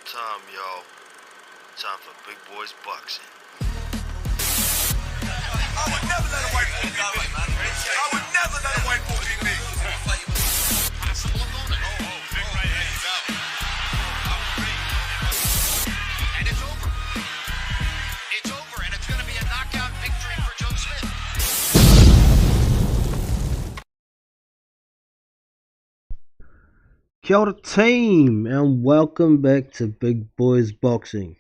time, y'all. Time for Big Boys Boxing. I would never let a white boy beat me. I would never let a white boy beat me. Possible opponent. Big right hand, he's out. And it's over. It's over, and it's going to be a knockout victory for Joe Smith. Kia ora team, and welcome back to Big Boys Boxing.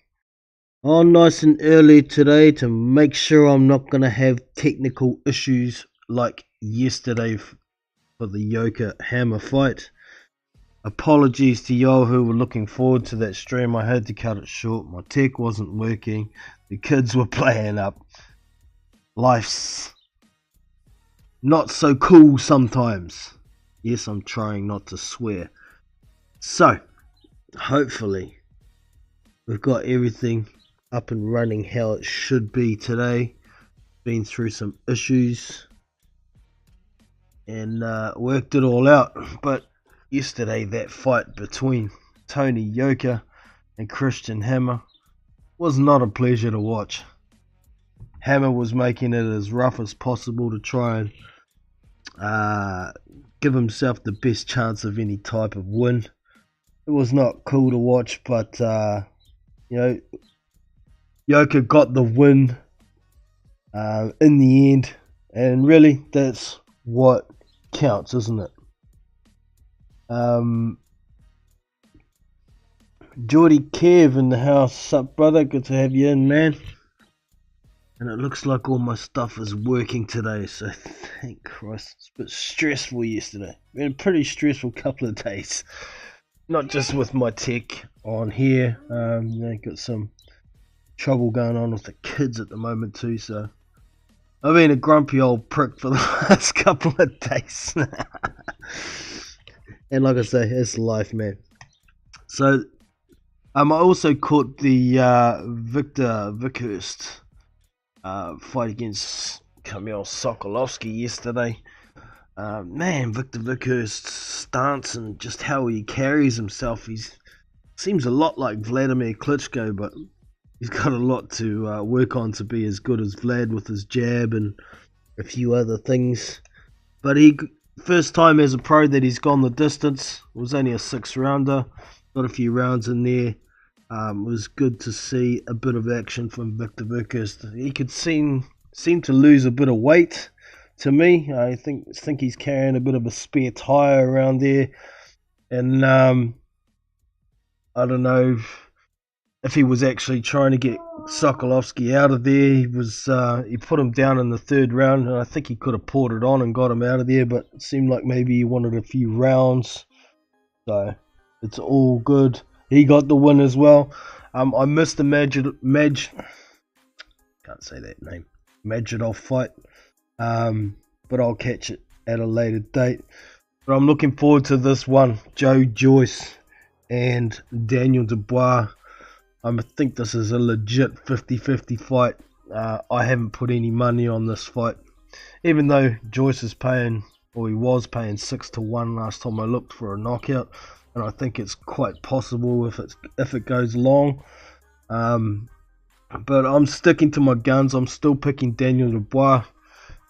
I'm nice and early today to make sure I'm not going to have technical issues like yesterday for the Yoka Hammer fight. Apologies to y'all who were looking forward to that stream. I had to cut it short. My tech wasn't working. The kids were playing up. Life's not so cool sometimes. Yes, I'm trying not to swear. So, hopefully, we've got everything up and running how it should be today. Been through some issues and worked it all out. But yesterday, that fight between Tony Yoka and Christian Hammer was not a pleasure to watch. Hammer was making it as rough as possible to try and give himself the best chance of any type of win. It was not cool to watch, but Yoka got the win in the end, and really that's what counts, isn't it? Geordie Kev in the house. Sup, brother? Good to have you in, man. And it looks like all my stuff is working today, so thank Christ. It's a bit stressful yesterday. Been a pretty stressful couple of days. Not just with my tech on here. Got some trouble going on with the kids at the moment too, so I've been a grumpy old prick for the last couple of days. And like I say, it's life, man. So I also caught the Victor Vickhurst fight against Kamil Sokolovsky yesterday. Man, Victor Vickhurst's stance and just how he carries himself, seems a lot like Vladimir Klitschko, but he's got a lot to work on to be as good as Vlad with his jab and a few other things. But first time as a pro that he's gone the distance. It was only a 6-rounder, got a few rounds in there. It was good to see a bit of action from Victor Vickhurst. He could seem to lose a bit of weight. To me, I think he's carrying a bit of a spare tire around there, and I don't know if he was actually trying to get Sokolovsky out of there. He put him down in the 3rd round, and I think he could have poured it on and got him out of there, but it seemed like maybe he wanted a few rounds, so it's all good. He got the win as well. I missed the Majidov fight. But I'll catch it at a later date. But I'm looking forward to this one. Joyce and Daniel Dubois. I think this is a legit 50-50 fight. I haven't put any money on this fight. Even though Joyce is paying, or he was paying 6-1 last time I looked for a knockout. And I think it's quite possible if it goes long. But I'm sticking to my guns. I'm still picking Daniel Dubois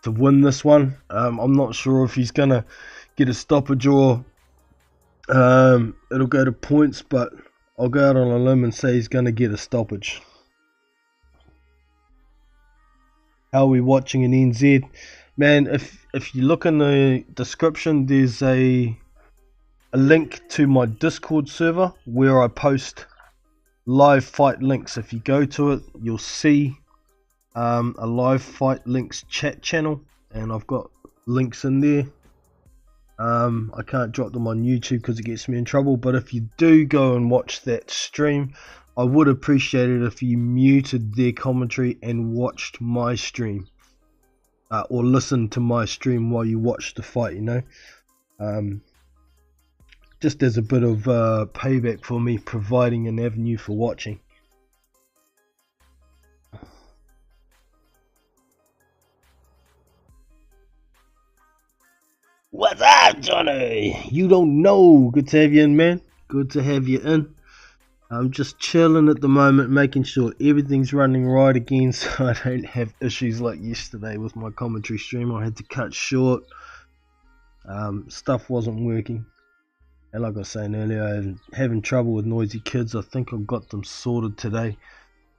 to win this one. I'm not sure if he's going to get a stoppage or it'll go to points, but I'll go out on a limb and say he's going to get a stoppage. How are we watching in NZ? Man, if you look in the description, there's a link to my Discord server where I post live fight links. If you go to it, you'll see a live fight links chat channel, and I've got links in there. I can't drop them on YouTube because it gets me in trouble, but if you do go and watch that stream, I would appreciate it if you muted their commentary and watched my stream, or listened to my stream while you watch the fight, just as a bit of payback for me providing an avenue for watching. What's up, Johnny? You don't know. Good to have you in, man. Good to have you in. I'm just chilling at the moment, making sure everything's running right again, so I don't have issues like yesterday with my commentary stream. I had to cut short. Stuff wasn't working. And like I was saying earlier, I'm having trouble with noisy kids. I think I've got them sorted today.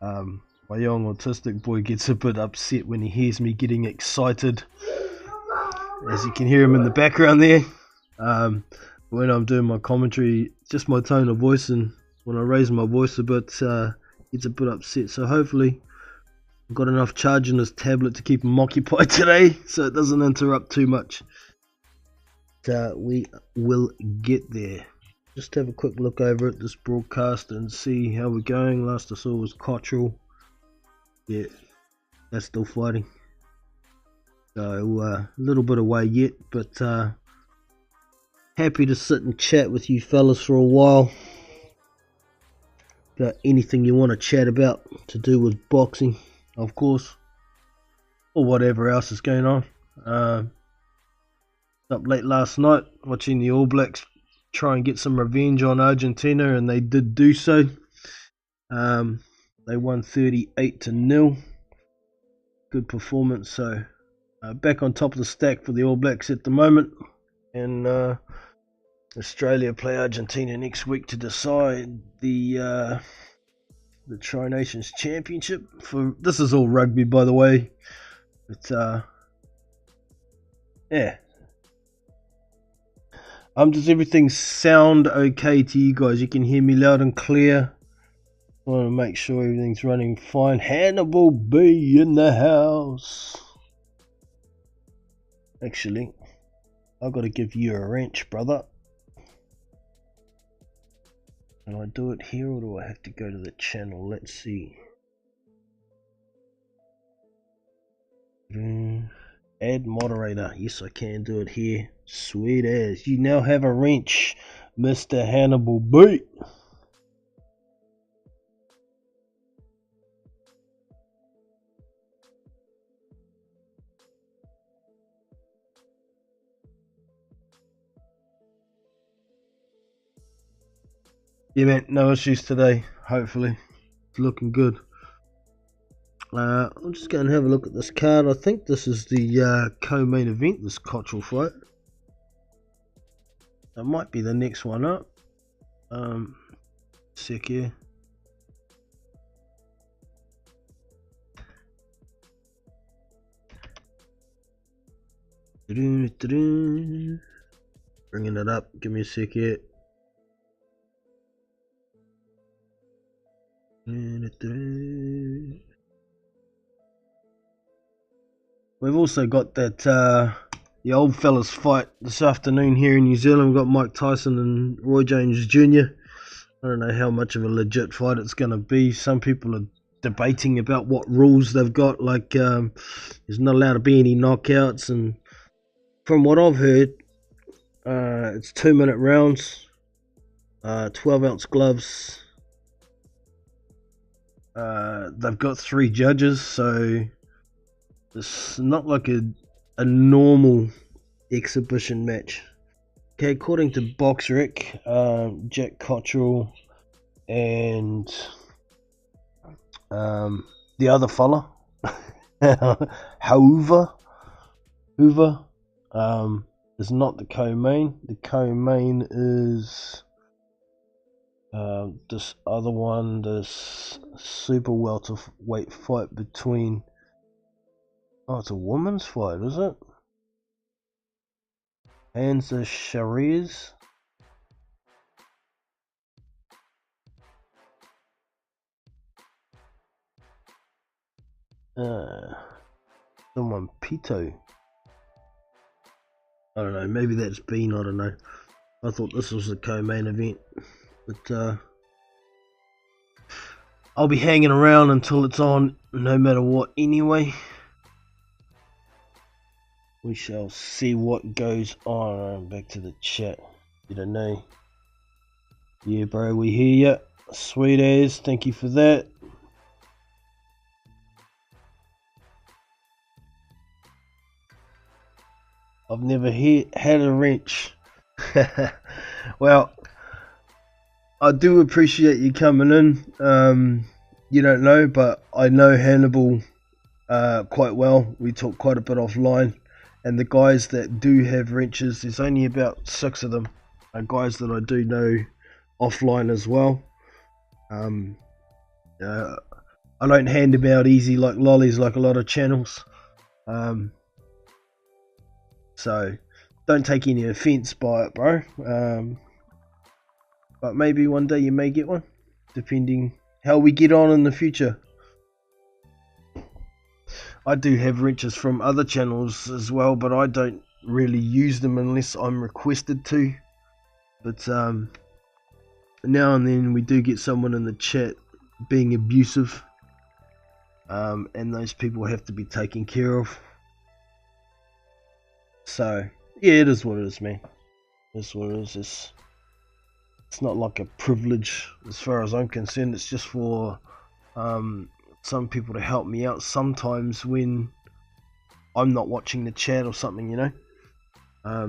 My young autistic boy gets a bit upset when he hears me getting excited, as you can hear him in the background there. When I'm doing my commentary, just my tone of voice, and when I raise my voice a bit, gets a bit upset. So hopefully I've got enough charge in this tablet to keep him occupied today, so it doesn't interrupt too much. We will get there. Just have a quick look over at this broadcast and see how we're going. Last I saw was Cottrell. Yeah, that's still fighting. So a little bit away yet, but happy to sit and chat with you fellas for a while about anything you want to chat about to do with boxing, of course, or whatever else is going on. Up late last night watching the All Blacks try and get some revenge on Argentina, and they did do so. They won 38-0. Good performance. So back on top of the stack for the All Blacks at the moment, and Australia play Argentina next week to decide the Tri Nations Championship. For this is all rugby, by the way. But yeah. Does everything sound okay to you guys? You can hear me loud and clear. I want to make sure everything's running fine. Hannibal B in the house. Actually, I've got to give you a wrench, brother. Can I do it here, or do I have to go to the channel? Let's see. Add moderator. Yes, I can do it here. Sweet as. You now have a wrench, Mr. Hannibal B. Yeah, man, no issues today. Hopefully, it's looking good. I'm just going to have a look at this card. I think this is the co-main event, this Cottrell fight. That might be the next one up. Sec here. Bringing it up. Give me a sec here. We've also got that the old fellas fight this afternoon here in New Zealand. We've got Mike Tyson and Roy Jones Jr. I don't know how much of a legit fight it's going to be. Some people are debating about what rules they've got, like there's not allowed to be any knockouts, and from what I've heard, it's 2-minute rounds, 12-ounce gloves. They've got 3 judges, so it's not like a normal exhibition match. Okay, according to BoxRec, Jack Cottrell and the other fella, Hoover, is not the co-main. The co-main is this other one, this super welterweight fight between. Oh, it's a woman's fight, is it? Hansa Shariz. Someone Pito. I don't know, maybe that's Bean, I don't know. I thought this was the co-main event. But I'll be hanging around until it's on, no matter what anyway. We shall see what goes on. Back to the chat. You don't know. Yeah, bro, we hear ya. Sweet as. Thank you for that. I've never had a wrench. Well, I do appreciate you coming in. You don't know, but I know Hannibal quite well. We talk quite a bit offline, and the guys that do have wrenches, there's only about 6 of them, are guys that I do know offline as well. I don't hand them out easy like lollies like a lot of channels. So don't take any offense by it, bro. But maybe one day you may get one, depending how we get on in the future. I do have wrenches from other channels as well, but I don't really use them unless I'm requested to. But now and then we do get someone in the chat being abusive, and those people have to be taken care of. So yeah, it is what it is, man. It's what it is. It's not like a privilege as far as I'm concerned. It's just for some people to help me out sometimes when I'm not watching the chat or something, you know. A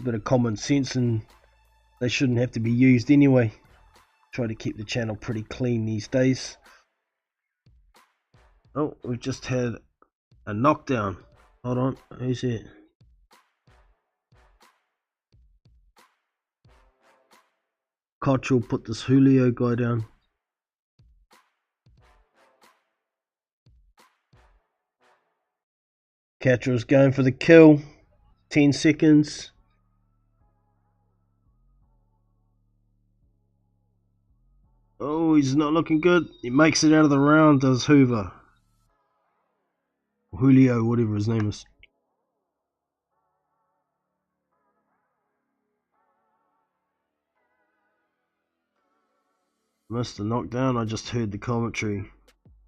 bit of common sense, and they shouldn't have to be used anyway. Try to keep the channel pretty clean these days. Oh, we've just had a knockdown. Hold on, who's it? Koch will put this Julio guy down. Catrill's going for the kill. 10 seconds. Oh, he's not looking good. He makes it out of the round, does Hoover. Julio, whatever his name is. Missed the knockdown. I just heard the commentary.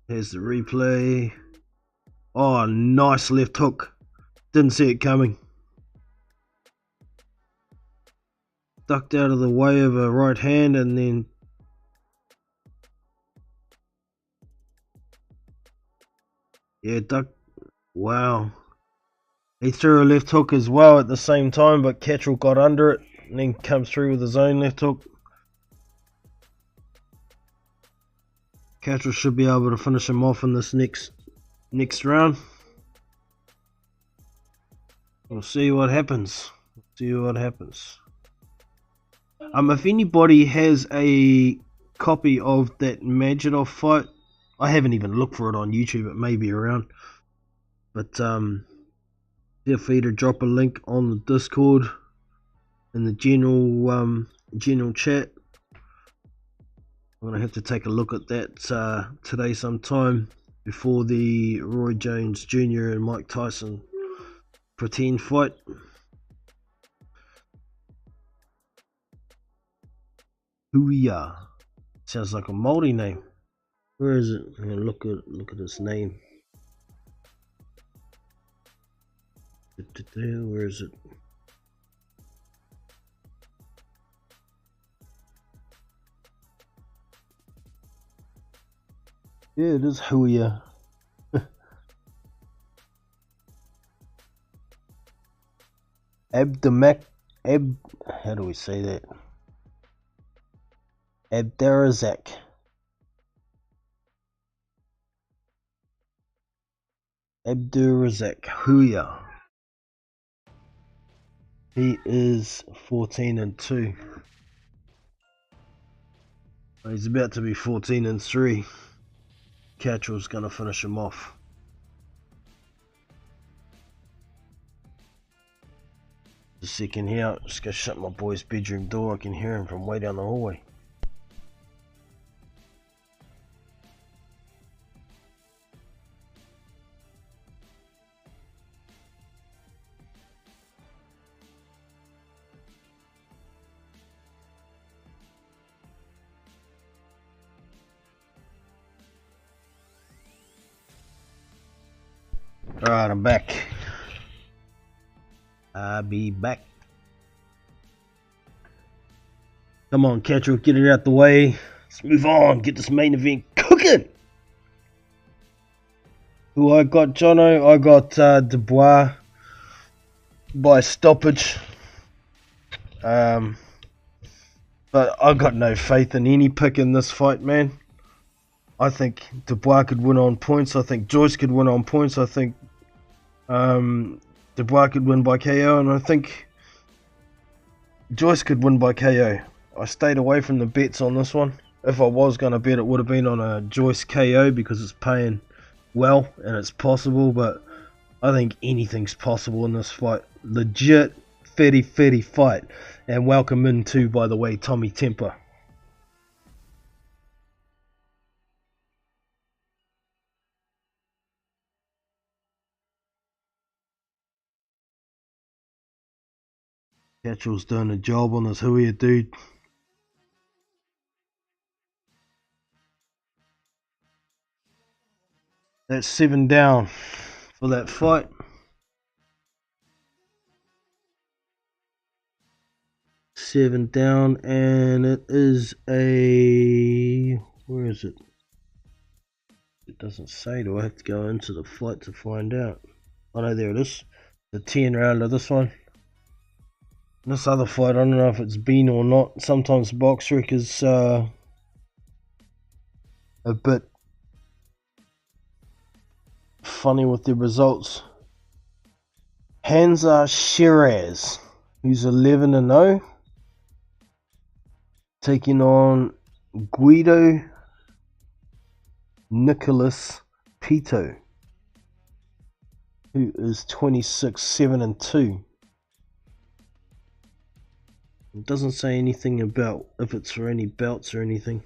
Here's the replay. Oh, nice left hook. Didn't see it coming. Ducked out of the way of a right hand and then... yeah, duck. Wow. He threw a left hook as well at the same time, but Catrill got under it and then comes through with his own left hook. Catrill should be able to finish him off in this next round. We'll see what happens. If anybody has a copy of that Majidov fight, I haven't even looked for it on YouTube. It may be around, but feel free to drop a link on the Discord in the general chat. I'm gonna have to take a look at that today sometime before the Roy Jones Jr. and Mike Tyson pretend fight. Huya sounds like a Māori name. Where is it? I'm gonna look at his name. Where is it? Yeah, it is Huya. How do we say that? Abdarazak. Abdurazak Huya. He is 14-2. He's about to be 14-3. Catrill's gonna finish him off. A second here, just go shut my boy's bedroom door. I can hear him from way down the hallway. Alright, I'm back. I'll be back. Come on, Catrill, get it out the way. Let's move on, get this main event cooking. Who I got, Jono? I got Dubois by stoppage. But I got no faith in any pick in this fight, man. I think Dubois could win on points. I think Joyce could win on points. I think Dubois could win by KO, and I think Joyce could win by KO. I stayed away from the bets on this one. If I was going to bet, it would have been on a Joyce KO because it's paying well and it's possible, but I think anything's possible in this fight. Legit, fetty fight. And welcome in too, by the way, Tommy Temper. Catchell's doing a job on this Huia dude. That's 7 down for that fight. Seven down, and it is a... where is it? It doesn't say. Do I have to go into the fight to find out? Oh no, there it is. The 10 round of this one. This other fight, I don't know if it's been or not. Sometimes BoxRec is a bit funny with their results. Hansa Shiraz, who's 11-0, taking on Guido Nicolas Pito, who is 26-7-2. It doesn't say anything about if it's for any belts or anything.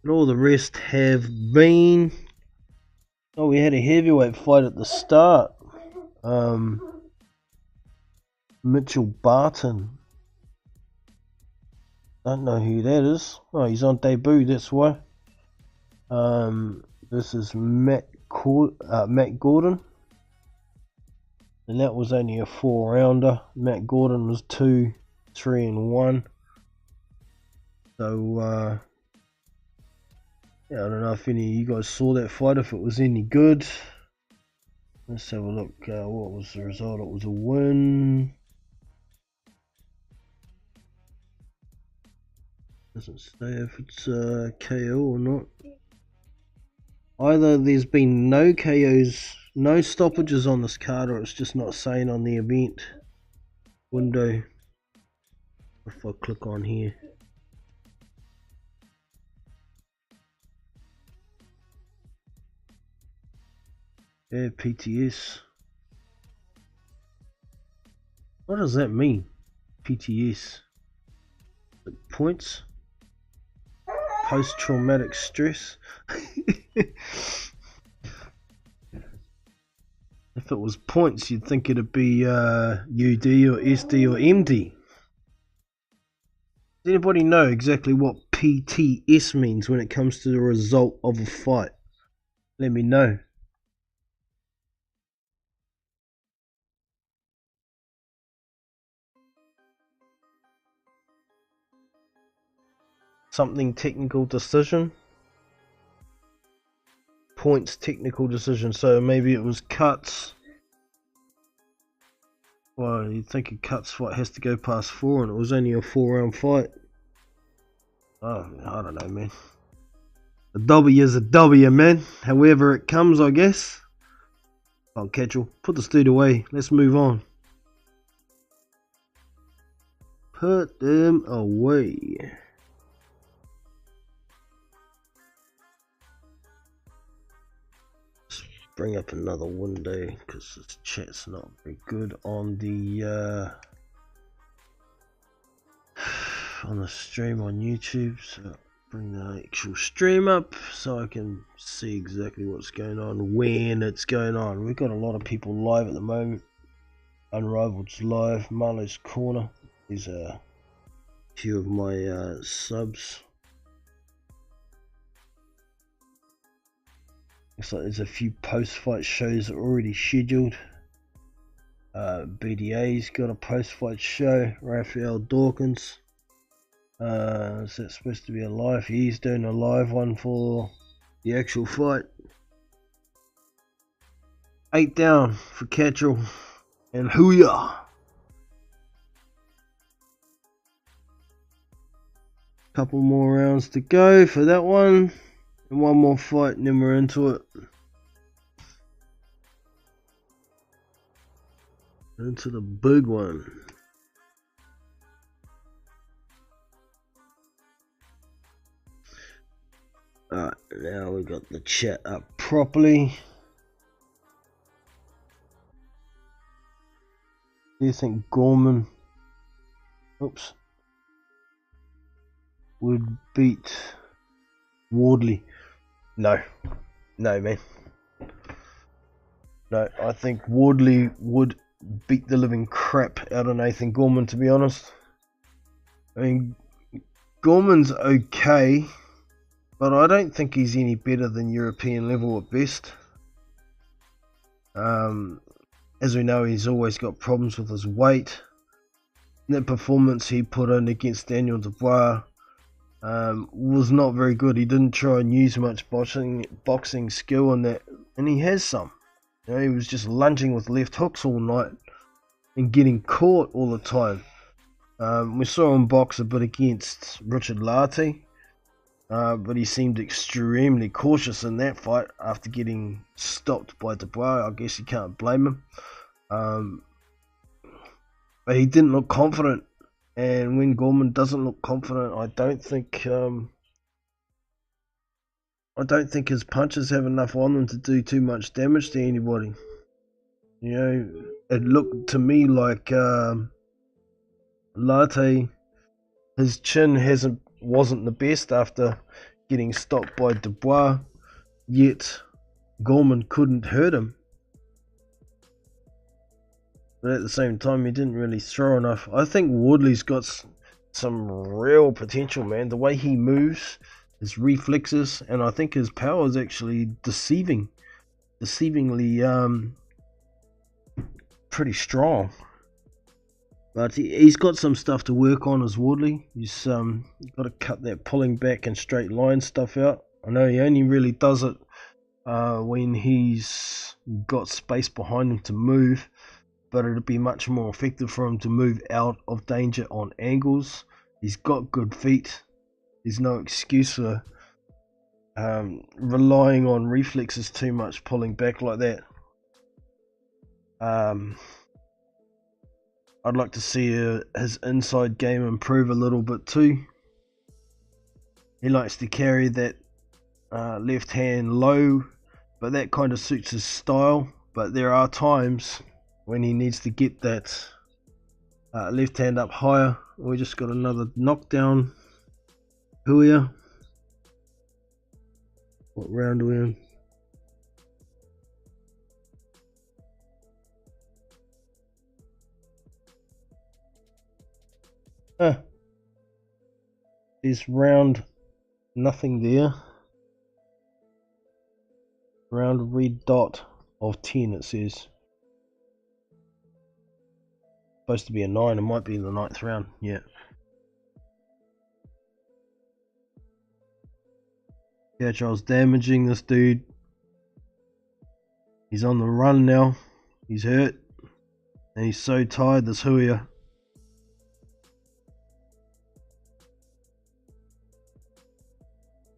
But all the rest have been... oh, we had a heavyweight fight at the start. Mitchell Barton. Don't know who that is. Oh, he's on debut, that's why. This is Matt Gordon. And that was only a 4-rounder. Matt Gordon was 2-3-1. So, yeah, I don't know if any of you guys saw that fight, if it was any good. Let's have a look. What was the result? It was a win. Doesn't say if it's KO or not. Either there's been no KOs, no stoppages on this card, or it's just not saying on the event window. If I click on here. Yeah, PTS. What does that mean? PTS. Like points? Post-traumatic stress? If it was points, you'd think it'd be UD or SD or MD. Does anybody know exactly what PTS means when it comes to the result of a fight? Let me know. Something technical decision. Points technical decision. So maybe it was cuts. Well, you'd think a cuts fight has to go past 4, and it was only a 4-round fight. Oh, I don't know, man. A W is a W, man. However it comes, I guess. Oh, Catchell, put this dude away. Let's move on. Put them away. Bring up another window because this chat's not very good on the stream on YouTube. So bring the actual stream up so I can see exactly what's going on when it's going on. We've got a lot of people live at the moment. Unrivaled's live, Marlo's Corner. These are a few of my subs. Looks like there's a few post-fight shows that are already scheduled. BDA's got a post-fight show. Raphael Dawkins. Is that supposed to be a live? He's doing a live one for the actual fight. 8 down for Catchell and Huia. Couple more rounds to go for that one. And one more fight and then we're into it. Into the big one. Alright, now we got the chat up properly. Do you think Gorman would beat Wardley? No, man. No, I think Wardley would beat the living crap out of Nathan Gorman, to be honest. I mean, Gorman's okay, but I don't think he's any better than European level at best. As we know, he's always got problems with his weight. That performance he put in against Daniel Dubois was not very good. He didn't try and use much boxing skill in that, and he has some. You know, he was just lunging with left hooks all night and getting caught all the time. We saw him box a bit against Richard Lartey, but he seemed extremely cautious in that fight after getting stopped by Dubois. I guess you can't blame him. But he didn't look confident, and when Gorman doesn't look confident, I don't think his punches have enough on them to do too much damage to anybody. You know, it looked to me like Lartey, his chin wasn't the best after getting stopped by Dubois, yet Gorman couldn't hurt him. But at the same time, he didn't really throw enough. I think Wardley's got some real potential, man. The way he moves, his reflexes, and I think his power is actually deceivingly pretty strong. But he's got some stuff to work on as Wardley. He's got to cut that pulling back and straight line stuff out. I know he only really does it when he's got space behind him to move, but it'd be much more effective for him to move out of danger on angles. He's got good feet. There's no excuse for relying on reflexes too much, pulling back like that. I'd like to see his inside game improve a little bit too. He likes to carry that left hand low, but that kind of suits his style. But there are times when he needs to get that left hand up higher. We just got another knockdown. Huia. What round are we in? There's round nothing there. Round red dot of 10 it says. Supposed to be a 9, it might be the 9th round, yeah. Charles damaging this dude. He's on the run now. He's hurt. And he's so tired, this Huia.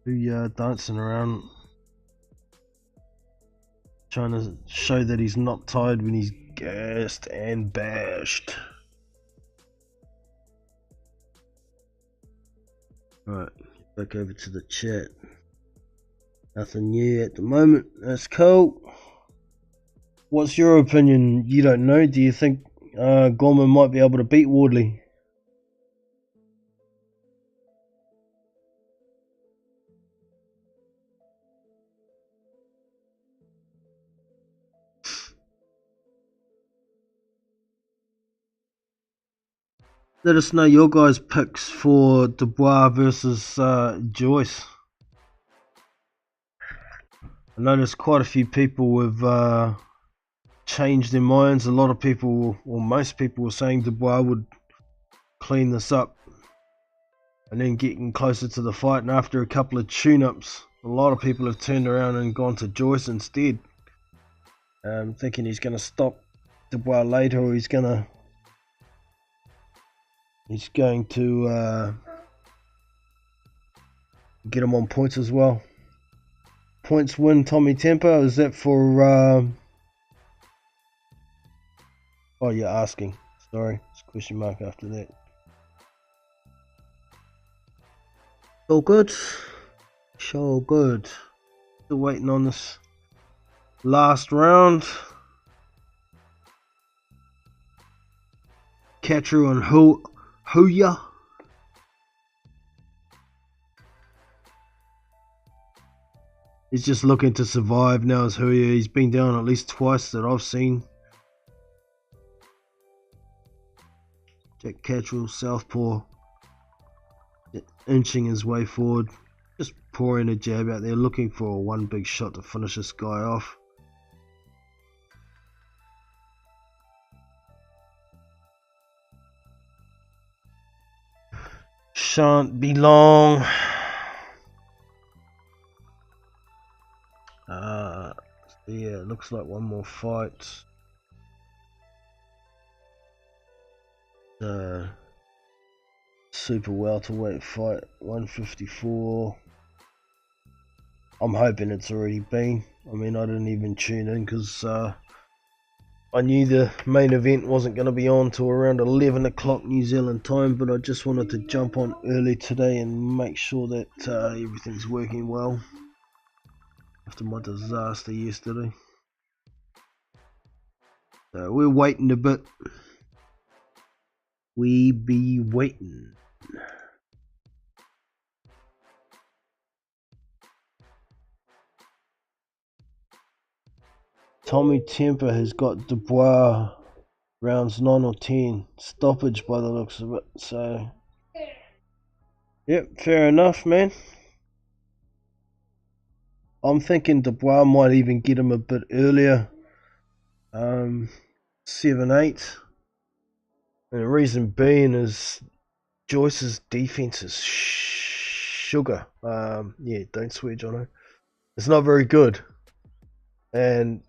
Huia dancing around, trying to show that he's not tired when he's gassed and bashed. Right, back over to the chat. Nothing new at the moment. That's cool. What's your opinion? You don't know. Do you think Gorman might be able to beat Wardley? Let us know your guys' picks for Dubois versus Joyce. I noticed quite a few people have changed their minds. A lot of people, or most people, were saying Dubois would clean this up and then getting closer to the fight. And after a couple of tune-ups, a lot of people have turned around and gone to Joyce instead, thinking he's going to stop Dubois later, or he's going to Get him on points as well. Points win Tommy Temper. Is that for... Oh, you're asking. Sorry. It's a question mark after that. So good. So good. Still waiting on this last round. Catru and Huya. He's just looking to survive now as Huya. He's been down at least twice that I've seen. Jack Catru, southpaw, inching his way forward. Just pouring a jab out there, looking for one big shot to finish this guy off. Shan't be long. Yeah, it looks like one more fight. Super welterweight fight, 154. I'm hoping it's already been. I mean, I didn't even tune in because I knew the main event wasn't going to be on till around 11 o'clock New Zealand time, but I just wanted to jump on early today and make sure that everything's working well after my disaster yesterday. So we're waiting a bit. We be waiting. Tommy Temper has got Dubois rounds 9 or 10 stoppage by the looks of it. So, yep, fair enough, man. I'm thinking Dubois might even get him a bit earlier. 7-8. And the reason being is Joyce's defense is sugar. Yeah, don't swear, Jono. It's not very good. And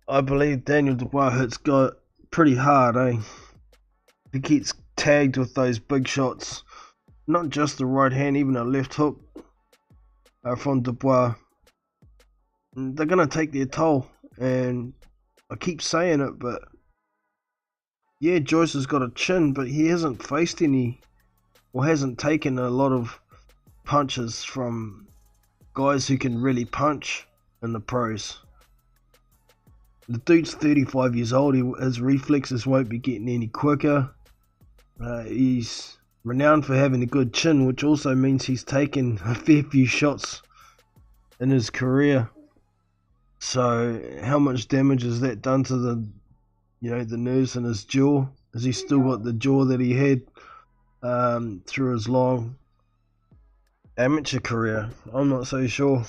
I believe Daniel Dubois hits guy pretty hard, eh? He gets tagged with those big shots. Not just the right hand, even a left hook from Dubois. They're going to take their toll. And I keep saying it, but yeah, Joyce has got a chin, but he hasn't faced any, or hasn't taken a lot of punches from guys who can really punch in the pros. The dude's 35 years old. His reflexes won't be getting any quicker. He's renowned for having a good chin, which also means he's taken a fair few shots in his career. So how much damage has that done to the, the nerves in his jaw? Has he still got the jaw that he had through his long amateur career? I'm not so sure.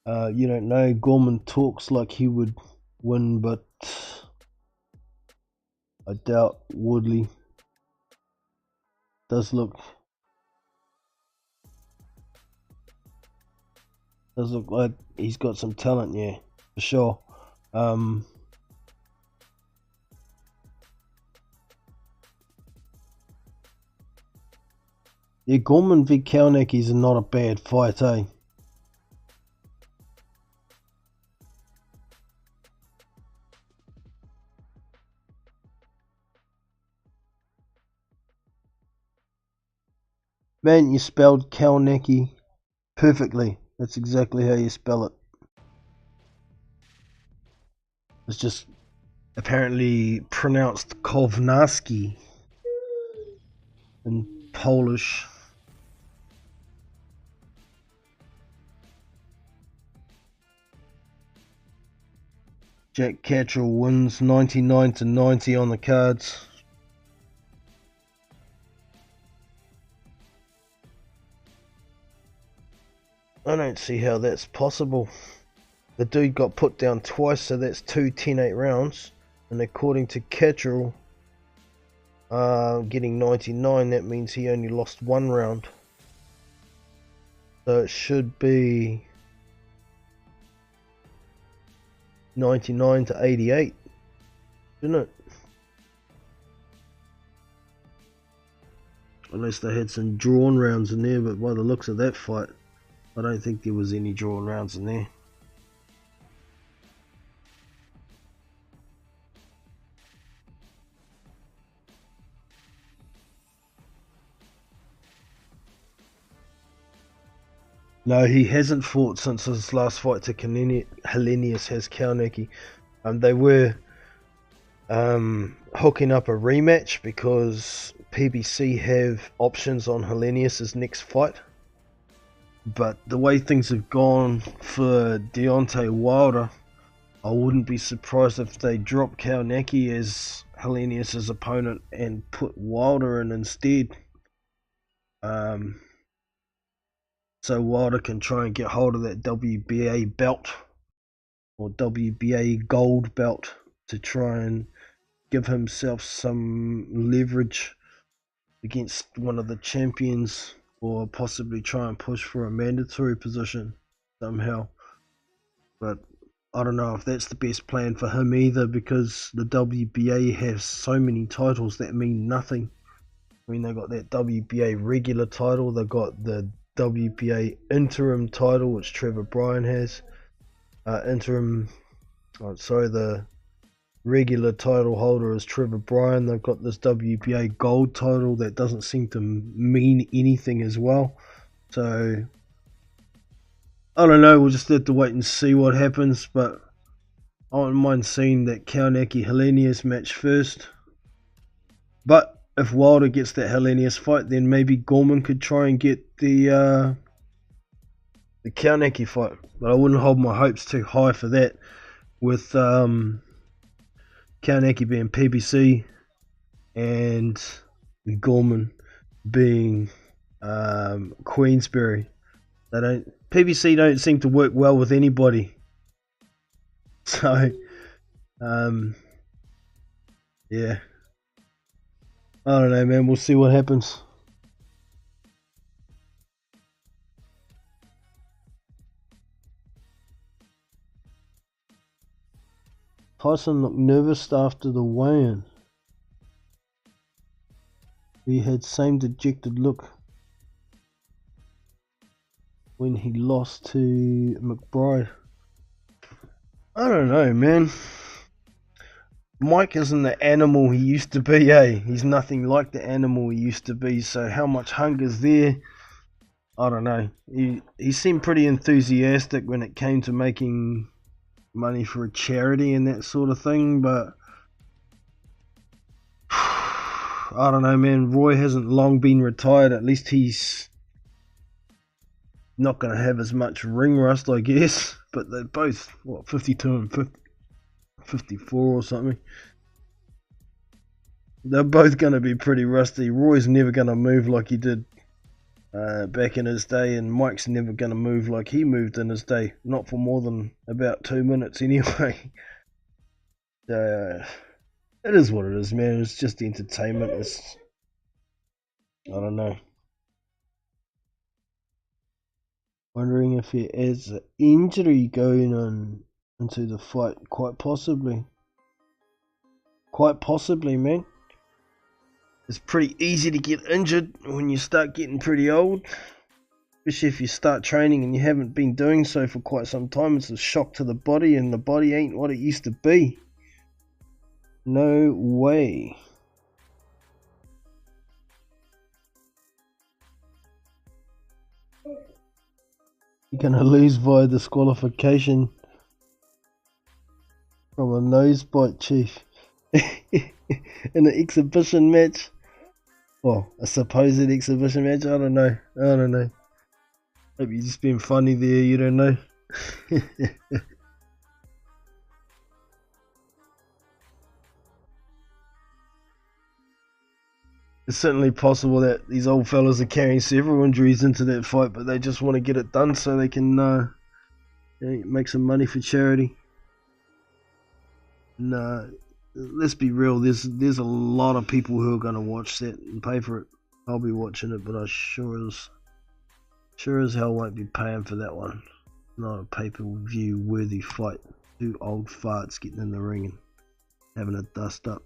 You don't know. Gorman talks like he would win, but I doubt Woodley. Does look like he's got some talent, yeah, for sure. Yeah, Gorman v Kalnick is not a bad fight, eh? Man, you spelled Kalnicki perfectly. That's exactly how you spell it. It's just apparently pronounced Kownacki in Polish. Jack Cattrall wins 99-90 on the cards. I don't see how that's possible. The dude got put down twice, so that's 2 10-8 rounds. And according to Cattrall, getting 99, that means he only lost 1 round. So it should be 99-88. didn't it? Unless they had some drawn rounds in there, but by the looks of that fight, I don't think there was any drawn rounds in there. No, he hasn't fought since his last fight to Helenius has Kauneki. They were hooking up a rematch because PBC have options on Helenius' next fight. But the way things have gone for Deontay Wilder, I wouldn't be surprised if they drop Kauneki as Helenius' opponent and put Wilder in instead. So Wilder can try and get hold of that WBA belt or WBA gold belt to try and give himself some leverage against one of the champions, or possibly try and push for a mandatory position somehow. But I don't know if that's the best plan for him either, because the WBA has so many titles that mean nothing. I mean, they got that WBA regular title, they got the WBA interim title, which Trevor Bryan has. The regular title holder is Trevor Bryan. They've got this WBA gold title that doesn't seem to mean anything as well. So I don't know, we'll just have to wait and see what happens, but I wouldn't mind seeing that Kauneki Helenius match first. But if Wilder gets that Helenius fight, then maybe Gorman could try and get the Kauneki fight. But I wouldn't hold my hopes too high for that, with Kauneki being PBC and Gorman being Queensberry. PBC don't seem to work well with anybody. So yeah. I don't know, man. We'll see what happens. Tyson looked nervous after the weigh-in. He had same dejected look when he lost to McBride. I don't know, man. Mike isn't the animal he used to be, eh? He's nothing like the animal he used to be, so how much hunger's there? I don't know. He seemed pretty enthusiastic when it came to making money for a charity and that sort of thing, but I don't know, man. Roy hasn't long been retired. At least he's not going to have as much ring rust, I guess. But they're both, 52 and 54 or something. They're both going to be pretty rusty. Roy's never going to move like he did back in his day, and Mike's never going to move like he moved in his day. Not for more than about 2 minutes anyway. It is what it is, man. It's just entertainment. I don't know. Wondering if he has an injury going on into the fight. Quite possibly. Quite possibly, man. It's pretty easy to get injured when you start getting pretty old. Especially if you start training and you haven't been doing so for quite some time. It's a shock to the body, and the body ain't what it used to be. No way. You're gonna lose via disqualification from a nose bite, Chief. In an exhibition match. Well, a supposed exhibition match. I don't know. Maybe you're just being funny there. You don't know. It's certainly possible that these old fellas are carrying several injuries into that fight, but they just want to get it done so they can make some money for charity. No, let's be real. There's a lot of people who are going to watch that and pay for it. I'll be watching it, but I sure as hell won't be paying for that one. Not a pay-per-view worthy fight. Two old farts getting in the ring and having a dust up.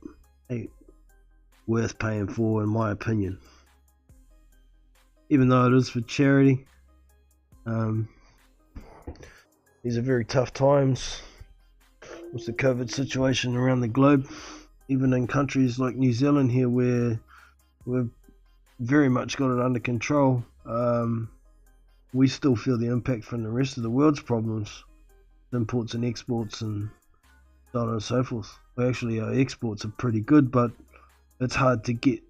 Ain't worth paying for, in my opinion. Even though it is for charity. These are very tough times with the COVID situation around the globe. Even in countries like New Zealand here, where we've very much got it under control, we still feel the impact from the rest of the world's problems, imports and exports and so on and so forth. Well, actually our exports are pretty good, but it's hard to get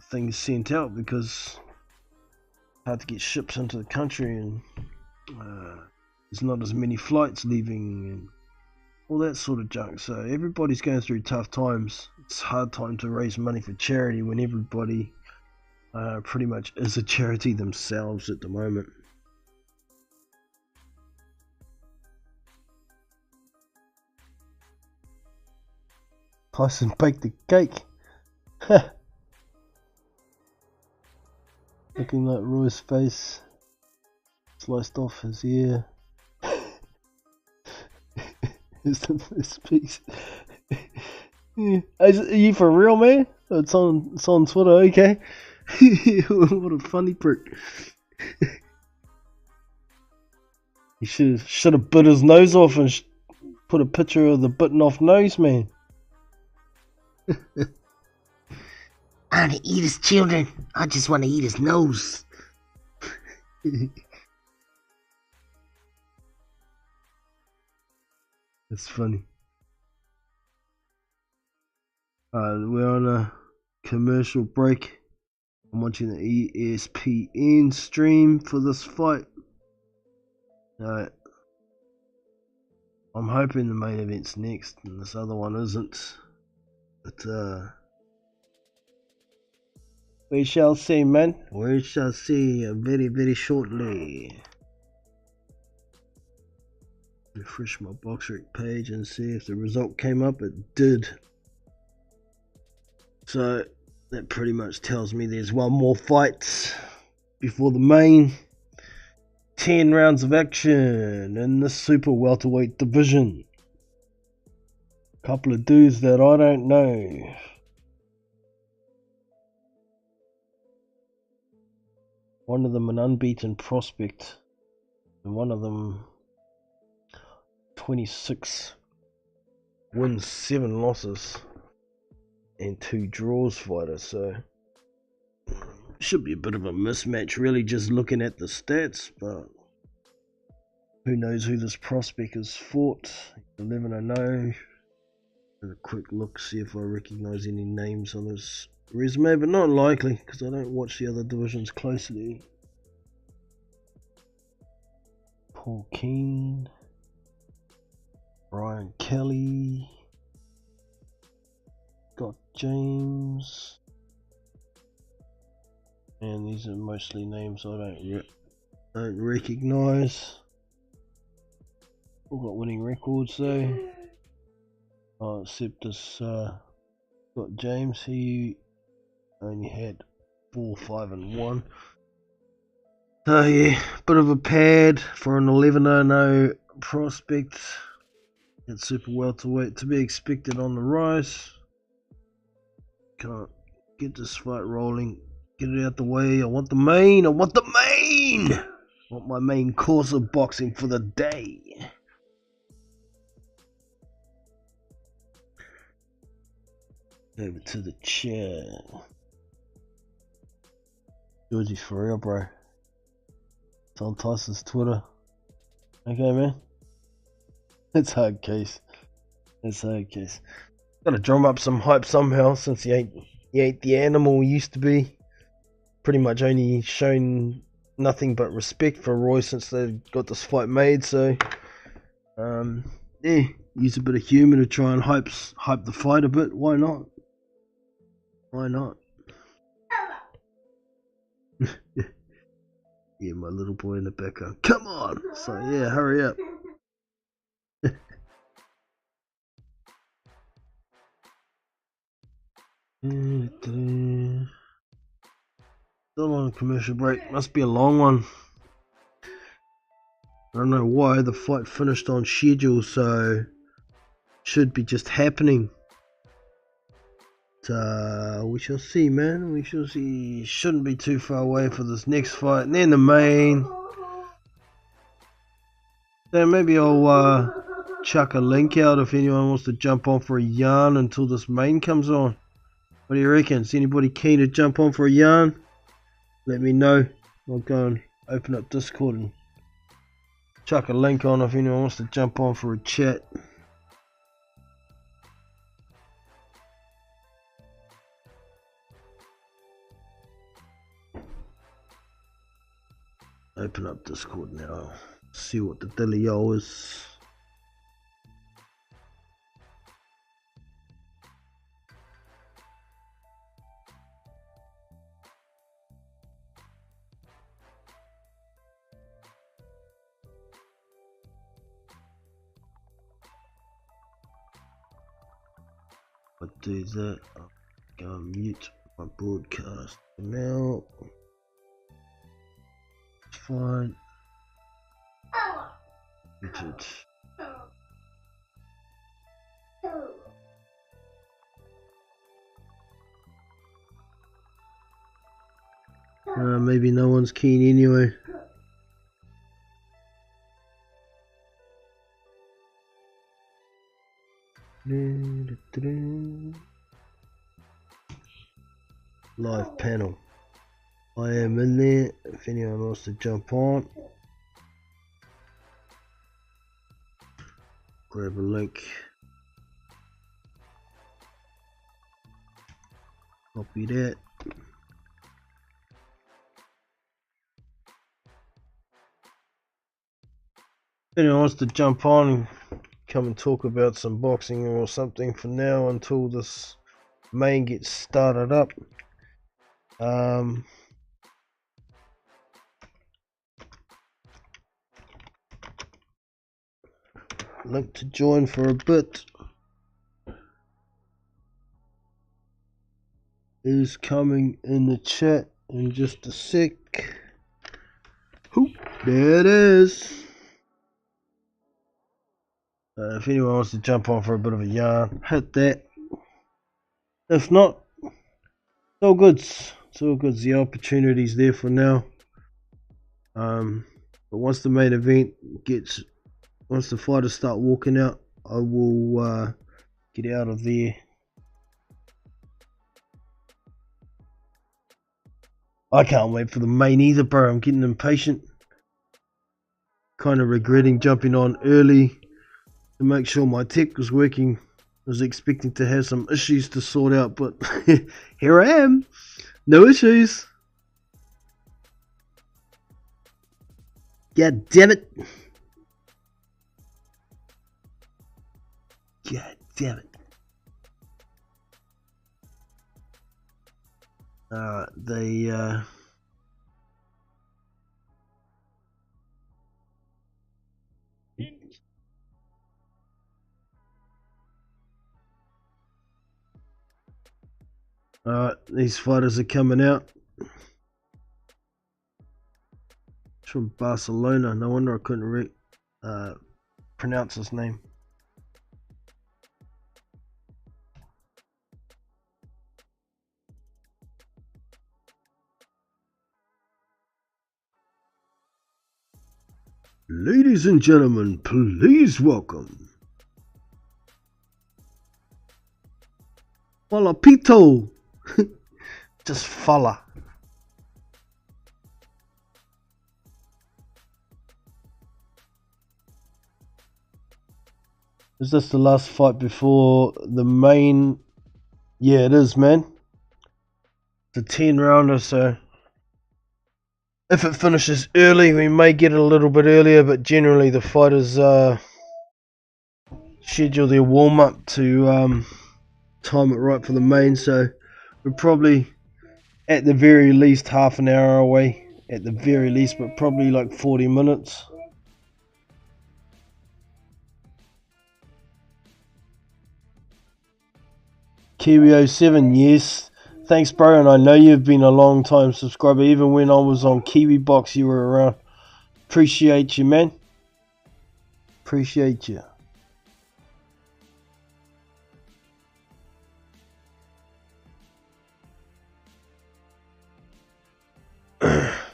things sent out because it's hard to get ships into the country, and there's not as many flights leaving and all that sort of junk. So everybody's going through tough times. It's a hard time to raise money for charity when everybody pretty much is a charity themselves at the moment. Tyson baked the cake. Looking like Roy's face sliced off his ear. Is the first piece. Are you for real, man? It's on Twitter, okay? What a funny prick. He should have bit his nose off and put a picture of the bitten off nose, man. I want to eat his children. I just want to eat his nose. That's funny. We're on a commercial break. I'm watching the ESPN stream for this fight. I'm hoping the main event's next and this other one isn't. But we shall see, man. We shall see very, very shortly. Refresh my BoxRec page and see if the result came up. It did. So that pretty much tells me there's one more fight before the main. 10 rounds of action in the super welterweight division. Couple of dudes that I don't know. One of them an unbeaten prospect, and one of them 26 wins, 7 losses, and 2 draws fighter. So should be a bit of a mismatch, really, just looking at the stats. But who knows who this prospect has fought? 11-0. Have a quick look, see if I recognise any names on his resume, but not likely because I don't watch the other divisions closely. Paul Keane, Brian Kelly, Scott James, and these are mostly names I don't recognise. All got winning records though. Except this Scott James, he only had 4-5-1. So yeah, bit of a pad for an 11-0 prospect at super welterweight, to be expected on the rise. Can't get this fight rolling, get it out the way. I want the main. I want my main course of boxing for the day. Over to the chat. Georgie's for real, bro. It's on Tyson's Twitter. Okay, man. It's hard case. Gotta drum up some hype somehow, since he ain't the animal he used to be. Pretty much only shown nothing but respect for Roy since they got this fight made. So, yeah, use a bit of humour to try and hype the fight a bit. Why not? Yeah, my little boy in the background. Come on! So yeah, hurry up. Still on a commercial break. Must be a long one. I don't know why the fight finished on schedule, so should be just happening. We shall see, man. We shall see. Shouldn't be too far away for this next fight. And then the main. Then maybe I'll chuck a link out if anyone wants to jump on for a yarn until this main comes on. What do you reckon? Is anybody keen to jump on for a yarn? Let me know. I'll go and open up Discord and chuck a link on if anyone wants to jump on for a chat. Open up Discord now. See what the dealio is. I'll do that. I'll go and mute my broadcast now. It's fine. Muted. Maybe no one's keen anyway. Live panel. I am in there if anyone wants to jump on. Grab a link. Copy that. If anyone wants to jump on and come and talk about some boxing or something for now until this main gets started up. Link to join for a bit is coming in the chat in just a sec. Hoop, there it is. If anyone wants to jump on for a bit of a yarn, hit that. If not, it's all good. It's all good. The opportunity's there for now. But once the main event once the fighters start walking out, I will get out of there. I can't wait for the main either, bro. I'm getting impatient. Kind of regretting jumping on early to make sure my tech was working. I was expecting to have some issues to sort out, but here I am. No issues. God damn it. God damn it. These fighters are coming out. It's from Barcelona. No wonder I couldn't pronounce his name. Ladies and gentlemen, please welcome Falapito. Just falla. Is this the last fight before the main? Yeah, it is, man. It's a 10-rounder, so if it finishes early, we may get it a little bit earlier, but generally the fighters schedule their warm-up to time it right for the main, so we're probably at the very least half an hour away, at the very least, but probably like 40 minutes. Kiwi07, yes. Thanks, bro, and I know you've been a long time subscriber. Even when I was on KiwiBox, you were around. Appreciate you, man. Appreciate you.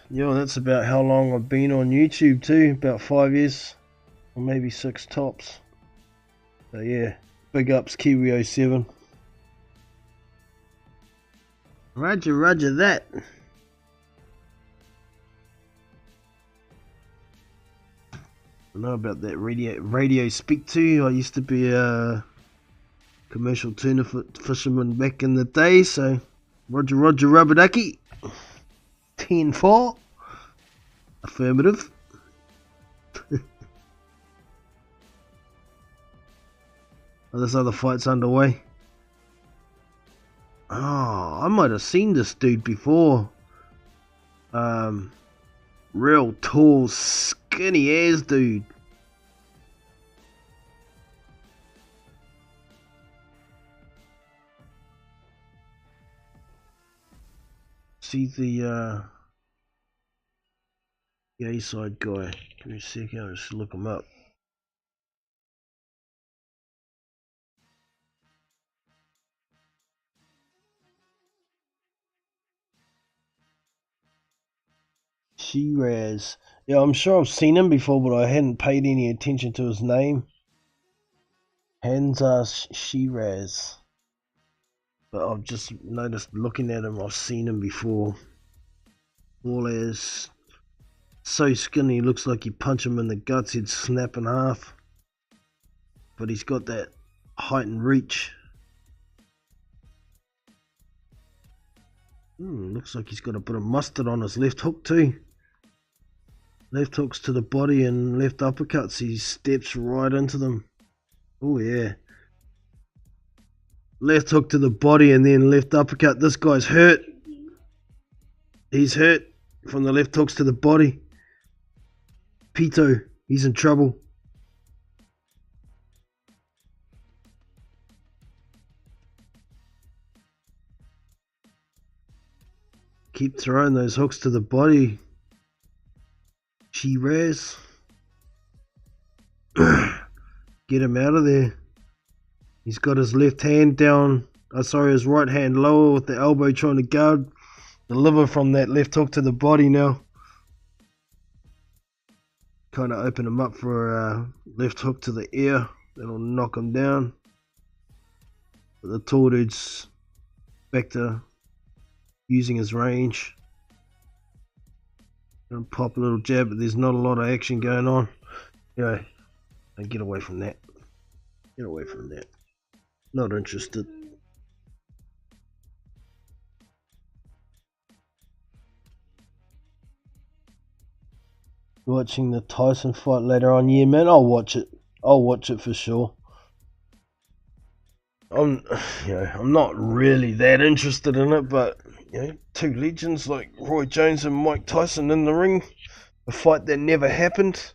Yeah, that's about how long I've been on YouTube too, about 5 years, or maybe 6 tops. So yeah, big ups Kiwi07. Roger that. I know about that radio speak to. I used to be a commercial tuna fisherman back in the day, so roger rubberducky. 10-4. Affirmative. Oh, this other fight's underway. Oh, I might have seen this dude before. Real tall, skinny ass dude. See the gay side guy. Give me a second, I'll just look him up. Shiraz. Yeah, I'm sure I've seen him before, but I hadn't paid any attention to his name. Hansa Shiraz. But I've just noticed looking at him, I've seen him before. All as so skinny, looks like you punch him in the guts, he'd snap in half. But he's got that height and reach. Looks like he's got a bit of mustard on his left hook too. Left hooks to the body and left uppercuts, he steps right into them. Oh yeah. Left hook to the body and then left uppercut. This guy's hurt. He's hurt from the left hooks to the body. Pito, he's in trouble. Keep throwing those hooks to the body. Shiraz. Get him out of there. He's got his left hand down, his right hand lower with the elbow trying to guard the liver from that left hook to the body now. Kind of open him up for a left hook to the ear. That'll knock him down. But the tall dude's back to using his range. Gonna pop a little jab, but there's not a lot of action going on. Anyway, get away from that. Get away from that. Not interested. Watching the Tyson fight later on. Yeah, man, I'll watch it. I'll watch it for sure. I'm not really that interested in it, but two legends like Roy Jones and Mike Tyson in the ring, a fight that never happened.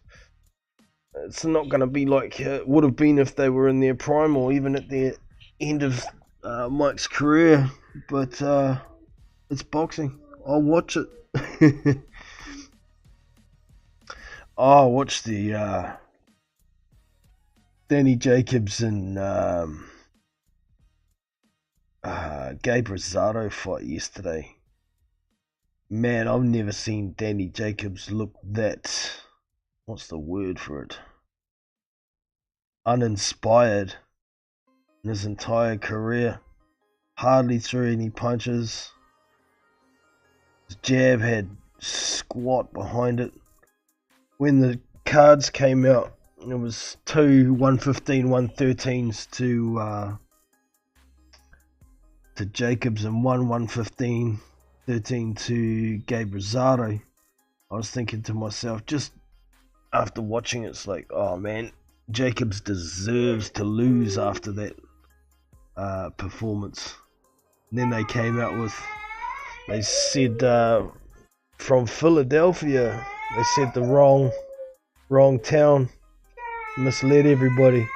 It's not going to be like it would have been if they were in their prime or even at the end of Mike's career, but it's boxing. I'll watch it. I'll watch the Danny Jacobs and Gabe Rosado fight yesterday. Man, I've never seen Danny Jacobs look that, what's the word for it, uninspired in his entire career. Hardly threw any punches. His jab had squat behind it. When the cards came out, it was 2 115 113s to Jacobs and 1 115 13 to Gabe Rosado. I was thinking to myself, just after watching it, it's like, oh man, Jacobs deserves to lose after that performance. And then they came out with, they said from Philadelphia, they said the wrong town, misled everybody.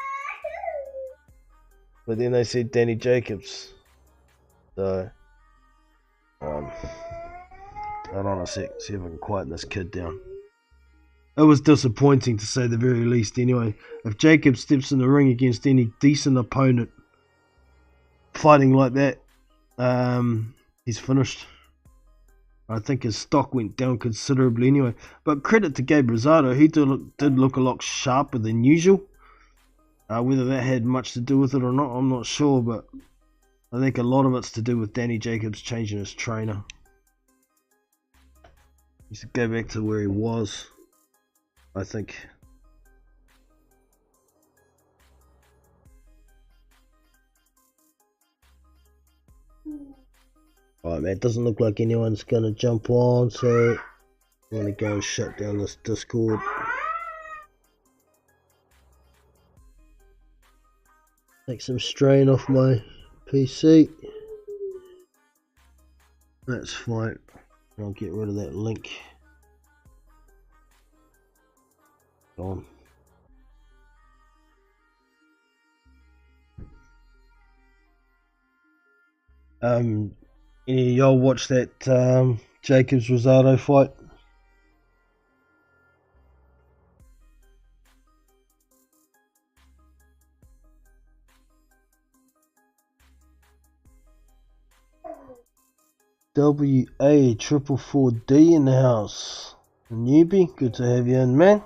But then they said Danny Jacobs. So, hold on a sec, see if I can quieten this kid down. It was disappointing to say the very least anyway. If Jacob steps in the ring against any decent opponent fighting like that, he's finished. I think his stock went down considerably anyway. But credit to Gabe Rosado, he did look a lot sharper than usual. Whether that had much to do with it or not, I'm not sure, but I think a lot of it's to do with Danny Jacobs changing his trainer. He should go back to where he was, I think. Alright, man, it doesn't look like anyone's gonna jump on, so I'm gonna go and shut down this Discord. Take some strain off my PC. That's fine. I'll get rid of that link. Gone. Any of y'all watch that Jacobs Rosado fight? WA444D in the house. A newbie, good to have you in, man.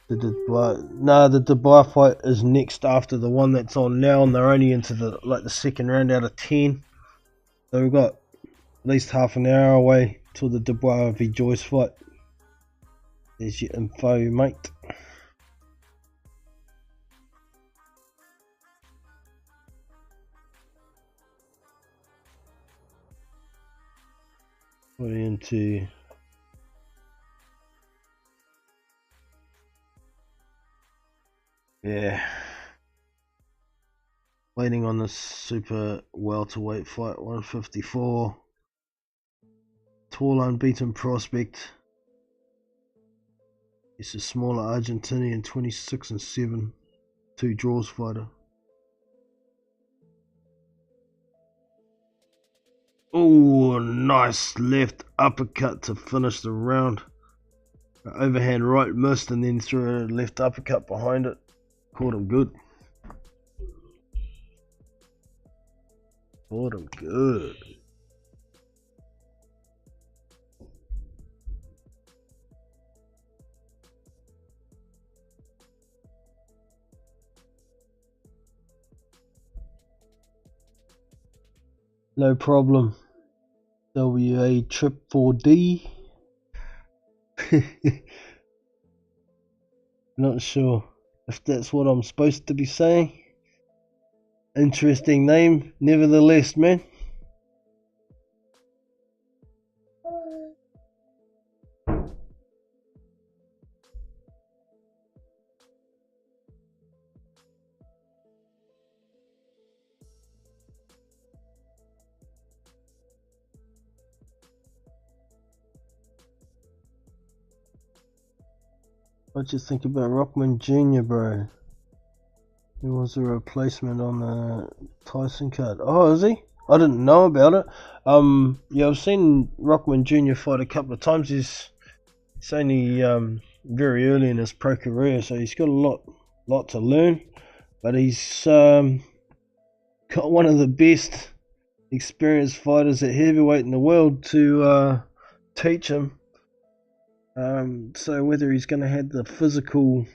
The Dubai fight is next after the one that's on now, and they're only into the second round out of 10. So we've got at least half an hour away till the Dubai v Joyce fight. There's your info, mate. Put into waiting on this super welterweight fight. 154, tall unbeaten prospect. It's a smaller Argentinian, 26-7, 2 draws fighter. Oh, nice left uppercut to finish the round. Overhand right missed, and then threw a left uppercut behind it. Caught him good. Caught him good. No problem. WA444D. Not sure if that's what I'm supposed to be saying. Interesting name, nevertheless, man. What you think about Rockman Jr., bro? He was a replacement on the Tyson card. Oh, is he? I didn't know about it. Yeah, I've seen Rockman Jr. fight a couple of times. He's only very early in his pro career, so he's got a lot to learn. But he's got one of the best experienced fighters at heavyweight in the world to teach him. So whether he's going to have the physical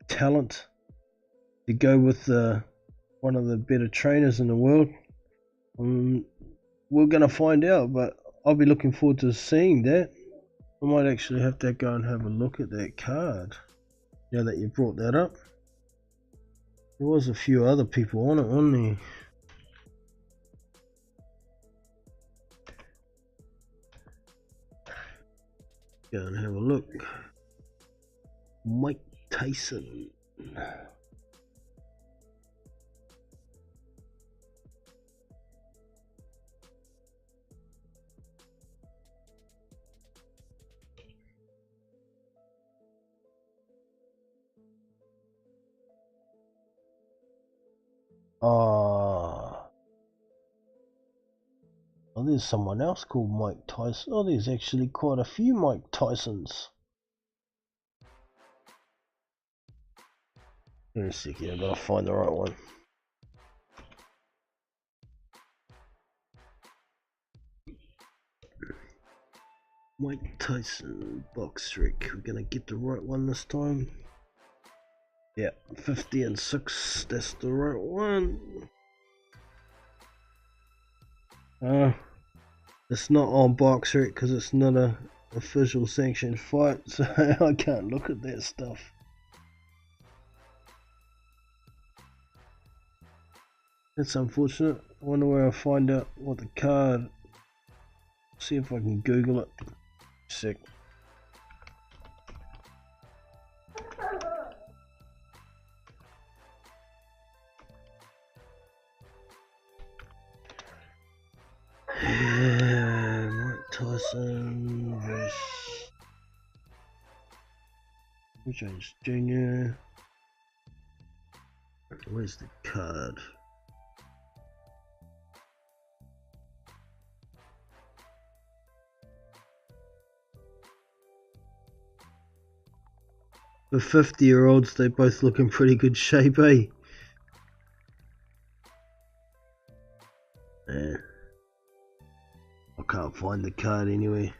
talent to go with one of the better trainers in the world, we're going to find out, but I'll be looking forward to seeing that. I might actually have to go and have a look at that card now that you brought that up. There was a few other people on it, wasn't there? Go and have a look. Mike Tyson. Oh, there's someone else called Mike Tyson. Oh, there's actually quite a few Mike Tysons. Wait a second, I gotta find the right one. Mike Tyson box rec. We're gonna get the right one this time. Yeah, 50 and 6. That's the right one. It's not on box rec because it's not a official sanctioned fight, so I can't look at that stuff. That's unfortunate. I wonder where I'll find out what the card. See if I can Google it. Sick. Mike Tyson versus Joyce Jr. Where's the card? For 50-year-olds, they both look in pretty good shape, eh? Yeah. I can't find the card anyway.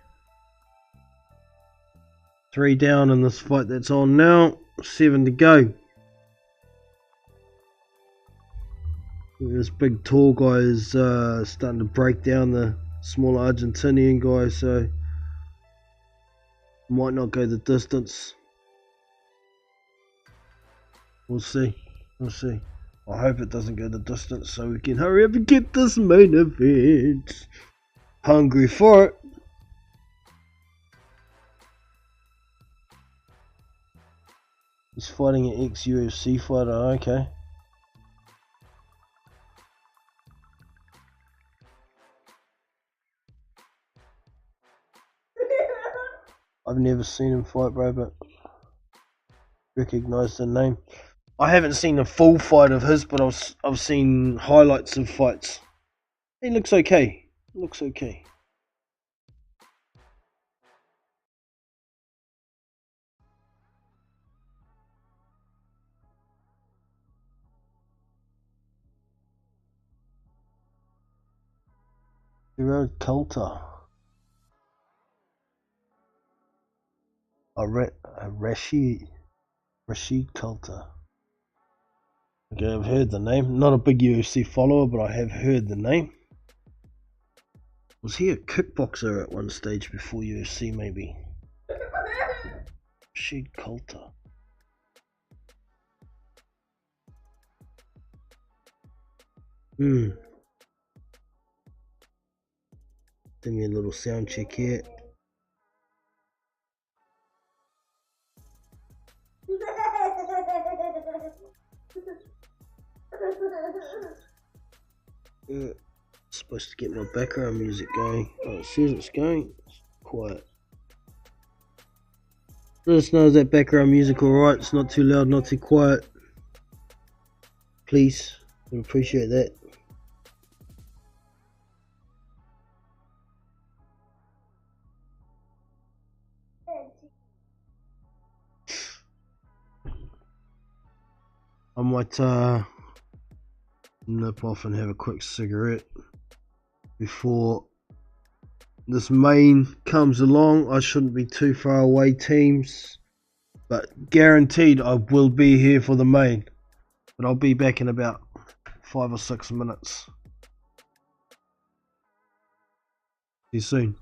3 down in this fight that's on now. 7 to go. This big tall guy is starting to break down the small Argentinian guy, so might not go the distance. We'll see. We'll see. I hope it doesn't go the distance so we can hurry up and get this main event. Hungry for it. He's fighting an ex-UFC fighter, okay. I've never seen him fight, bro, but recognise the name. I haven't seen a full fight of his, but I've seen highlights of fights. He looks okay. Looks okay. Gerard Coulter. Rashid Coulter. Okay, I've heard the name. Not a big UFC follower, but I have heard the name. Was he a kickboxer at one stage before UFC, maybe? Rashid Coulter. Give me a little sound check here. Supposed to get my background music going. Oh, it says it's going. It's quiet. Let us know, is that background music alright? It's not too loud, not too quiet. Please, I appreciate that. I might nip off and have a quick cigarette before this main comes along. I shouldn't be too far away, teams, but guaranteed I will be here for the main, but I'll be back in about 5 or 6 minutes. See you soon.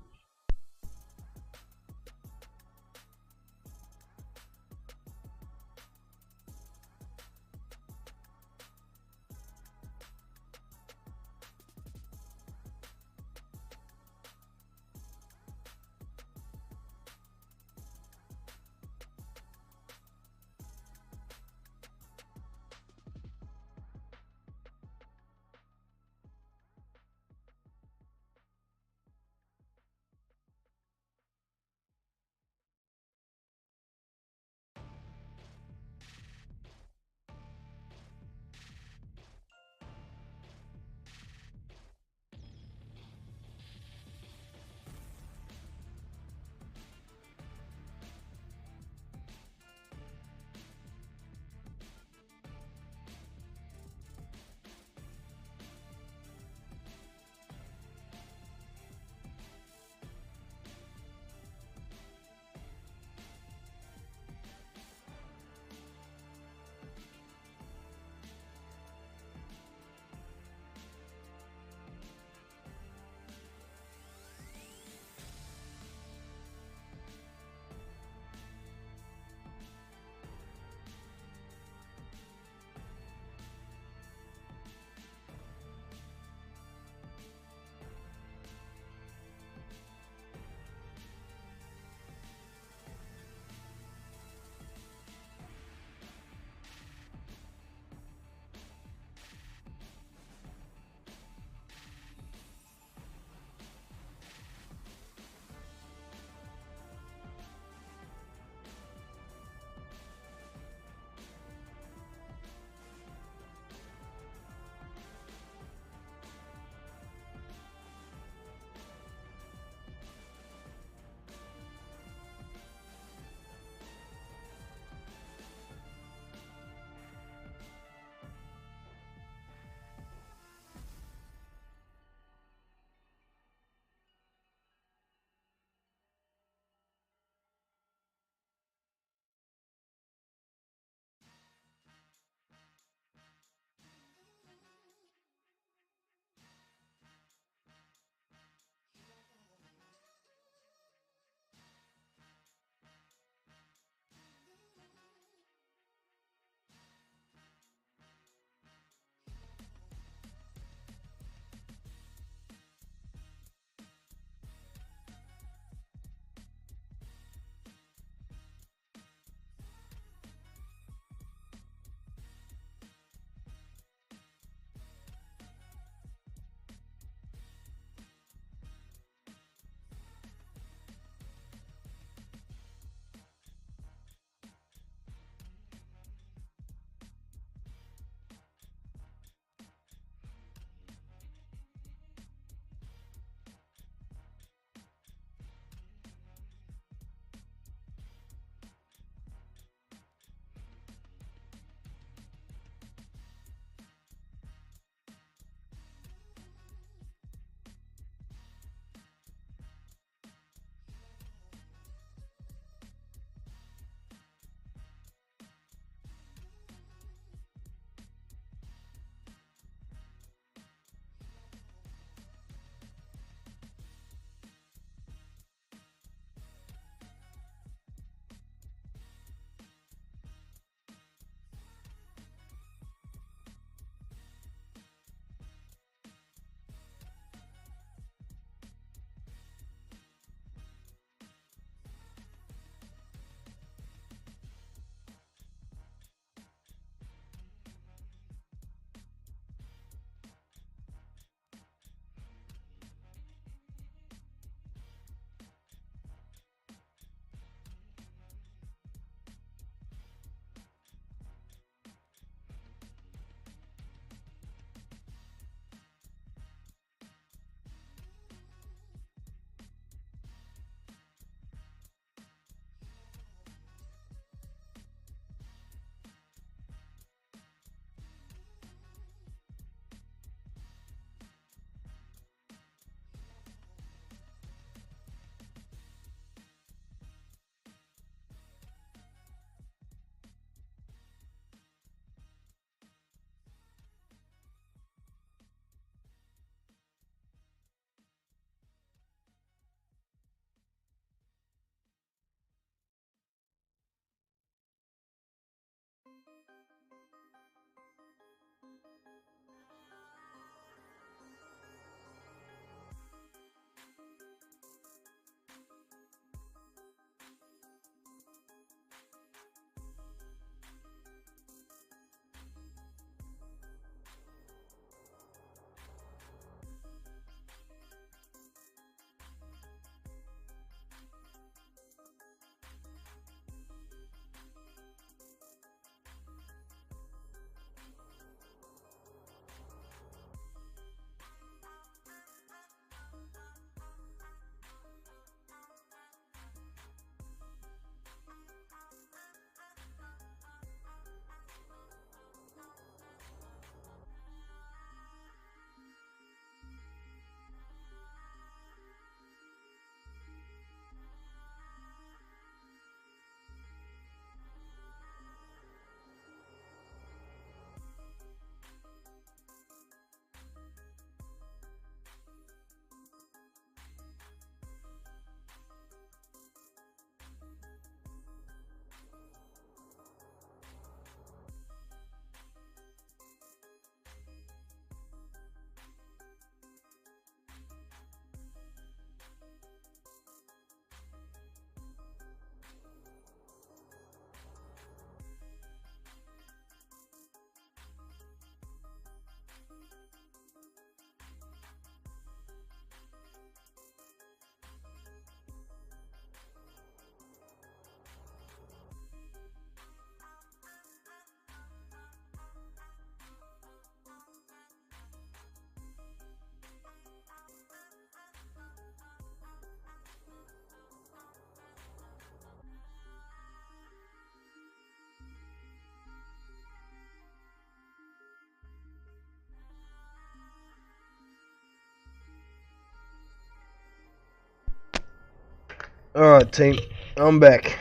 Alright team, I'm back.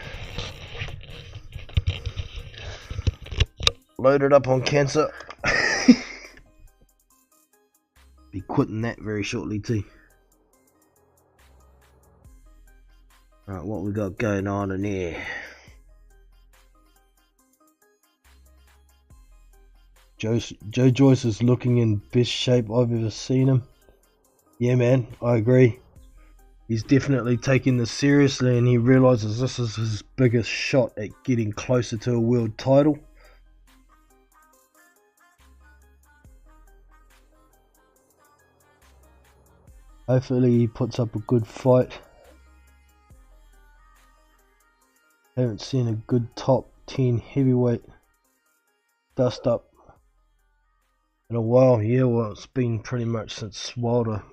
Loaded up on cancer. Be quitting that very shortly too. Alright, what we got going on in here? Joyce is looking in best shape I've ever seen him. Yeah man, I agree. He's definitely taking this seriously and he realises this is his biggest shot at getting closer to a world title. Hopefully he puts up a good fight. Haven't seen a good top 10 heavyweight dust up in a while. Yeah, well it's been pretty much since Wilder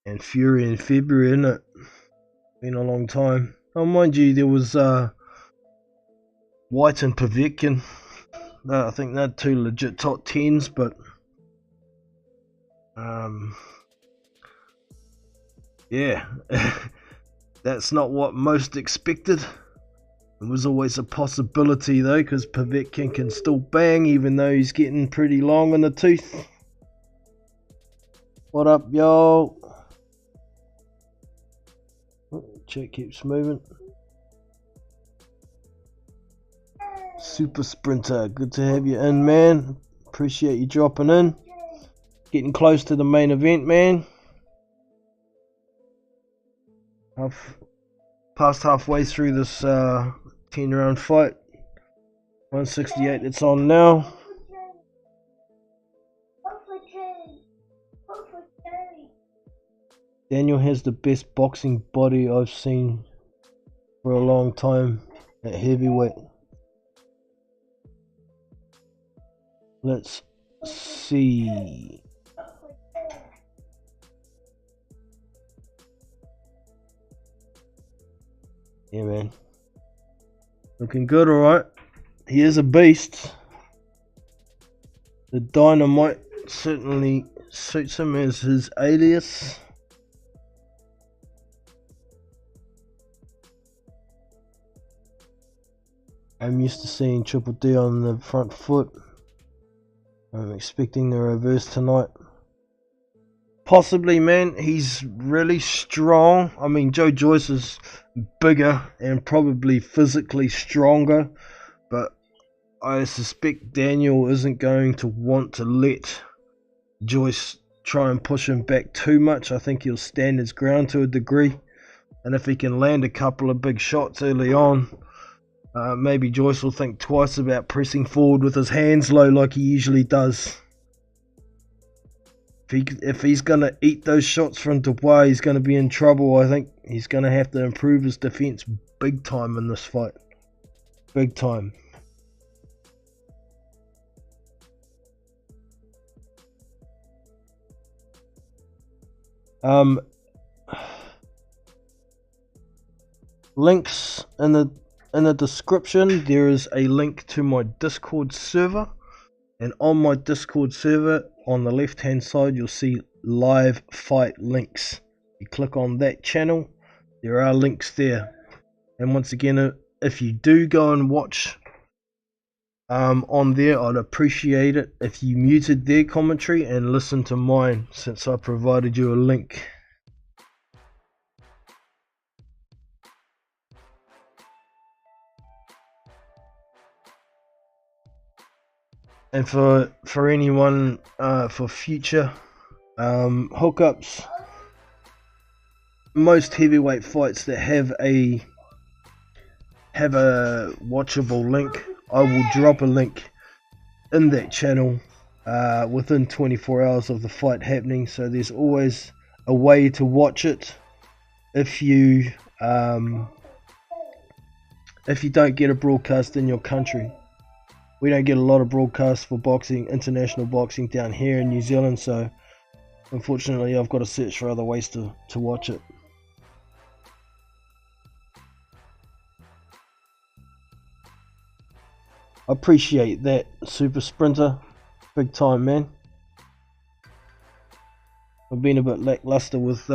and Fury in February, isn't it? Been a long time. Oh, mind you, there was White and Povetkin. I think they're two legit top 10s, but yeah, that's not what most expected. It was always a possibility though, because Povetkin can still bang even though he's getting pretty long in the tooth. What up, y'all? Chat keeps moving. Super Sprinter, good to have you in, man. Appreciate you dropping in. Getting close to the main event, man. I've passed halfway through this 10-round fight. 168 it's on now. Daniel has the best boxing body I've seen for a long time at heavyweight. Let's see. Yeah, man. Looking good, alright. He is a beast. The Dynamite certainly suits him as his alias. I'm used to seeing Triple D on the front foot. I'm expecting the reverse tonight. Possibly, man. He's really strong. I mean, Joyce is bigger and probably physically stronger, but I suspect Daniel isn't going to want to let Joyce try and push him back too much. I think he'll stand his ground to a degree, and if he can land a couple of big shots early on, maybe Joyce will think twice about pressing forward with his hands low like he usually does. If he's going to eat those shots from Dubios, he's going to be in trouble. I think he's going to have to improve his defense big time in this fight. Big time. Links in the description. There is a link to my Discord server, and on my Discord server on the left hand side you'll see live fight links. You click on that channel, there are links there. And once again, if you do go and watch on there, I'd appreciate it if you muted their commentary and listen to mine, since I provided you a link. And for anyone for future hookups, most heavyweight fights that have a watchable link, I will drop a link in that channel within 24 hours of the fight happening. So there's always a way to watch it if you don't get a broadcast in your country. We don't get a lot of broadcasts for boxing, international boxing down here in New Zealand, so unfortunately I've got to search for other ways to watch it. I appreciate that, Super Sprinter. Big time, man. I've been a bit lackluster with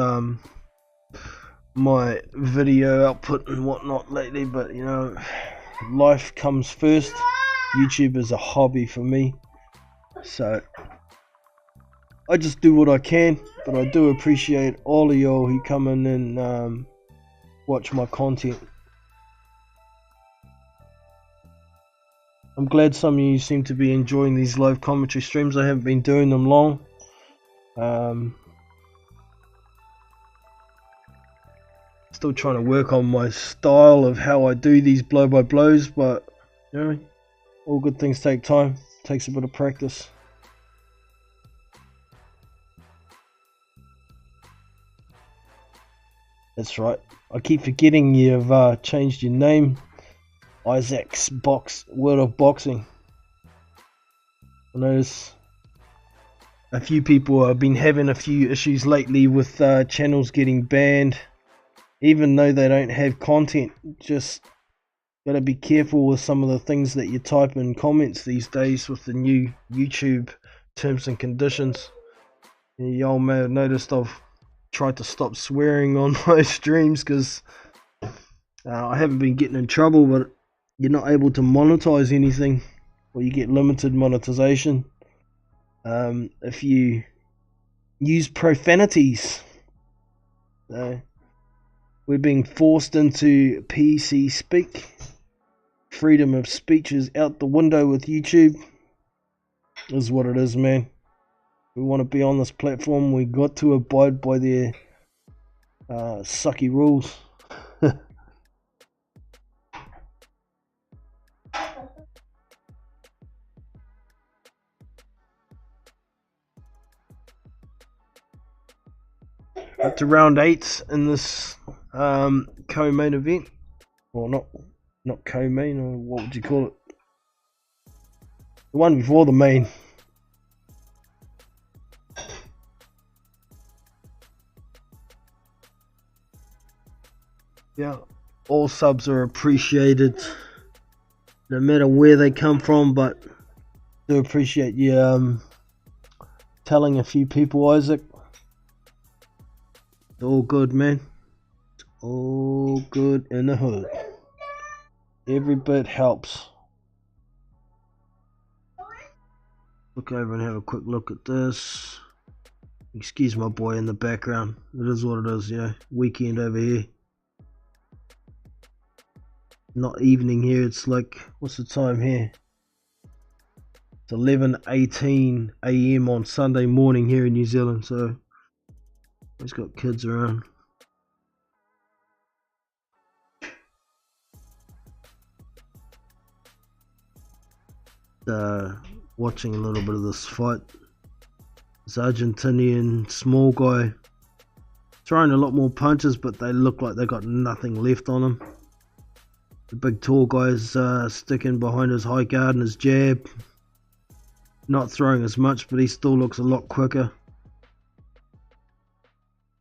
my video output and whatnot lately, but you know, life comes first. YouTube is a hobby for me, so I just do what I can, but I do appreciate all of y'all who come in and watch my content. I'm glad some of you seem to be enjoying these live commentary streams. I haven't been doing them long. Still trying to work on my style of how I do these blow by blows, but you know, all good things take time. Takes a bit of practice. That's right. I keep forgetting you've changed your name. Isaac's World of Boxing. I notice a few people have been having a few issues lately with channels getting banned, even though they don't have content. Just gotta be careful with some of the things that you type in comments these days with the new YouTube terms and conditions. Y'all may have noticed I've tried to stop swearing on my streams because I haven't been getting in trouble, but you're not able to monetize anything, or you get limited monetization if you use profanities. We're being forced into PC speak. Freedom of speech is out the window with YouTube. Is what it is, man. We want to be on this platform, we got to abide by their sucky rules. Up to round 8 in this co-main event, or not co-main, or what would you call it? The one before the main. Yeah, all subs are appreciated, no matter where they come from, but do appreciate you telling a few people, Isaac. It's all good, man. It's all good in the hood. Every bit helps. Look over and have a quick look at this. Excuse my boy in the background. It is what it is, you know. Weekend over here. Not evening here. It's like, what's the time here? It's 11:18 AM on Sunday morning here in New Zealand. So he's got kids around. Watching a little bit of this fight. This Argentinian small guy throwing a lot more punches, but they look like they got nothing left on him. The big tall guy's sticking behind his high guard and his jab. Not throwing as much, but he still looks a lot quicker.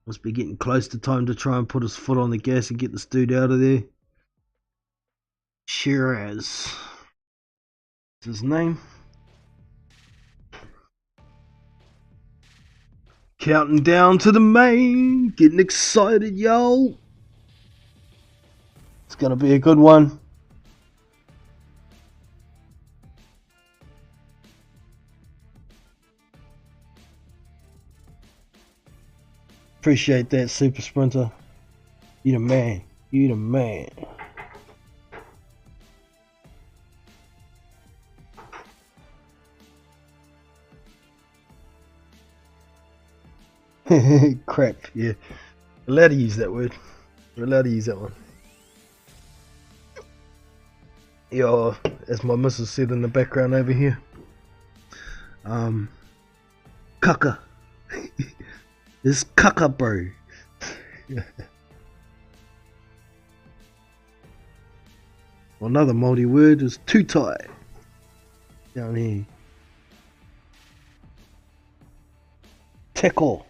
Must be getting close to time to try and put his foot on the gas and get this dude out of there. Shiraz is his name. Counting down to the main. Getting excited, y'all. It's gonna be a good one. Appreciate that, Super Sprinter. You the man. You the man. Crap, yeah. We're allowed to use that word. We're allowed to use that one. Yeah, as my missus said in the background over here. Cucker. It's cucker, bro. Another Māori word is too tight. Down here. Tackle.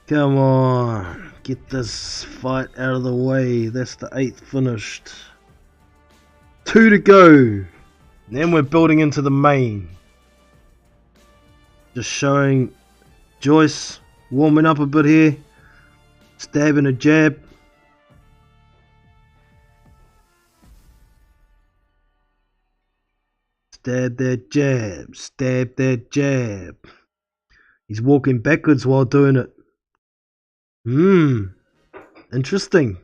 Come on, get this fight out of the way. That's the 8th finished. 2 to go. And then we're building into the main. Just showing Joyce warming up a bit here. Stabbing a jab. Stab that jab. Stab that jab. He's walking backwards while doing it. Interesting.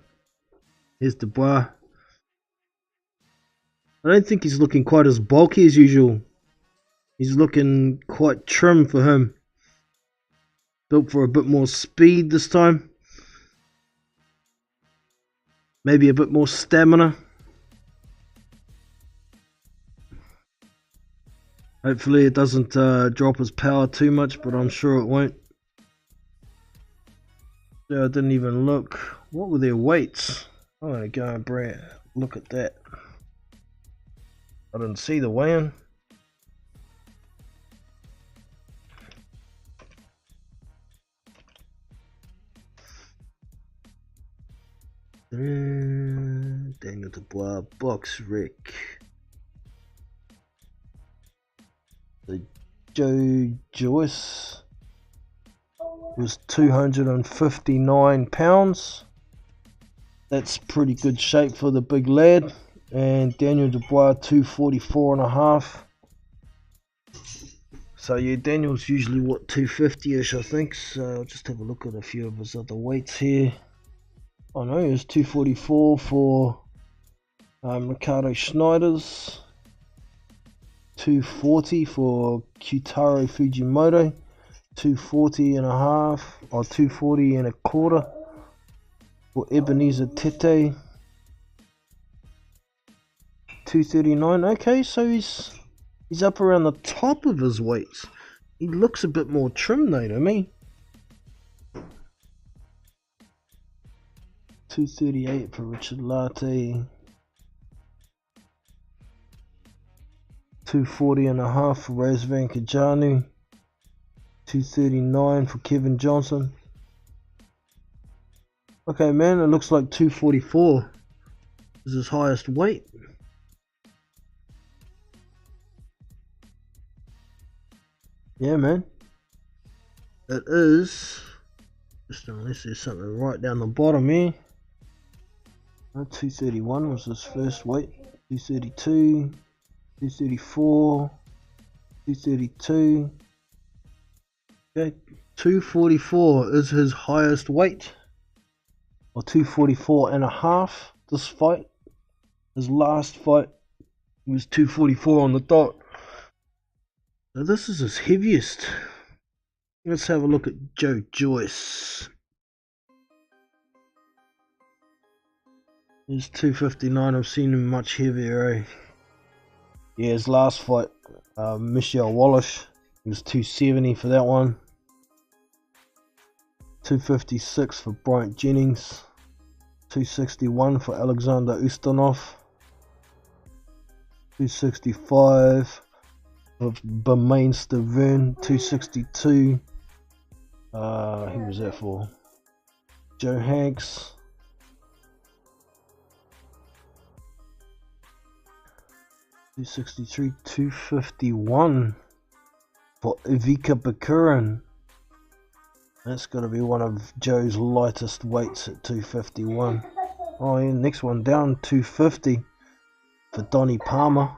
Here's Dubois. I don't think he's looking quite as bulky as usual. He's looking quite trim for him. Built for a bit more speed this time. Maybe a bit more stamina. Hopefully it doesn't drop his power too much, but I'm sure it won't. So I didn't even look. What were their weights? I'm going to go and look at that. I didn't see the weigh-in. Daniel Dubois, box Rick. The Joyce was 259 pounds. That's pretty good shape for the big lad. And Daniel Dubois 244 and a half. So yeah, Daniel's usually what, 250ish I think. So I'll just have a look at a few of his other weights here. Oh no, it was 244 for Ricardo Schneider's, 240 for Kyutaro Fujimoto, 240 and a half, or 240 and a quarter for Ebenezer Tete, 239. Okay, so he's up around the top of his weights. He looks a bit more trim though to me. 238 for Richard Latte, 240 and a half for Razvan Kajanu, 239 for Kevin Johnson. Okay man, it looks like 244 is his highest weight. Yeah man, it is, just unless there's something right down the bottom here. 231 was his first weight, 232, 234, 232. Okay, 244 is his highest weight, or 244 and a half. This fight, his last fight, he was 244 on the dot. So this is his heaviest. Let's have a look at Joe Joyce. He's 259. I've seen him much heavier, eh? Yeah, his last fight, Michelle Wallace, he was 270 for that one. 256 for Bryant Jennings. 261 for Alexander Ustinov. 265 for Bermain Stavern. 262. Who was that for? Joe Hanks. 263, 251 for Ivica Bakurin. That's got to be one of Joe's lightest weights at 251. Oh yeah, next one down, 250 for Donnie Palmer.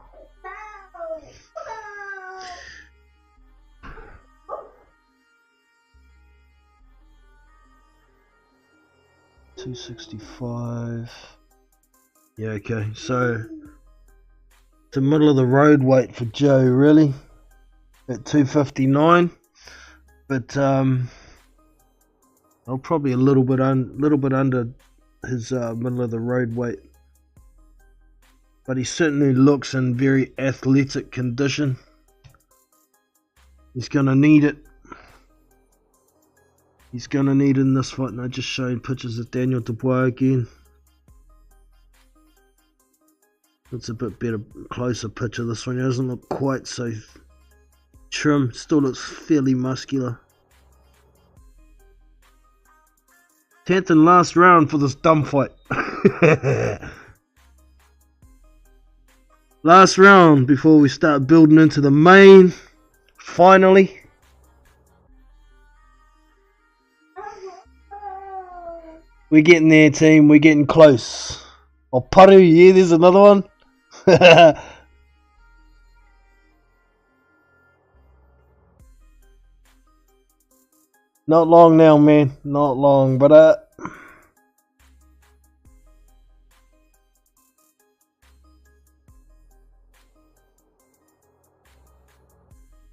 $265. Yeah, okay, so the middle of the road weight for Joe, really, at 259, but I'll probably a little bit under his middle of the road weight, but he certainly looks in very athletic condition. He's gonna need it. He's gonna need it in this fight, and I just showed pictures of Daniel Dubois again. It's a bit better, closer picture. This one doesn't look quite so trim. Still looks fairly muscular. 10th and last round for this dumb fight. Last round before we start building into the main. Finally. We're getting there, team. We're getting close. Oh, Paru, yeah, there's another one. Not long now, man. Not long, but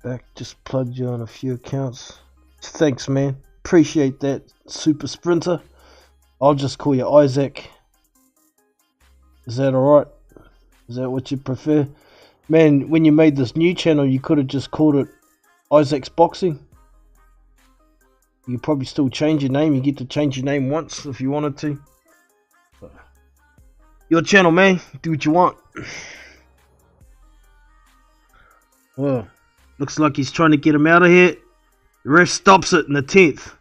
back, just plugged you on a few accounts. Thanks, man. Appreciate that, Super Sprinter. I'll just call you Isaac. Is that alright? Is that what you prefer? Man, when you made this new channel, you could have just called it Isaac's Boxing. You could probably still change your name. You get to change your name once if you wanted to. But your channel, man. Do what you want. Well, looks like he's trying to get him out of here. The ref stops it in the 10th.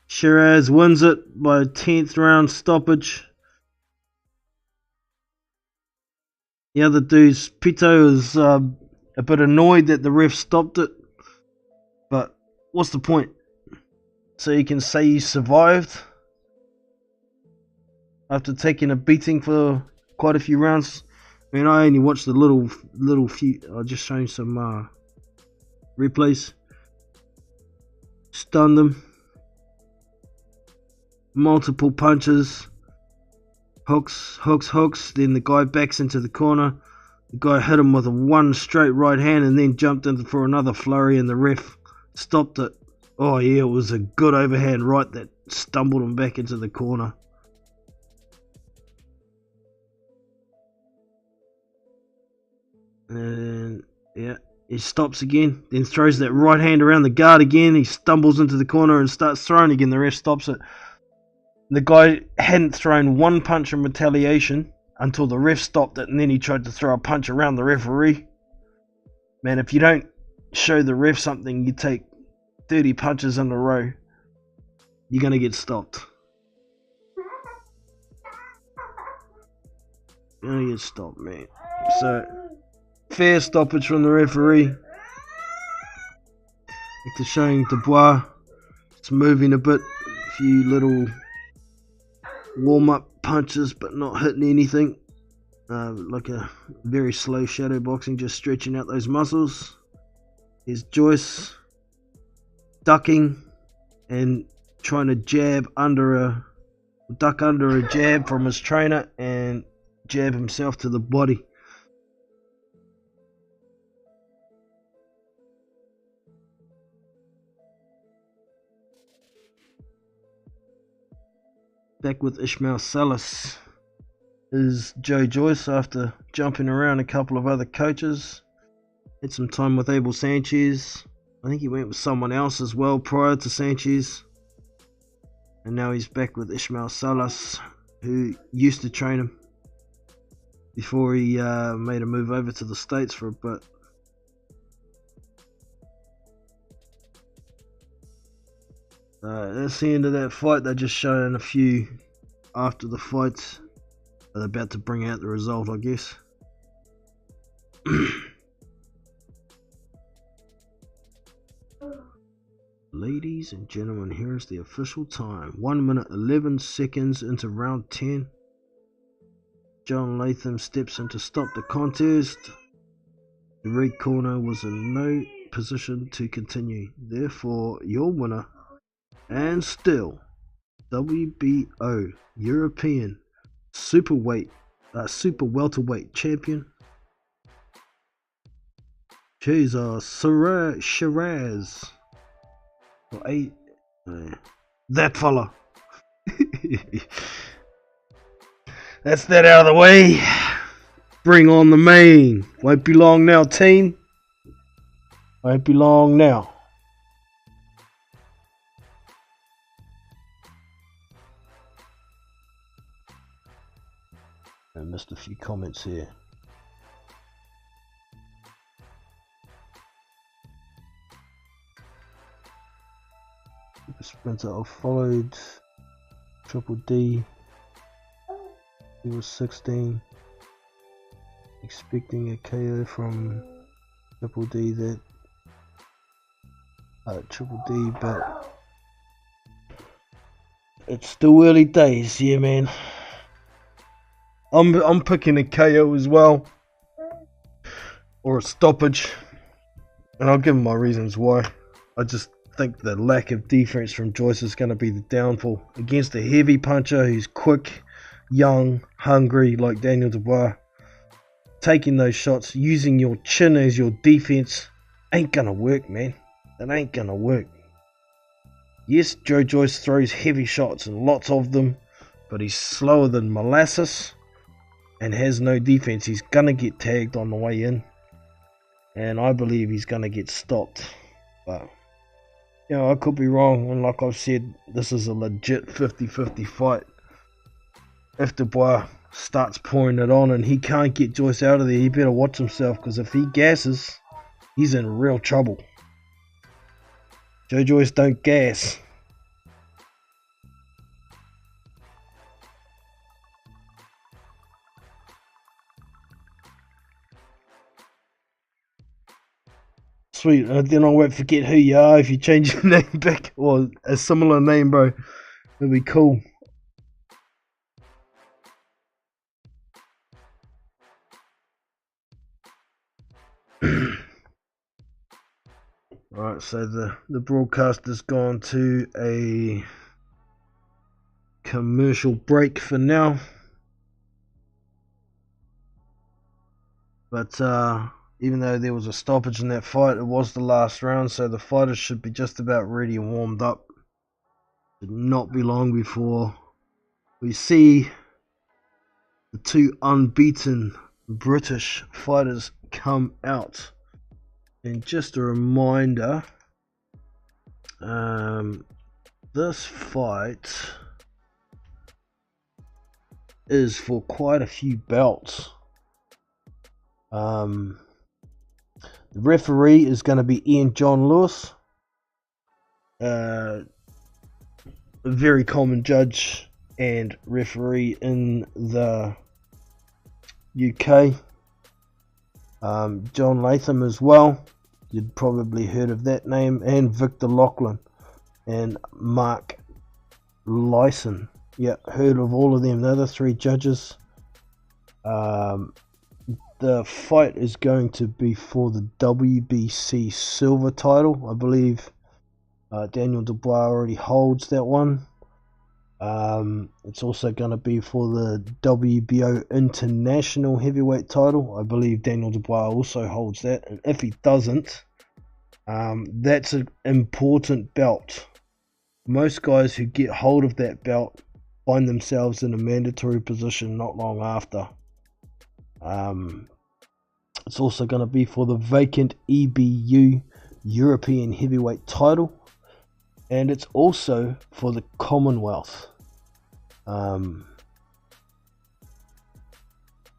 Shiraz wins it by 10th round stoppage. The other dude's Pito is a bit annoyed that the ref stopped it. But what's the point? So you can say you survived after taking a beating for quite a few rounds. I mean, I only watched a little few. I'll just show you some replays. Stunned him. Multiple punches. Hooks. Then the guy backs into the corner. The guy hit him with a one straight right hand and then jumped in for another flurry and the ref stopped it. Oh yeah, it was a good overhand right that stumbled him back into the corner. And yeah, he stops again, then throws that right hand around the guard again. He stumbles into the corner and starts throwing again. The ref stops it. The guy hadn't thrown one punch in retaliation until the ref stopped it, and then he tried to throw a punch around the referee. Man, if you don't show the ref something, you take 30 punches in a row, you're going to get stopped. You're going to get stopped, man. So, fair stoppage from the referee. After showing Dubois, it's moving a bit, a few little warm-up punches, but not hitting anything. Like a very slow shadow boxing, just stretching out those muscles. Here's Joyce ducking and trying to duck under a jab from his trainer and jab himself to the body. Back with Ishmael Salas is Joe Joyce after jumping around a couple of other coaches. Had some time with Abel Sanchez. I think he went with someone else as well prior to Sanchez. And now he's back with Ishmael Salas, who used to train him before he made a move over to the States for a bit. That's the end of that fight. They're just showing a few after the fight. They're about to bring out the result, I guess. Ladies and gentlemen, here's the official time. 1 minute 11 seconds into round 10. John Latham steps in to stop the contest. The red corner was in no position to continue. Therefore, your winner and still WBO European super welterweight champion, Shiraz. That fella. That's that out of the way. Bring on the main. Won't be long now, team. Won't be long now. I missed a few comments here. Super Sprinter, I followed Triple D. He was 16. expecting a KO from Triple D but it's still early days, yeah man. I'm picking a KO as well, or a stoppage, and I'll give him my reasons why. I just think the lack of defense from Joyce is going to be the downfall against a heavy puncher who's quick, young, hungry like Daniel Dubois. Taking those shots, using your chin as your defense, ain't going to work, man. It ain't going to work. Yes, Joe Joyce throws heavy shots and lots of them, but he's slower than molasses and has no defense. He's going to get tagged on the way in, and I believe he's going to get stopped. But you know, I could be wrong, and like I've said, this is a legit 50-50 fight. If Dubois starts pouring it on and he can't get Joyce out of there, he better watch himself, because if he gasses, he's in real trouble. Joe Joyce don't gas. Sweet, then I won't forget who you are if you change your name back, or a similar name, bro. It'll be cool. Alright, so the broadcast has gone to a commercial break for now. But even though there was a stoppage in that fight, it was the last round, so the fighters should be just about ready and warmed up. Should not be long before we see the two unbeaten British fighters come out. And just a reminder, this fight is for quite a few belts. The referee is going to be Ian John Lewis, a very common judge and referee in the UK. John Latham as well, you'd probably heard of that name, and Victor Lachlan and Mark Lyson. Yeah, heard of all of them. They're the three judges. The fight is going to be for the WBC silver title. I believe Daniel Dubois already holds that one. It's also going to be for the WBO International Heavyweight title. I believe Daniel Dubois also holds that, and if he doesn't, that's an important belt. Most guys who get hold of that belt find themselves in a mandatory position not long after. It's also going to be for the vacant EBU European Heavyweight title, and it's also for the Commonwealth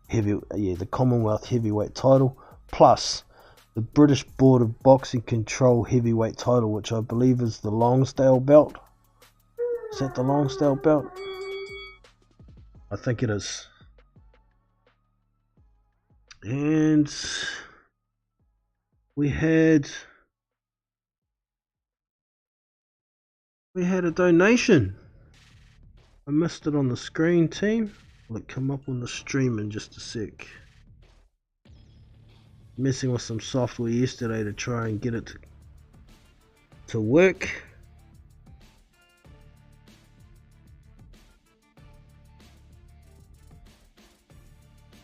the Commonwealth Heavyweight title, plus the British Board of Boxing Control Heavyweight title, which I believe is the Lonsdale belt. Is that the Lonsdale belt? I think it is. And we had a donation. I missed it on the screen, team. Will it come up on the stream in just a sec? Messing with some software yesterday to try and get it to work.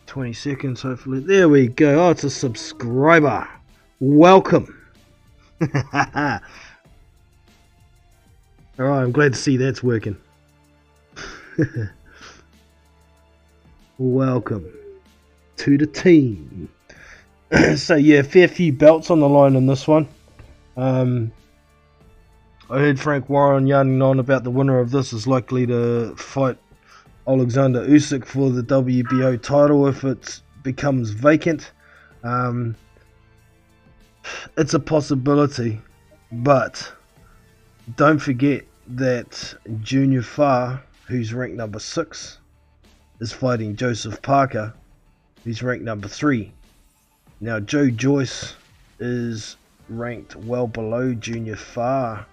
$20 seconds, hopefully. There we go. Oh, it's a subscriber. Welcome. Alright, I'm glad to see that's working. Welcome to the team. So yeah, fair few belts on the line in this one. I heard Frank Warren yarning on about the winner of this is likely to fight Alexander Usyk for the WBO title if it becomes vacant. It's a possibility, but don't forget that Junior Farr, who's ranked number 6, is fighting Joseph Parker, He's ranked number 3. Now Joyce is ranked well below Junior Far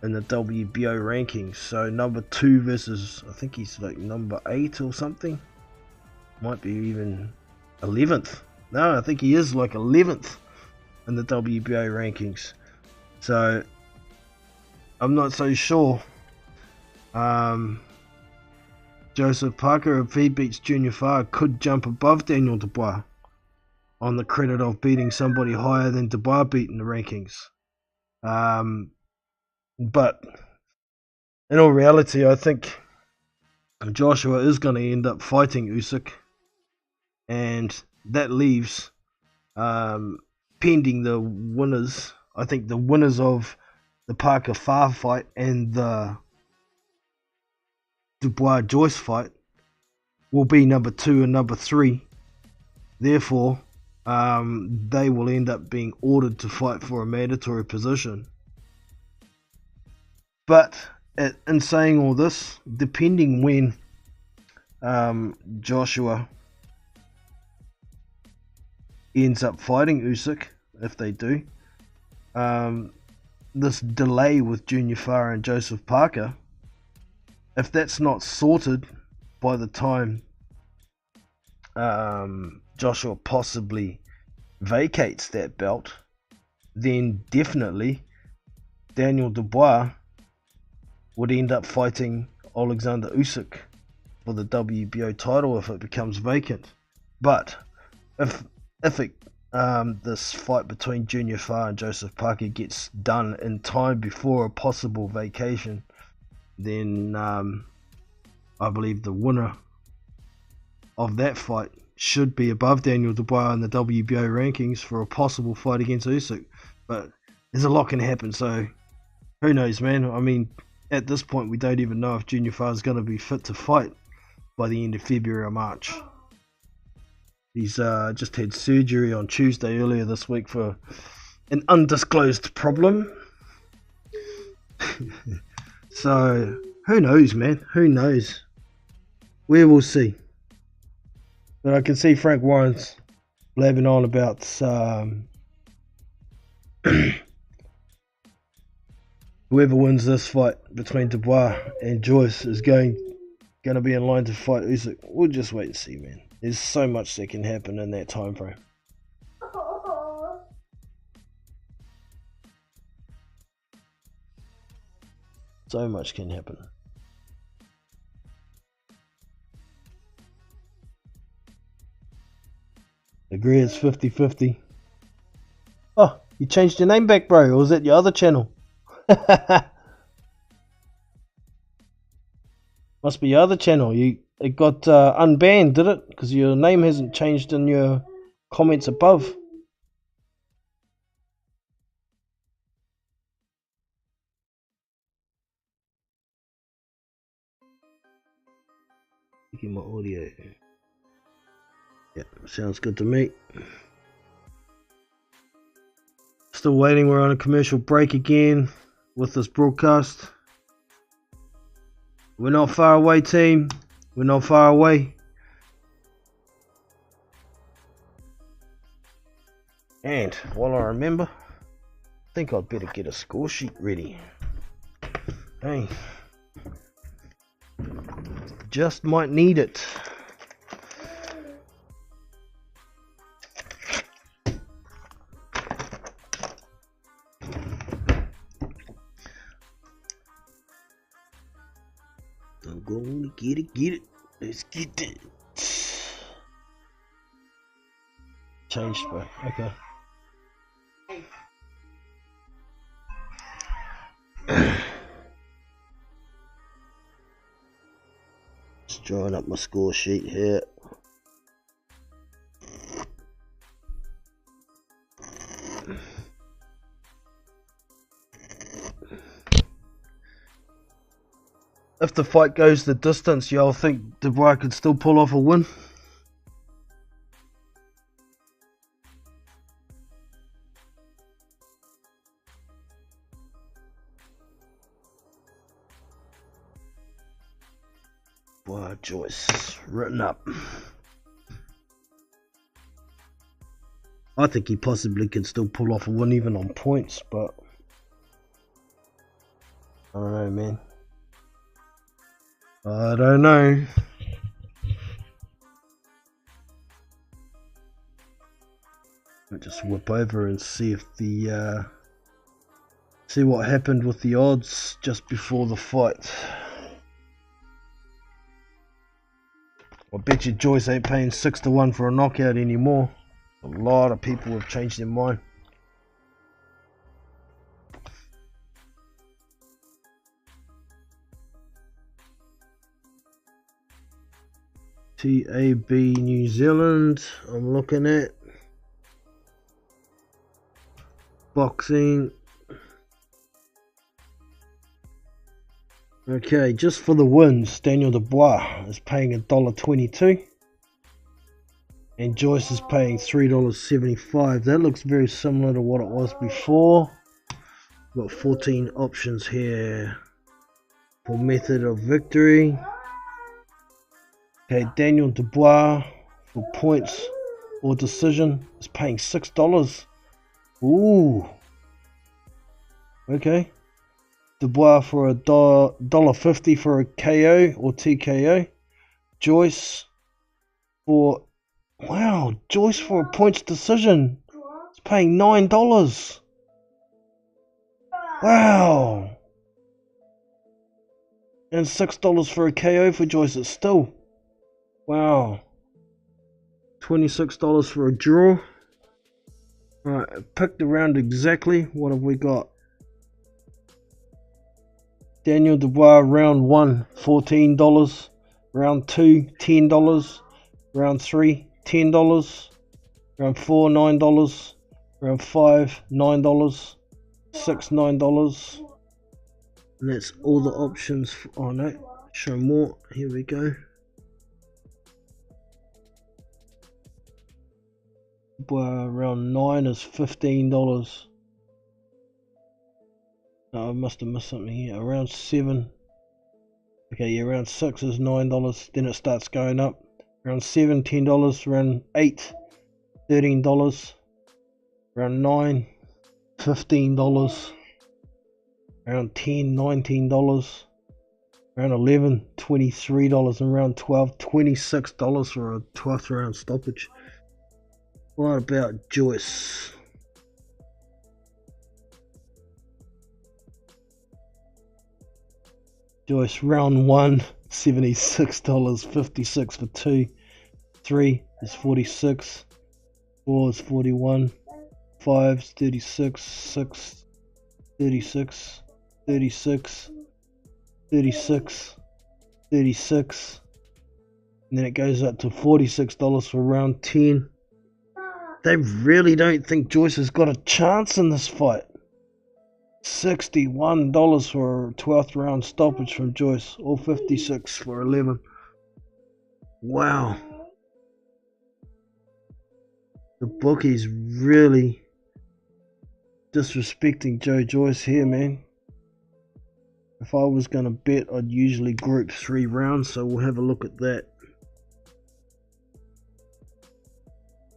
in the WBO rankings. So number 2 versus, I think he's like number 8 or something. Might be even 11th. No, I think he is like 11th in the WBO rankings. So I'm not so sure. Joseph Parker, if he beats Junior Far, could jump above Daniel Dubois on the credit of beating somebody higher than Dubois beat in the rankings. But in all reality, I think Joshua is going to end up fighting Usyk, and that leaves, pending the winners, I think the winners of the Parker Far fight and the Dubois Joyce fight will be number 2 and number 3. Therefore, they will end up being ordered to fight for a mandatory position. But in saying all this, depending when Joshua ends up fighting Usyk, if they do, this delay with Junior Far and Joseph Parker, if that's not sorted by the time Joshua possibly vacates that belt, then definitely Daniel Dubois would end up fighting Alexander Usyk for the WBO title if it becomes vacant. But if this fight between Junior Far and Joseph Parker gets done in time before a possible vacation, then I believe the winner of that fight should be above Daniel Dubois in the WBO rankings for a possible fight against Usyk. But there's a lot can happen, so who knows, man. I mean, at this point we don't even know if Junior Far is going to be fit to fight by the end of February or March. He's just had surgery on Tuesday earlier this week for an undisclosed problem. So who knows, man? Who knows? We will see. But I can see Frank Warren's blabbing on about whoever wins this fight between Dubois and Joyce is going to be in line to fight Usyk. We'll just wait and see, man. There's so much that can happen in that time frame. So much can happen. Agree it's 50-50. Oh, you changed your name back, bro, or was it your other channel? Must be your other channel. It got unbanned, did it? Because your name hasn't changed in your comments above. Get my audio. Yeah, sounds good to me. Still waiting. We're on a commercial break again with this broadcast. We're not far away, team. We're not far away. And while I remember, I think I'd better get a score sheet ready. Hey, just might need it. I'm going to get it. Let's get it. Changed, bro. Okay. Just drawing up my score sheet here. If the fight goes the distance, y'all think Dubois could still pull off a win? Boy, Joyce, written up. I think he possibly could still pull off a win even on points, but I don't know, man. I don't know. I'll just whip over and see if the see what happened with the odds just before the fight. I bet you Joyce ain't paying 6-1 for a knockout anymore. A lot of people have changed their mind. TAB New Zealand, I'm looking at. Boxing. Okay, just for the wins, Daniel Dubois is paying $1.22. And Joyce is paying $3.75. That looks very similar to what it was before. Got 14 options here for method of victory. Okay, Daniel Dubois for points or decision is paying $6. Ooh. Okay. Dubois for $1.50 for a KO or TKO. Joyce for Joyce for a points decision is paying $9. Wow. And $6 for a KO for Joyce. It's still wow. $26 for a draw. Alright, I picked around exactly. What have we got? Daniel Dubois, round 1, $14. Round 2, $10. Round 3, $10. Round 4, $9. Round 5, $9. 6, $9. And that's all the options. Oh no, show more. Here we go. Round 9 is $15. No, I must have missed something here. Around 7. Okay, yeah, round 6 is $9. Then it starts going up. Round 7, $10. Round 8, $13. Round 9, $15. Round 10, $19. Round 11, $23. And round 12, $26 for a 12th round stoppage. What about Joyce? Joyce, round 1, $76, 56 for 2. 3 is 46. 4 is 41. 5 is 36. 6, 36. 36. 36. 36. And then it goes up to $46 for round 10. They really don't think Joyce has got a chance in this fight. $61 for a 12th round stoppage from Joyce, or 56 for 11. Wow. The bookies really disrespecting Joyce here, man. If I was going to bet, I'd usually group 3 rounds, so we'll have a look at that.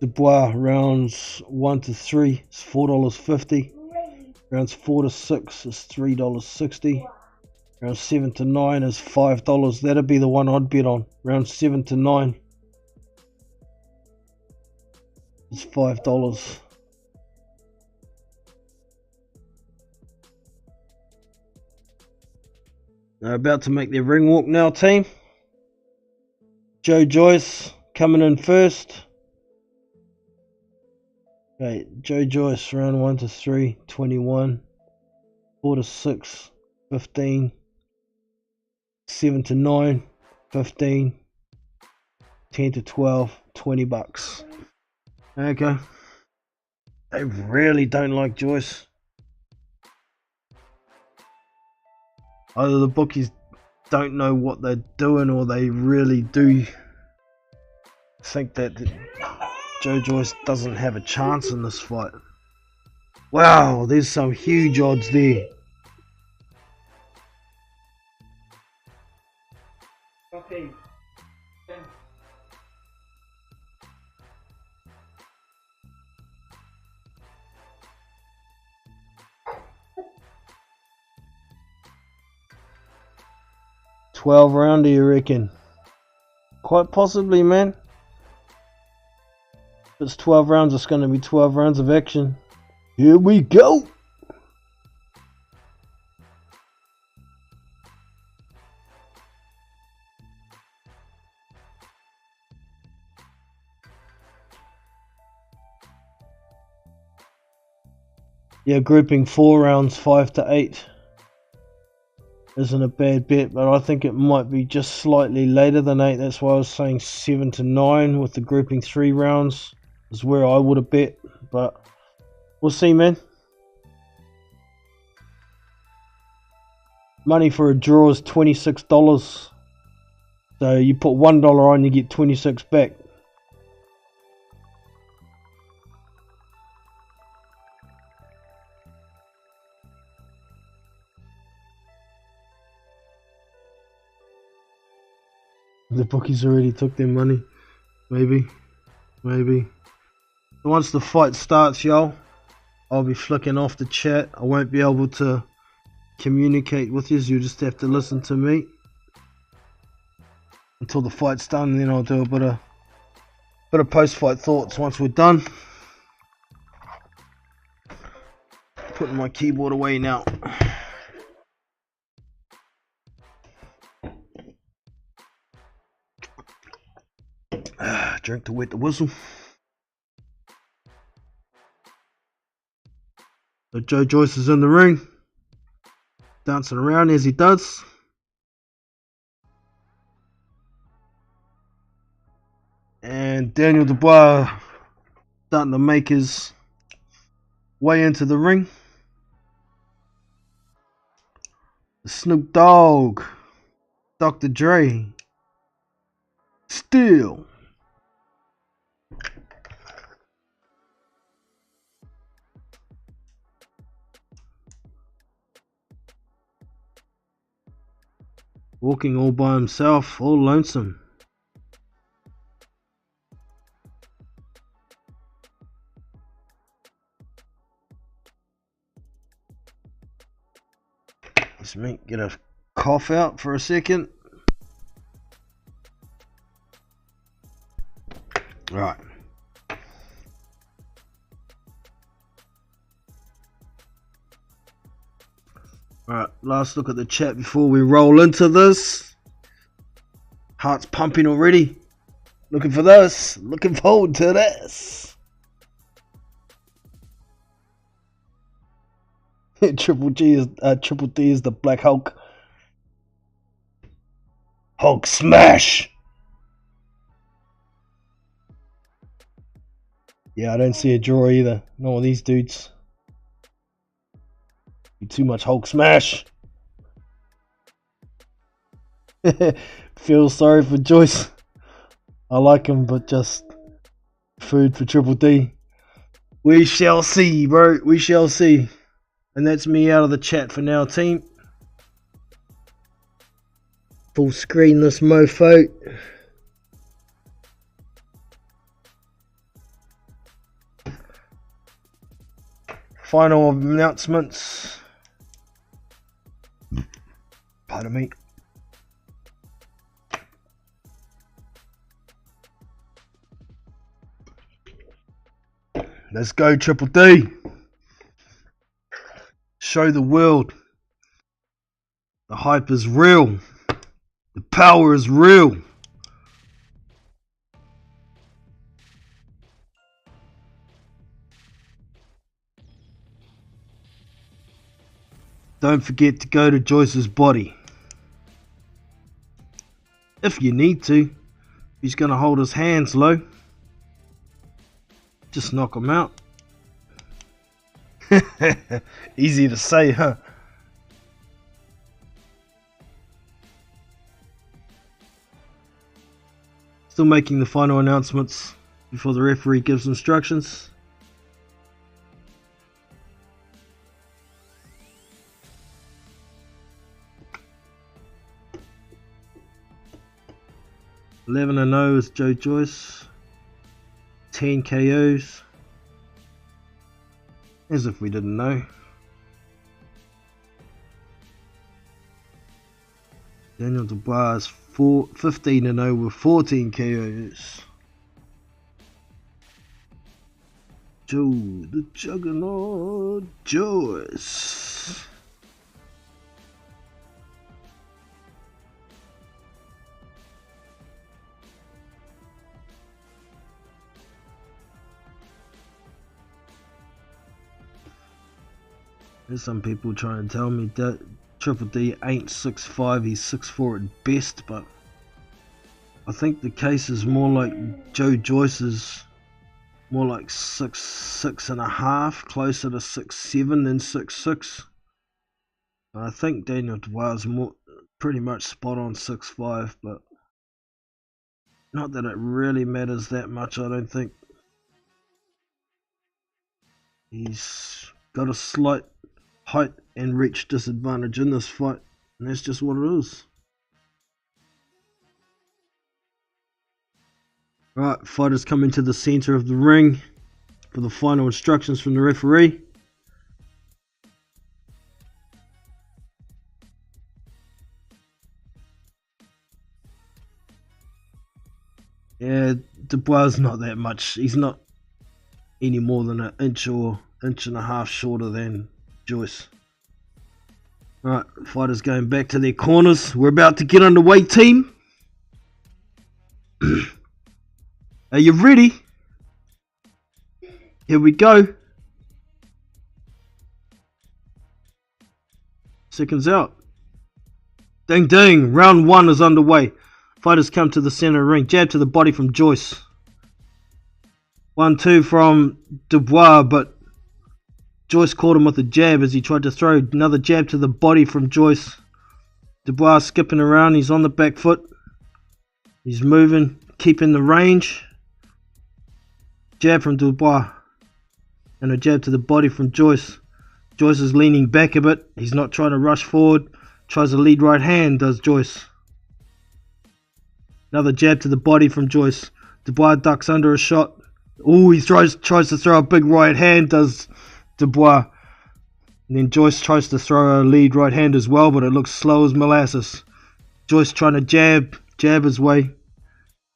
Dubois, rounds 1 to 3 is $4.50. Rounds 4 to 6 is $3.60. Rounds 7 to 9 is $5. That'd be the one I'd bet on. Rounds 7 to 9 is $5. They're about to make their ring walk now, team. Joyce coming in first. Okay, Joyce, round 1 to 3, 21. 4 to 6, 15. 7 to 9, 15. 10 to 12, $20. Okay. They really don't like Joyce. Either the bookies don't know what they're doing, or they really do think that Joyce doesn't have a chance in this fight. Wow, there's some huge odds there. Okay. 12 rounder, you reckon? Quite possibly, man. If it's 12 rounds, it's going to be 12 rounds of action. Here we go! Yeah, grouping 4 rounds, 5 to 8. Isn't a bad bet, but I think it might be just slightly later than 8. That's why I was saying 7 to 9 with the grouping 3 rounds is where I would have bet, but we'll see, man. Money for a draw is $26. So you put $1 on, you get 26 back. The bookies already took their money. Maybe. Once the fight starts, y'all, I'll be flicking off the chat. I won't be able to communicate with you. You'll just have to listen to me until the fight's done. And then I'll do a bit of post-fight thoughts once we're done. Putting my keyboard away now. Drink to wet the whistle. So Joyce is in the ring, dancing around as he does. And Daniel Dubois starting to make his way into the ring. Snoop Dogg, Dr. Dre, still. Walking all by himself, all lonesome. Let's get a cough out for a second. Right. Alright, last look at the chat before we roll into this. Heart's pumping already. Looking for this. Looking forward to this. Triple D is the Black Hulk. Hulk smash! Yeah, I don't see a draw either. None of these dudes. Too much Hulk smash. Feel sorry for Joyce. I like him, but just food for Triple D. We shall see, bro. We shall see. And that's me out of the chat for now, team. Full screen this mofo. Final announcements. Pardon me. Let's go, Triple D. Show the world. The hype is real. The power is real. Don't forget to go to Joyce's body. If you need to. He's going to hold his hands low. Just knock him out. Easy to say, huh? Still making the final announcements before the referee gives instructions. Eleven and 0 is Joe Joyce. 10 KOs. As if we didn't know. Daniel Dubois is 15-0 with 14 KOs. Joe, the Juggernaut, Joyce. There's some people trying to tell me that Triple D ain't 6'5", he's 6'4" at best, but I think the case is more like Joe Joyce is more like 6'6.5", closer to 6'7" than 6'6". I think Daniel Dubois is pretty much spot on 6'5", but not that it really matters that much, I don't think. He's got a slight height and reach disadvantage in this fight, and that's just what it is. Right, fighters coming to the center of the ring for the final instructions from the referee. Yeah, Dubois is not that much. He's not any more than an inch or inch and a half shorter than Joyce. Alright, fighters going back to their corners. We're about to get underway, team. Are you ready? Here we go. Seconds out. Ding ding, round 1 is underway. Fighters come to the center ring. Jab to the body from Joyce. 1-2 from Dubois, but Joyce caught him with a jab as he tried to throw another jab to the body from Joyce. Dubois skipping around, he's on the back foot. He's moving, keeping the range. Jab from Dubois. And a jab to the body from Joyce. Joyce is leaning back a bit. He's not trying to rush forward. Tries a lead right hand, does Joyce. Another jab to the body from Joyce. Dubois ducks under a shot. Ooh, he tries to throw a big right hand, does Dubois. And then Joyce tries to throw a lead right hand as well, but it looks slow as molasses. Joyce trying to jab his way.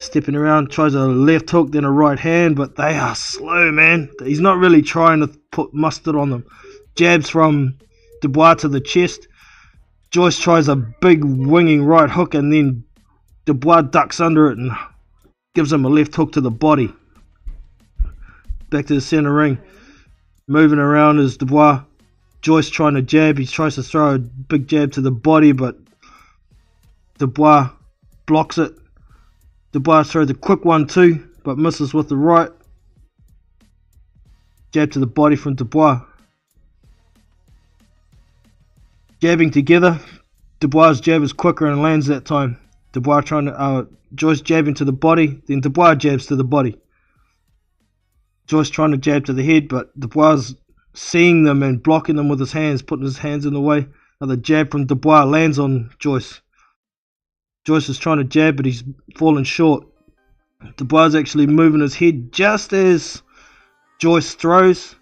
Stepping around, tries a left hook, then a right hand, but they are slow, man. He's not really trying to put mustard on them. Jabs from Dubois to the chest. Joyce tries a big winging right hook, and then Dubois ducks under it and gives him a left hook to the body. Back to the center ring. Moving around is Dubois. Joyce trying to jab. He tries to throw a big jab to the body, but Dubois blocks it. Dubois throws a quick 1-2, but misses with the right. Jab to the body from Dubois. Jabbing together. Dubois' jab is quicker and lands that time. Dubois trying to Joyce jabbing to the body, then Dubois jabs to the body. Joyce trying to jab to the head, but Dubois seeing them and blocking them with his hands, putting his hands in the way. Another jab from Dubois lands on Joyce. Joyce is trying to jab, but he's falling short. Dubois is actually moving his head just as Joyce throws.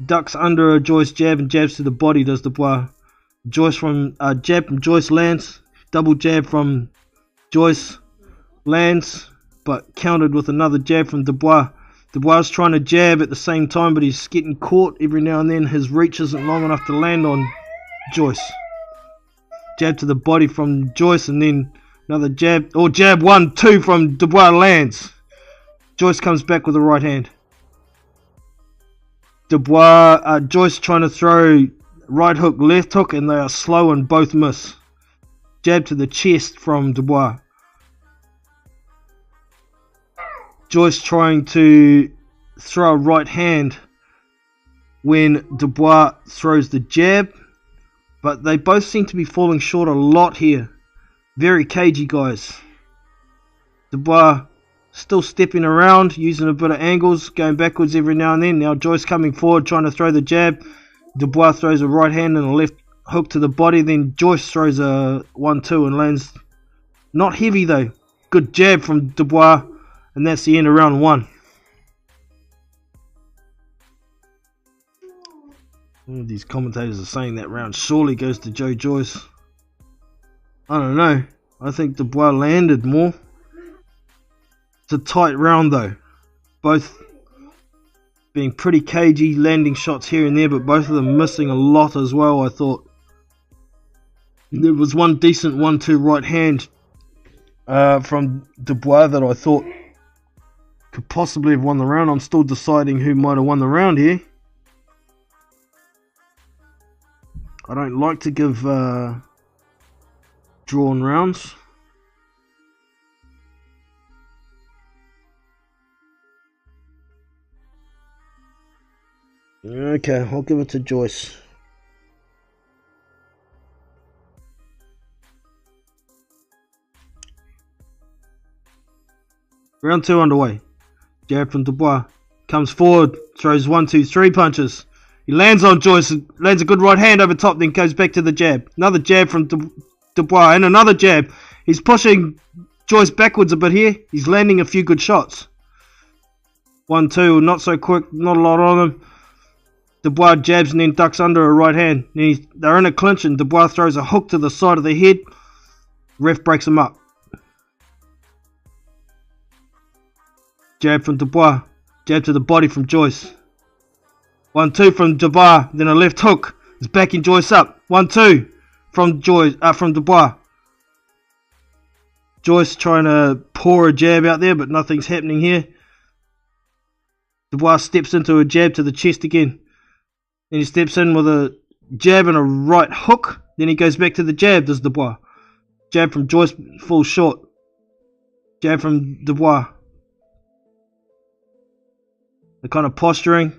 Ducks under a Joyce jab and jabs to the body, does Dubois. Jab from Joyce lands. Double jab from Joyce lands, but countered with another jab from Dubois. Dubois is trying to jab at the same time, but he's getting caught every now and then. His reach isn't long enough to land on Joyce. Jab to the body from Joyce, and then another jab. Jab 1-2 from Dubois lands. Joyce comes back with a right hand. Joyce trying to throw right hook, left hook, and they are slow and both miss. Jab to the chest from Dubois. Joyce trying to throw a right hand when Dubois throws the jab, but they both seem to be falling short a lot here. Very cagey, guys. Dubois still stepping around, using a bit of angles, going backwards every now and then. Now Joyce coming forward, trying to throw the jab. Dubois throws a right hand and a left hook to the body. Then Joyce throws a 1-2 and lands. Not heavy though. Good jab from Dubois. And that's the end of round 1. One of these commentators are saying that round surely goes to Joe Joyce. I don't know. I think Dubois landed more. It's a tight round though. Both being pretty cagey, landing shots here and there, but both of them missing a lot as well, I thought. There was one decent 1-2 right hand from Dubois that I thought could possibly have won the round. I'm still deciding who might have won the round here. I don't like to give drawn rounds. Okay, I'll give it to Joyce. Round 2 underway. Jab from Dubois. Comes forward, throws 1, 2, 3 punches. He lands on Joyce, lands a good right hand over top, then goes back to the jab. Another jab from Dubois, and another jab. He's pushing Joyce backwards a bit here. He's landing a few good shots. 1, 2, not so quick, not a lot on him. Dubois jabs and then ducks under a right hand. They're in a clinch and Dubois throws a hook to the side of the head. Ref breaks him up. Jab from Dubois. Jab to the body from Joyce. 1, 2 from Dubois. Then a left hook. He's backing Joyce up. 1, 2 from Dubois. Joyce trying to pour a jab out there, but nothing's happening here. Dubois steps into a jab to the chest again. Then he steps in with a jab and a right hook. Then he goes back to the jab, does Dubois. Jab from Joyce falls short. Jab from Dubois. The kind of posturing,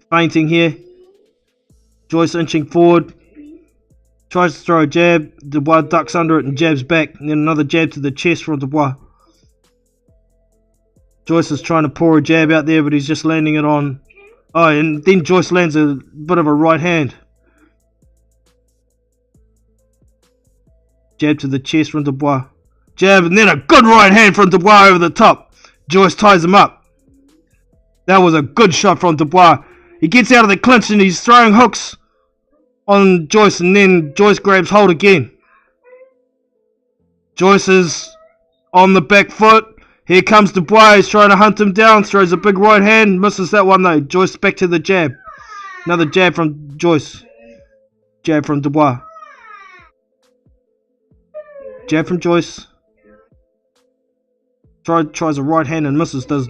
feinting here. Joyce inching forward. Tries to throw a jab. Dubois ducks under it and jabs back. And then another jab to the chest from Dubois. Joyce is trying to pour a jab out there, but he's just landing it on. Oh, and then Joyce lands a bit of a right hand. Jab to the chest from Dubois. Jab, and then a good right hand from Dubois over the top. Joyce ties him up. That was a good shot from Dubois. He gets out of the clinch and he's throwing hooks on Joyce, and then Joyce grabs hold again. Joyce is on the back foot. Here comes Dubois, he's trying to hunt him down, throws a big right hand, misses that one though. Joyce back to the jab. Another jab from Joyce. Jab from Dubois. Jab from Joyce. Tries a right hand and misses, does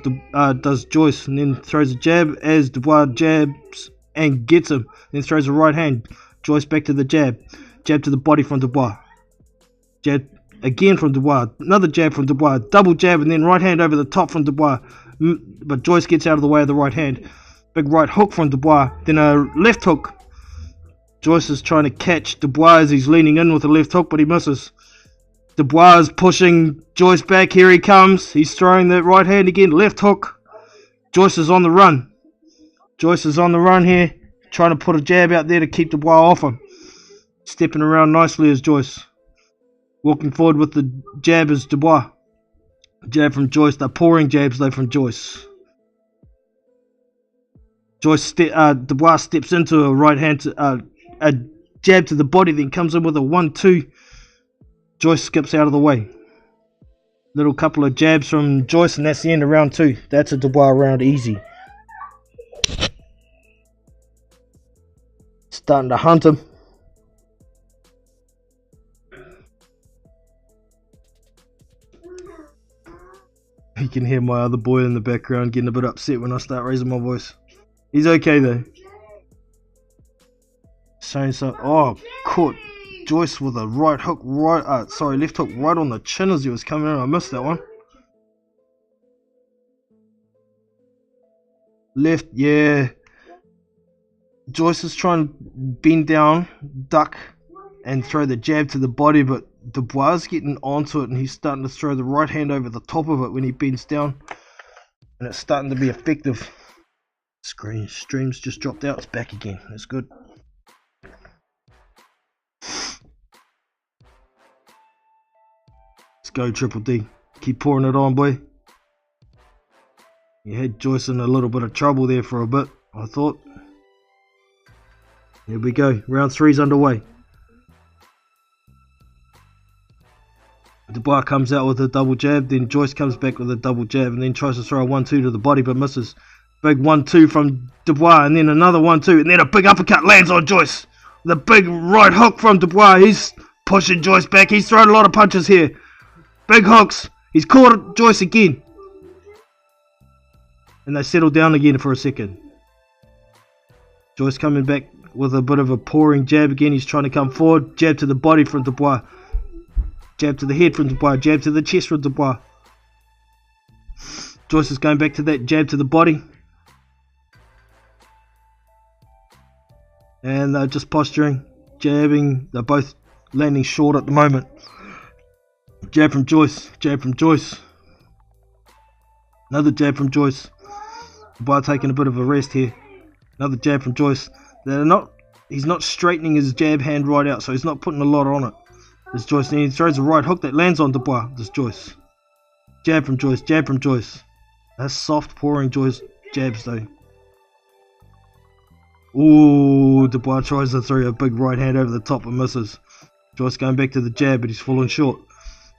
Joyce, and then throws a jab as Dubois jabs and gets him. Then throws a right hand. Joyce back to the jab. Jab to the body from Dubois. Jab again from Dubois. Another jab from Dubois. Double jab and then right hand over the top from Dubois. But Joyce gets out of the way of the right hand. Big right hook from Dubois. Then a left hook. Joyce is trying to catch Dubois as he's leaning in with a left hook, but he misses. Dubois is pushing Joyce back. Here he comes. He's throwing that right hand again. Left hook. Joyce is on the run. Joyce is on the run here. Trying to put a jab out there to keep Dubois off him. Stepping around nicely as Joyce. Walking forward with the jab is Dubois. Jab from Joyce. They're pouring jabs though from Joyce. Dubois steps into a right hand, a jab to the body, then comes in with a 1-2. Joyce skips out of the way. Little couple of jabs from Joyce, and that's the end of round 2. That's a Dubois round, easy. Starting to hunt him. You can hear my other boy in the background getting a bit upset when I start raising my voice. He's okay though. Saying so. Oh, caught Joyce with a right hook, left hook right on the chin as he was coming in. I missed that one. Left, yeah. Joyce is trying to bend down, duck, and throw the jab to the body, but Dubois is getting onto it and he's starting to throw the right hand over the top of it when he bends down. And it's starting to be effective. Stream's just dropped out, it's back again. That's good. Let's go, Triple D. Keep pouring it on, boy. You had Joyce in a little bit of trouble there for a bit, I thought. Here we go. Round 3's underway. Dubois comes out with a double jab, then Joyce comes back with a double jab and then tries to throw a 1-2 to the body but misses. Big 1-2 from Dubois and then another 1-2 and then a big uppercut lands on Joyce. The big right hook from Dubois. He's pushing Joyce back. He's thrown a lot of punches here. Big hooks. He's caught Joyce again. And they settle down again for a second. Joyce coming back with a bit of a pouring jab again. He's trying to come forward. Jab to the body from Dubois. Jab to the head from Dubois. Jab to the chest from Dubois. Joyce is going back to that jab to the body. And they're just posturing, jabbing. They're both landing short at the moment. Jab from Joyce. Jab from Joyce. Another jab from Joyce. Dubois taking a bit of a rest here. Another jab from Joyce. He's not straightening his jab hand right out, so he's not putting a lot on it. This Joyce, and he throws a right hook that lands on Dubois. This Joyce. Jab from Joyce. Jab from Joyce. That's soft pouring Joyce jabs though. Ooh, Dubois tries to throw a big right hand over the top and misses. Joyce going back to the jab, but he's falling short.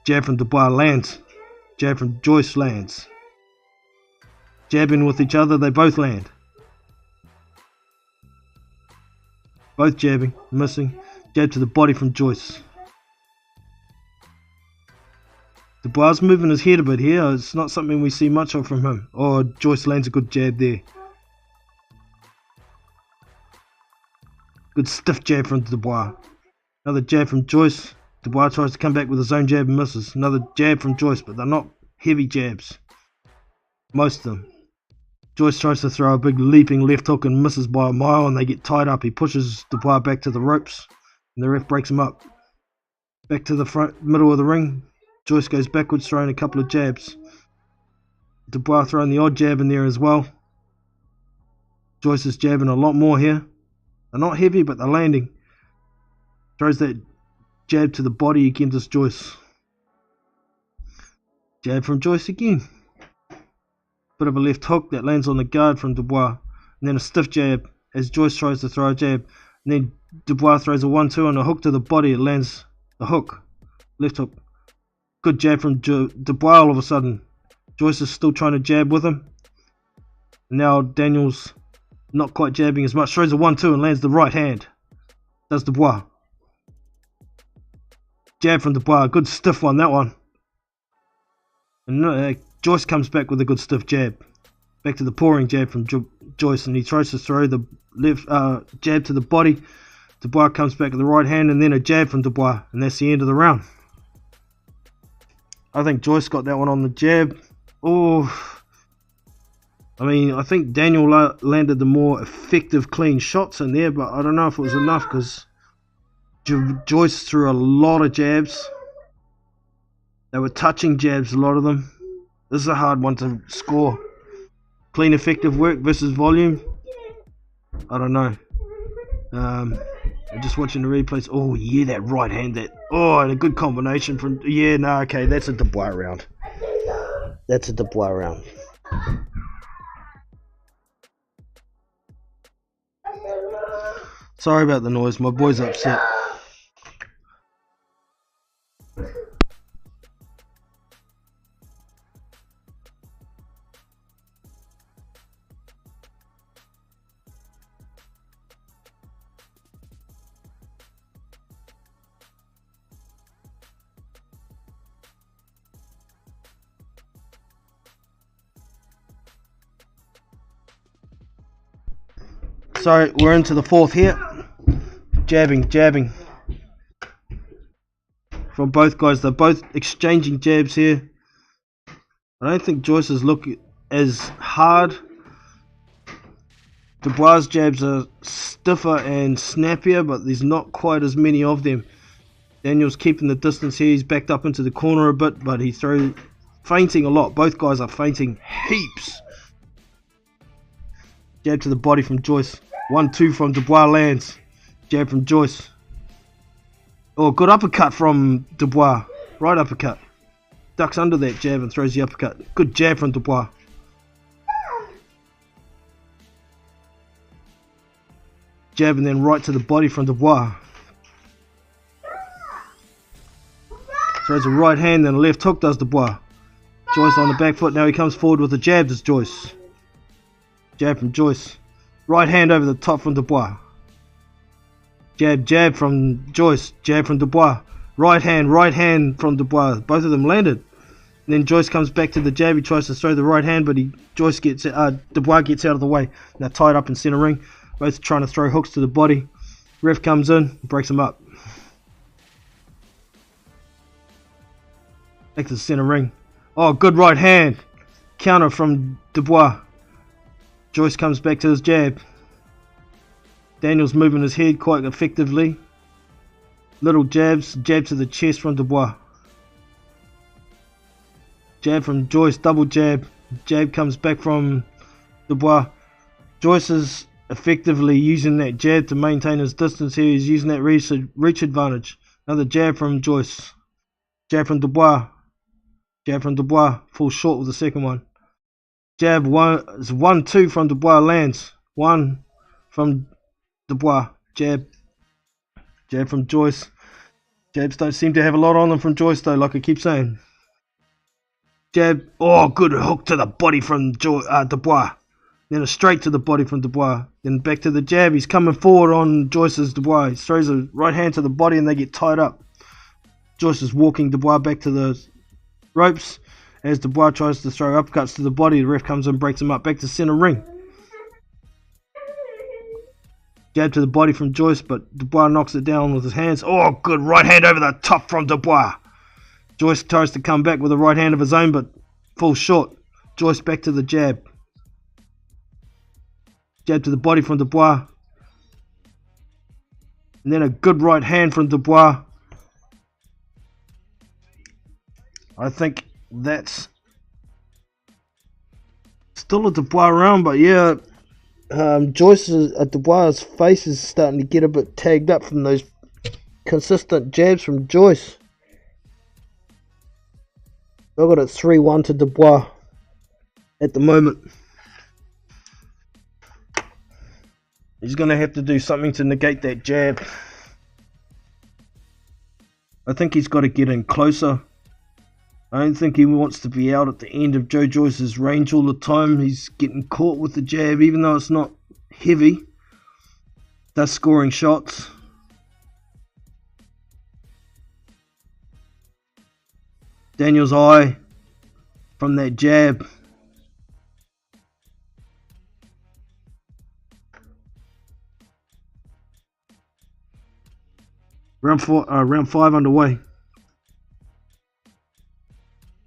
Jab from Dubois lands. Jab from Joyce lands. Jabbing with each other, they both land. Both jabbing, missing. Jab to the body from Joyce. Dubois moving his head a bit here. It's not something we see much of from him. Oh, Joyce lands a good jab there. Good stiff jab from Dubois. Another jab from Joyce. Dubois tries to come back with his own jab and misses. Another jab from Joyce, but they're not heavy jabs. Most of them. Joyce tries to throw a big leaping left hook and misses by a mile and they get tied up. He pushes Dubois back to the ropes and the ref breaks him up. Back to the front middle of the ring. Joyce goes backwards throwing a couple of jabs. Dubois throwing the odd jab in there as well. Joyce is jabbing a lot more here. They're not heavy but they're landing. Throws that jab to the body again to Joyce. Jab from Joyce again. Bit of a left hook that lands on the guard from Dubois. And then a stiff jab as Joyce tries to throw a jab. And then Dubois throws a 1-2 on a hook to the body. It lands the hook. Left hook. Good jab from Dubois all of a sudden. Joyce is still trying to jab with him. And now Daniel's not quite jabbing as much. Throws a 1-2 and lands the right hand. Does Dubois. Jab from Dubois. Good stiff one, that one. And Joyce comes back with a good stiff jab. Back to the pouring jab from Joyce. And he tries to throw the left jab to the body. Dubois comes back with the right hand and then a jab from Dubois. And that's the end of the round. I think Joyce got that one on the jab. Oh, I mean, I think Daniel landed the more effective clean shots in there, but I don't know if it was enough because Joyce threw a lot of jabs. They were touching jabs, a lot of them. This is a hard one to score. Clean effective work versus volume. I don't know. I'm just watching the replays. Oh yeah, that right hand, and a good combination from, okay, that's a Dubois round. That's a Dubois round. Sorry about the noise, my boy's upset. So we're into the fourth here. Jabbing from both guys. They're both exchanging jabs here. I don't think Joyce's look as hard. Dubois' jabs are stiffer and snappier, but there's not quite as many of them. Daniel's keeping the distance here. He's backed up into the corner a bit, but he throws feinting a lot. Both guys are feinting heaps. Jab to the body from Joyce. 1-2 from Dubois lands. Jab from Joyce. Oh, good uppercut from Dubois. Right uppercut. Ducks under that jab and throws the uppercut. Good jab from Dubois. Jab and then right to the body from Dubois. Throws a right hand and a left hook does Dubois. Joyce on the back foot. Now he comes forward with a jab as Joyce. Jab from Joyce. Right hand over the top from Dubois. Jab from Joyce. Jab from Dubois. Right hand from Dubois. Both of them landed. And then Joyce comes back to the jab. He tries to throw the right hand, but Dubois gets out of the way. Now tied up in center ring. Both trying to throw hooks to the body. Ref comes in, breaks him up. Back to the center ring. Oh, good right hand. Counter from Dubois. Joyce comes back to his jab. Daniel's moving his head quite effectively. Little jabs. Jab to the chest from Dubois. Jab from Joyce. Double jab. Jab comes back from Dubois. Joyce is effectively using that jab to maintain his distance here. He's using that reach advantage. Another jab from Joyce. Jab from Dubois. Jab from Dubois. Falls short with the second one. Jab 1-2 from Dubois lands. 1 from Dubois. Jab. Jab from Joyce. Jabs don't seem to have a lot on them from Joyce though, like I keep saying. Jab. Oh, good hook to the body from Dubois. Then a straight to the body from Dubois. Then back to the jab. He's coming forward on Joyce's Dubois. He throws a right hand to the body and they get tied up. Joyce is walking Dubois back to the ropes. As Dubois tries to throw uppercuts to the body, the ref comes in and breaks him up. Back to center ring. Jab to the body from Joyce, but Dubois knocks it down with his hands. Oh, good right hand over the top from Dubois. Joyce tries to come back with a right hand of his own, but falls short. Joyce back to the jab. Jab to the body from Dubois. And then a good right hand from Dubois. I think that's still a Dubois round, but yeah, Dubois' face is starting to get a bit tagged up from those consistent jabs from Joyce. I've got it 3-1 to Dubois at the moment. He's going to have to do something to negate that jab. I think he's got to get in closer. I don't think he wants to be out at the end of Joe Joyce's range all the time. He's getting caught with the jab, even though it's not heavy. That's scoring shots. Daniel's eye from that jab. Round 5 underway.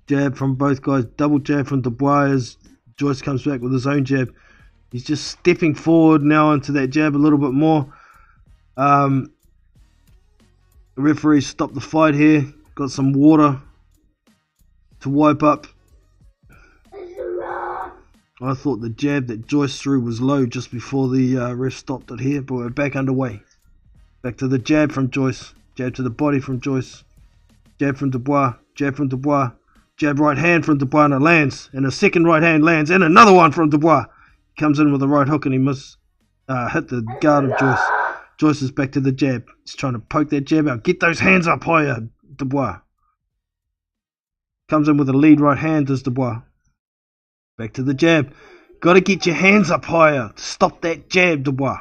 Jab from both guys. Double jab from Dubois as Joyce comes back with his own jab. He's just stepping forward now into that jab a little bit more. The referee stopped the fight here. Got some water to wipe up. I thought the jab that Joyce threw was low just before the ref stopped it here, but we're back underway. Back to the jab from Joyce. Jab to the body from Joyce. Jab from Dubois. Jab from Dubois. Jab right hand from Dubois and it lands. And a second right hand lands. And another one from Dubois. He comes in with a right hook and he must hit the guard of Joyce. Joyce is back to the jab. He's trying to poke that jab out. Get those hands up higher, Dubois. Comes in with a lead right hand as Dubois. Back to the jab. Got to get your hands up higher. Stop that jab, Dubois.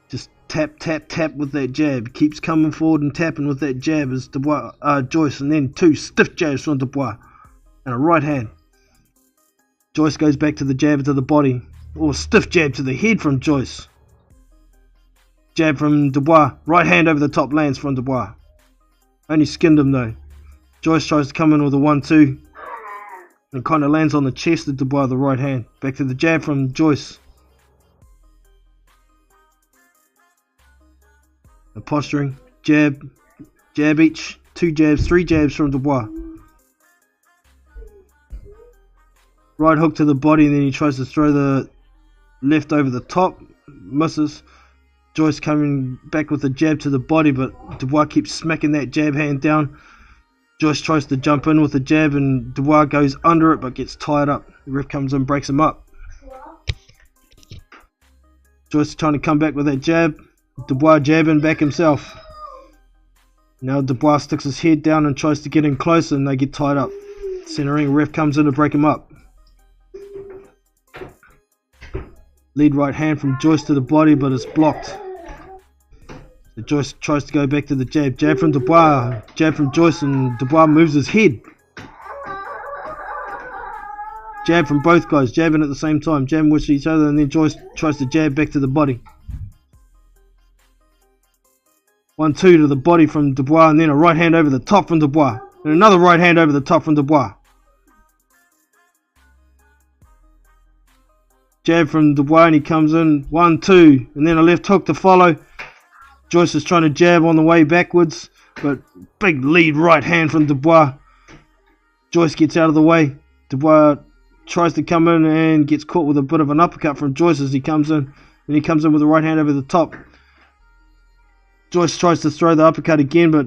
Just tap, tap, tap with that jab. Keeps coming forward and tapping with that jab as Dubois, Joyce. And then 2 stiff jabs from Dubois. And a right hand. Joyce goes back to the jab to the body. Or stiff jab to the head from Joyce. Jab from Dubois. Right hand over the top lands from Dubois. Only skinned him though. Joyce tries to come in with a 1-2. And kind of lands on the chest of Dubois, the right hand. Back to the jab from Joyce. The posturing. Jab. Jab each. 2 jabs, 3 jabs from Dubois. Right hook to the body and then he tries to throw the left over the top. Misses. Joyce coming back with a jab to the body, but Dubois keeps smacking that jab hand down. Joyce tries to jump in with a jab and Dubois goes under it but gets tied up. The ref comes in, breaks him up. Joyce trying to come back with that jab. Dubois jabbing back himself. Now Dubois sticks his head down and tries to get in closer, and they get tied up. Center ring, ref comes in to break him up. Lead right hand from Joyce to the body, but it's blocked. So Joyce tries to go back to the jab. Jab from Dubois, jab from Joyce, and Dubois moves his head. Jab from both guys, jabbing at the same time, jabbing with each other, and then Joyce tries to jab back to the body. 1-2 to the body from Dubois, and then a right hand over the top from Dubois. And another right hand over the top from Dubois. Jab from Dubois, and he comes in. 1-2, and then a left hook to follow. Joyce is trying to jab on the way backwards, but big lead right hand from Dubois. Joyce gets out of the way. Dubois tries to come in and gets caught with a bit of an uppercut from Joyce as he comes in. And he comes in with a right hand over the top. Joyce tries to throw the uppercut again, but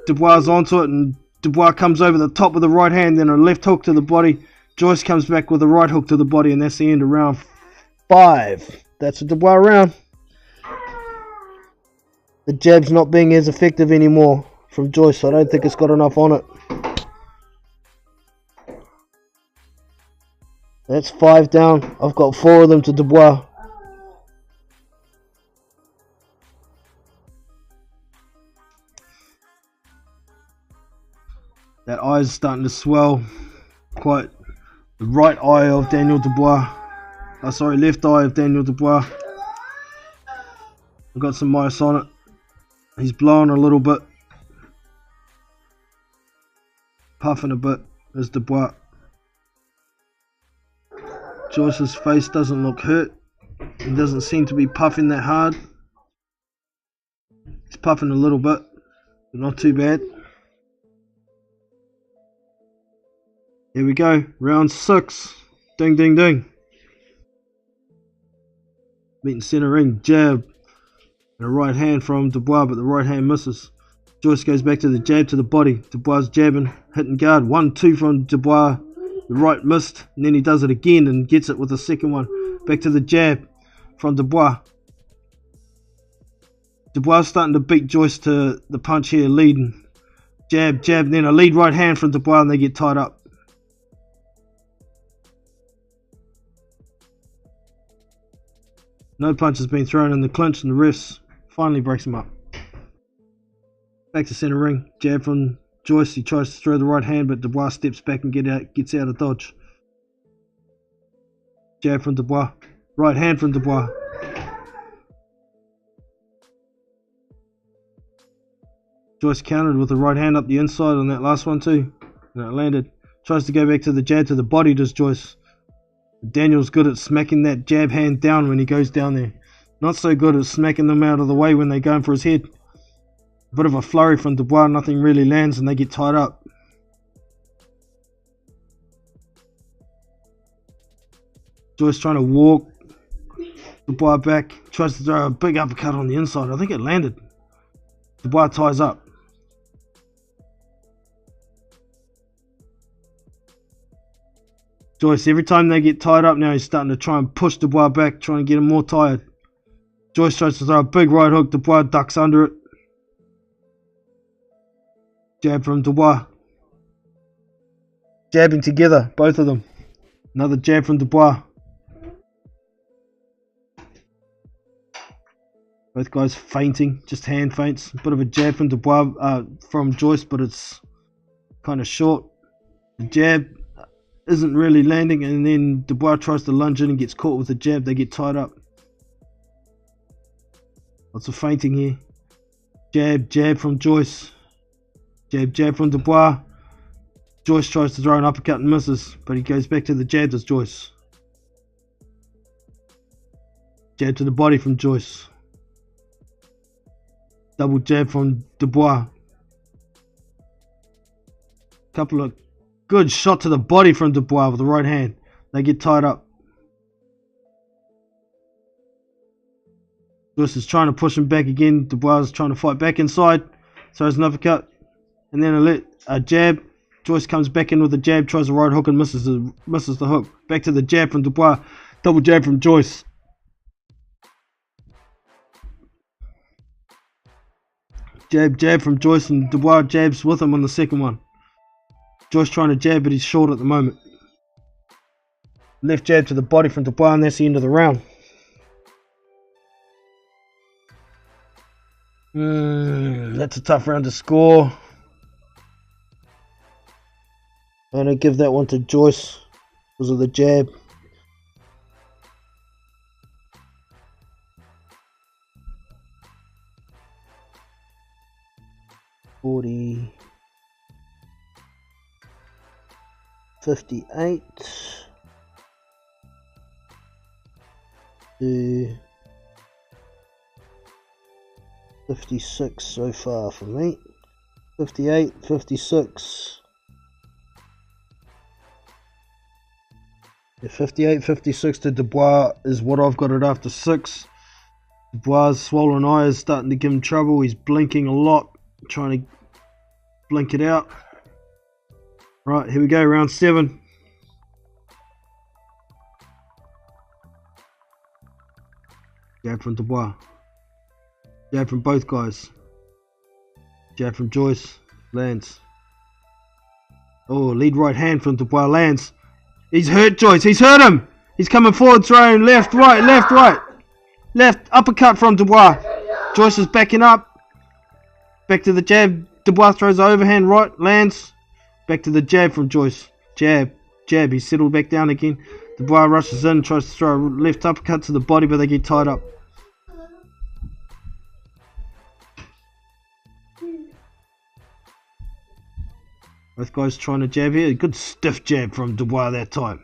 Dubois is onto it, and Dubois comes over the top with a right hand, then a left hook to the body. Joyce comes back with a right hook to the body, and that's the end of round 5. That's a Dubois round. The jab's not being as effective anymore from Joyce. I don't think it's got enough on it. That's 5 down. I've got 4 of them to Dubois. That eye is starting to swell quite. The right eye of Daniel Dubois. Left eye of Daniel Dubois. I've got some mice on it. He's blowing a little bit. Puffing a bit as Dubois. Joyce's face doesn't look hurt. He doesn't seem to be puffing that hard. He's puffing a little bit, but not too bad. Here we go, round 6. Ding, ding, ding. Meeting center ring, jab. And a right hand from Dubois, but the right hand misses. Joyce goes back to the jab to the body. Dubois jabbing, hitting guard. 1-2 from Dubois. The right missed, and then he does it again and gets it with the second one. Back to the jab from Dubois. Dubois starting to beat Joyce to the punch here, leading. Jab, jab, and then a lead right hand from Dubois, and they get tied up. No punch has been thrown in the clinch, and the refs finally breaks him up. Back to center ring. Jab from Joyce. He tries to throw the right hand, but Dubois steps back and gets out of dodge. Jab from Dubois. Right hand from Dubois. Joyce countered with the right hand up the inside on that last one too. And it landed. Tries to go back to the jab to the body, does Joyce. Daniel's good at smacking that jab hand down when he goes down there. Not so good at smacking them out of the way when they're going for his head. A bit of a flurry from Dubois, nothing really lands and they get tied up. Joyce trying to walk Dubois back. Tries to throw a big uppercut on the inside. I think it landed. Dubois ties up. Joyce, every time they get tied up now, he's starting to try and push Dubois back, trying to get him more tired. Joyce tries to throw a big right hook. Dubois ducks under it. Jab from Dubois. Jabbing together, both of them. Another jab from Dubois. Both guys feinting, just hand feints. A bit of a jab from Dubois, from Joyce, but it's kind of short. The jab isn't really landing, and then Dubois tries to lunge in and gets caught with the jab. They get tied up. Lots of feinting here. Jab, jab from Joyce. Jab, jab from Dubois. Joyce tries to throw an uppercut and misses, but he goes back to the jab as Joyce. Jab to the body from Joyce. Double jab from Dubois. Couple of good shot to the body from Dubois with the right hand. They get tied up. Joyce is trying to push him back again. Dubois is trying to fight back inside. Throws an uppercut. And then a jab. Joyce comes back in with a jab. Tries a right hook and misses the hook. Back to the jab from Dubois. Double jab from Joyce. Jab from Joyce, and Dubois jabs with him on the second one. Joyce trying to jab, but he's short at the moment. Left jab to the body from Dubois, and that's the end of the round. That's a tough round to score. I'm going to give that one to Joyce because of the jab. $40, $58 to $56 so far for me. 58, 56. Yeah, 58, 56 to Dubois is what I've got it after 6. Dubois' swollen eye is starting to give him trouble. He's blinking a lot, trying to blink it out. Right, here we go, round 7. Jab from Dubois. Jab from both guys. Jab from Joyce. Lands. Oh, lead right hand from Dubois. Lands. He's hurt Joyce. He's hurt him. He's coming forward, throwing left, right, left, right. Left, uppercut from Dubois. Joyce is backing up. Back to the jab. Dubois throws the overhand right. Lands. Back to the jab from Joyce. Jab. Jab. He's settled back down again. Dubois rushes in. Tries to throw a left uppercut to the body, but they get tied up. Both guys trying to jab here. Good stiff jab from Dubois that time.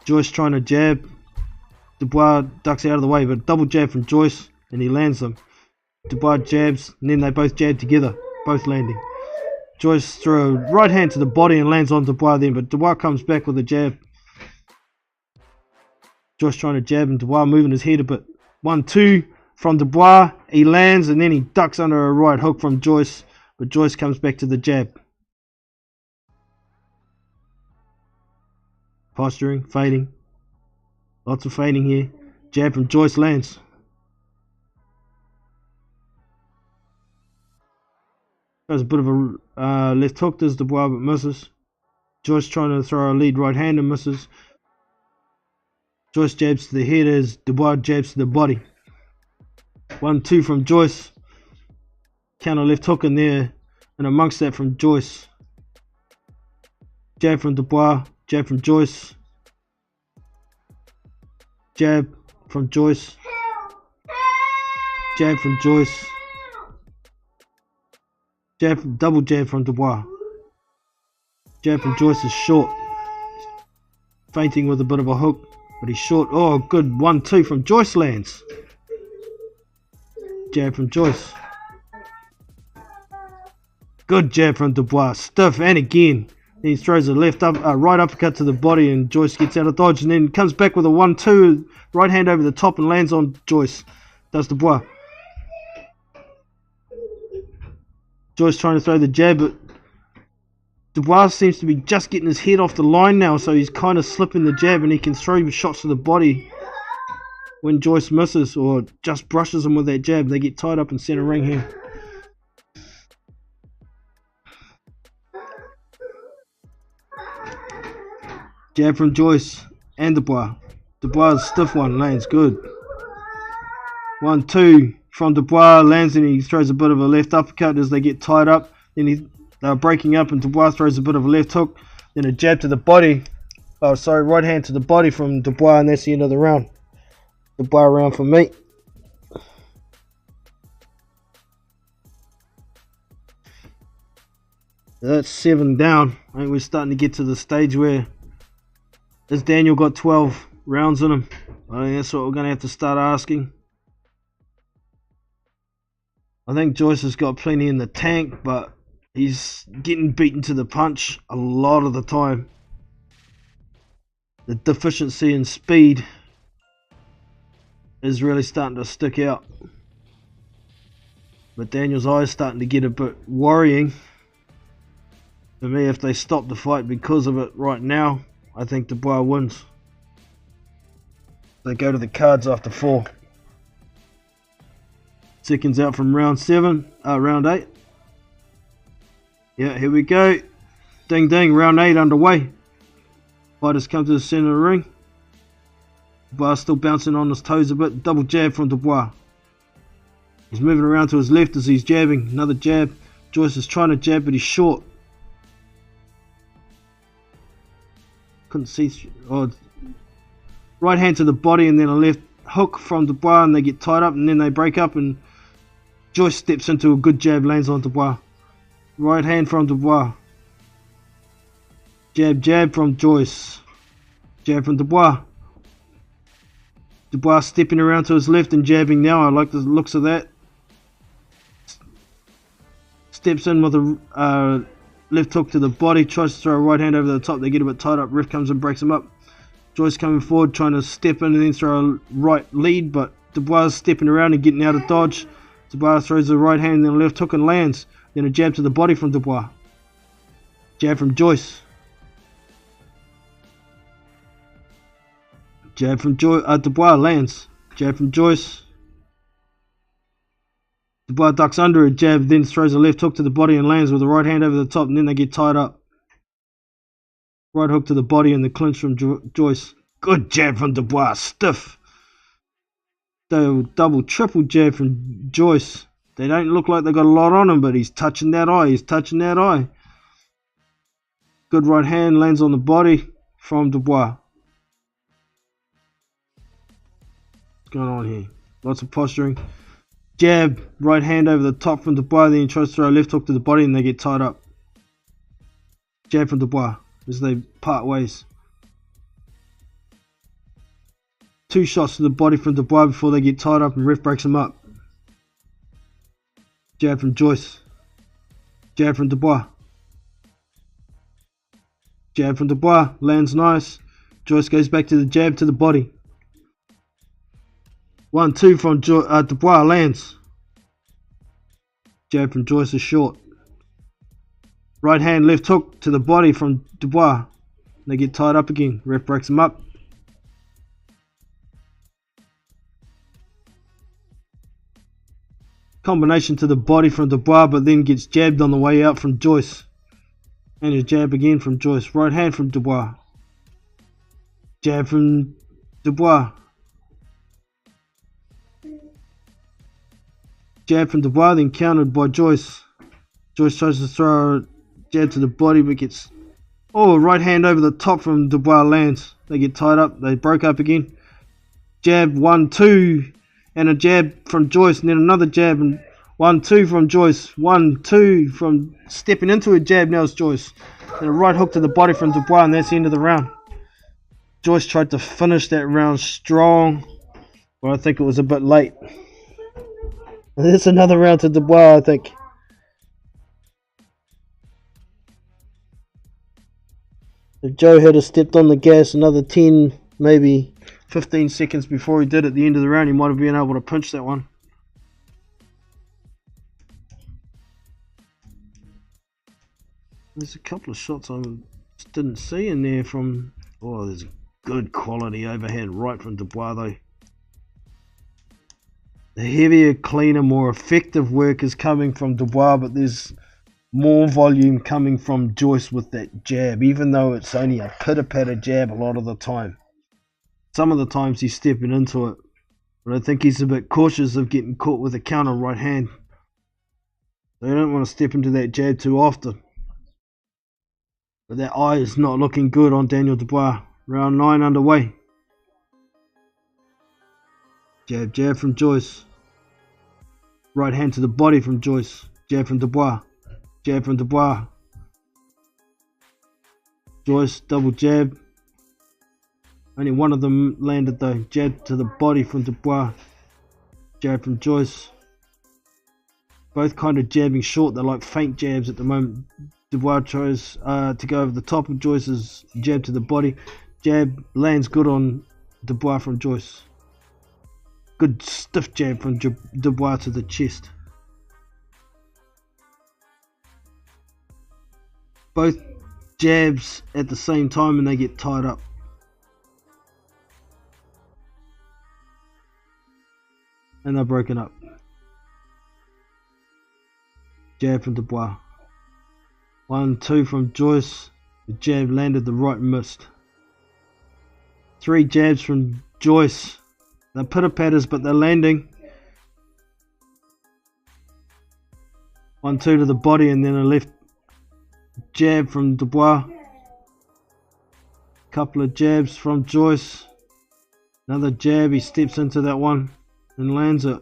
Joyce trying to jab. Dubois ducks out of the way, but double jab from Joyce, and he lands them. Dubois jabs, and then they both jab together, both landing. Joyce throws a right hand to the body and lands on Dubois then, but Dubois comes back with a jab. Joyce trying to jab, and Dubois moving his head a bit. 1-2 from Dubois. He lands, and then he ducks under a right hook from Joyce. But Joyce comes back to the jab. Posturing, fading. Lots of fading here. Jab from Joyce lands. There's a bit of a left hook. Does Dubois but misses. Joyce trying to throw a lead right hand and misses. Joyce jabs to the head as Dubois jabs to the body. 1-2 from Joyce. Counter left hook in there, and amongst that from Joyce. Jab from Dubois, jab from Joyce. Jab from Joyce. Jab from Joyce. Jab, double jab from Dubois. Jab from Joyce is short. Feinting with a bit of a hook, but he's short. Oh, good 1-2 from Joyce lands. Jab from Joyce. Good jab from Dubois, stiff, and again. Then he throws a right uppercut to the body, and Joyce gets out of dodge, and then comes back with a 1-2, right hand over the top, and lands on Joyce. Does Dubois. Joyce trying to throw the jab, but Dubois seems to be just getting his head off the line now, so he's kind of slipping the jab, and he can throw shots to the body when Joyce misses or just brushes him with that jab. They get tied up in center ring here. Jab from Joyce and Dubois. Dubois' stiff one lands good. 1-2 from Dubois lands, and he throws a bit of a left uppercut as they get tied up. Then they're breaking up, and Dubois throws a bit of a left hook. Then a jab to the body. Right hand to the body from Dubois, and that's the end of the round. Dubois round for me. That's 7 down. I think we're starting to get to the stage where has Daniel got 12 rounds in him? I think that's what we're going to have to start asking. I think Joyce has got plenty in the tank, but he's getting beaten to the punch a lot of the time. The deficiency in speed is really starting to stick out. But Daniel's eyes starting to get a bit worrying. For me, if they stop the fight because of it right now, I think Dubois wins. They go to the cards after 4. Seconds out from round 8. Yeah, here we go. Ding ding, round 8 underway. Fighters come to the centre of the ring. Dubois still bouncing on his toes a bit. Double jab from Dubois. He's moving around to his left as he's jabbing. Another jab. Joyce is trying to jab, but he's short. Couldn't see. Right hand to the body and then a left hook from Dubois, and they get tied up and then they break up, and Joyce steps into a good jab, lands on Dubois. Right hand from Dubois. Jab, jab from Joyce. Jab from Dubois. Dubois stepping around to his left and jabbing now. I like the looks of that. Steps in with a left hook to the body. Tries to throw a right hand over the top. They get a bit tied up. Ref comes and breaks him up. Joyce coming forward, trying to step in and then throw a right lead, but Dubois stepping around and getting out of dodge. Dubois throws a right hand and then a left hook and lands. Then a jab to the body from Dubois. Jab from Joyce. Jab from Dubois lands. Jab from Joyce. Dubois ducks under a jab, then throws a left hook to the body and lands with a right hand over the top, and then they get tied up. Right hook to the body and the clinch from Joyce. Good jab from Dubois. Stiff. Double, triple jab from Joyce. They don't look like they got a lot on him, but he's touching that eye. He's touching that eye. Good right hand lands on the body from Dubois. What's going on here? Lots of posturing. Jab, right hand over the top from Dubois. Then he tries to throw a left hook to the body and they get tied up. Jab from Dubois as they part ways. Two shots to the body from Dubois before they get tied up and ref breaks him up. Jab from Joyce. Jab from Dubois. Jab from Dubois. Lands nice. Joyce goes back to the jab to the body. 1-2 from Dubois. Lands. Jab from Joyce is short. Right hand left hook to the body from Dubois. They get tied up again. Ref breaks him up. Combination to the body from Dubois, but then gets jabbed on the way out from Joyce. And a jab again from Joyce. Right hand from Dubois. Jab from Dubois. Jab from Dubois, then countered by Joyce. Joyce tries to throw a jab to the body, but gets... Oh, right hand over the top from Dubois lands. They get tied up. They broke up again. Jab, 1-2. And a jab from Joyce, and then another jab, and 1-2 from Joyce. 1-2 from stepping into a jab. Now it's Joyce. And a right hook to the body from Dubois, and that's the end of the round. Joyce tried to finish that round strong, but I think it was a bit late. And there's another round to Dubois, I think. If Joe had stepped on the gas another 10, maybe 15 seconds before he did at the end of the round, he might have been able to pinch that one. There's a couple of shots I just didn't see in there from... Oh, there's a good quality overhand right from Dubois though. The heavier, cleaner, more effective work is coming from Dubois, but there's more volume coming from Joyce with that jab, even though it's only a pitter-patter jab a lot of the time. Some of the times he's stepping into it, but I think he's a bit cautious of getting caught with a counter right hand. They don't want to step into that jab too often. But that eye is not looking good on Daniel Dubois. Round 9 underway. Jab, jab from Joyce. Right hand to the body from Joyce. Jab from Dubois. Jab from Dubois. Joyce, double jab. Only one of them landed though. Jab to the body from Dubois. Jab from Joyce. Both kind of jabbing short. They're like faint jabs at the moment. Dubois tries to go over the top of Joyce's jab to the body. Jab lands good on Dubois from Joyce. Good stiff jab from Dubois to the chest. Both jabs at the same time and they get tied up. And they're broken up. Jab from Dubois. 1-2 from Joyce. The jab landed, the right missed. 3 jabs from Joyce. They're pitter-patters, but they're landing. 1-2 to the body, and then a left jab from Dubois. Couple of jabs from Joyce. Another jab, he steps into that one and lands it.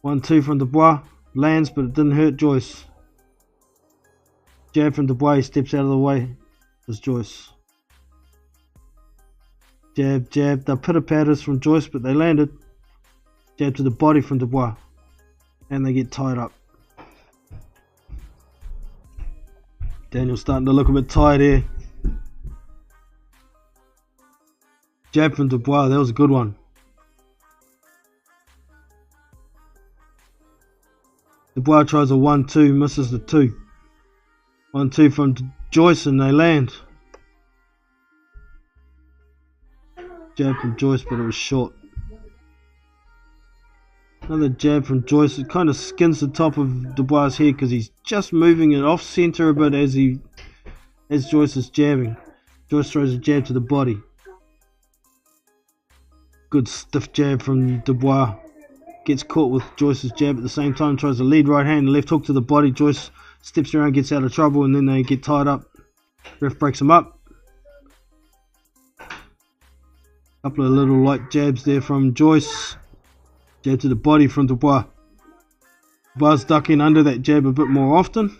1-2 from Dubois. Lands, but it didn't hurt Joyce. Jab from Dubois, he steps out of the way. It's Joyce. Jab, jab. They're pitter-patters from Joyce, but they landed. Jab to the body from Dubois. And they get tied up. Daniel's starting to look a bit tired here. Jab from Dubois, that was a good one. Dubois tries a 1-2, misses the 2. 1-2 from Joyce and they land. Jab from Joyce, but it was short. Another jab from Joyce. It kind of skins the top of Dubois' head because he's just moving it off center a bit as Joyce is jabbing. Joyce throws a jab to the body. Good stiff jab from Dubois. Gets caught with Joyce's jab at the same time. Tries a lead right hand, left hook to the body. Joyce steps around, gets out of trouble, and then they get tied up. Ref breaks them up. Couple of little light jabs there from Joyce. Jab to the body from Dubois. Dubois ducking under that jab a bit more often.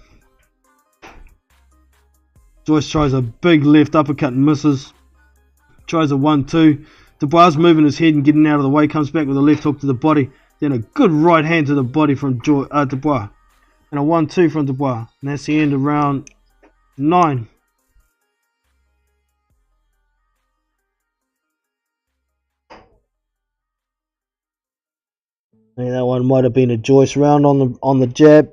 Joyce tries a big left uppercut and misses. Tries a 1-2. Dubois moving his head and getting out of the way. Comes back with a left hook to the body. Then a good right hand to the body from Dubois. And a 1-2 from Dubois. And that's the end of round 9. Yeah, that one might have been a Joyce round on the jab.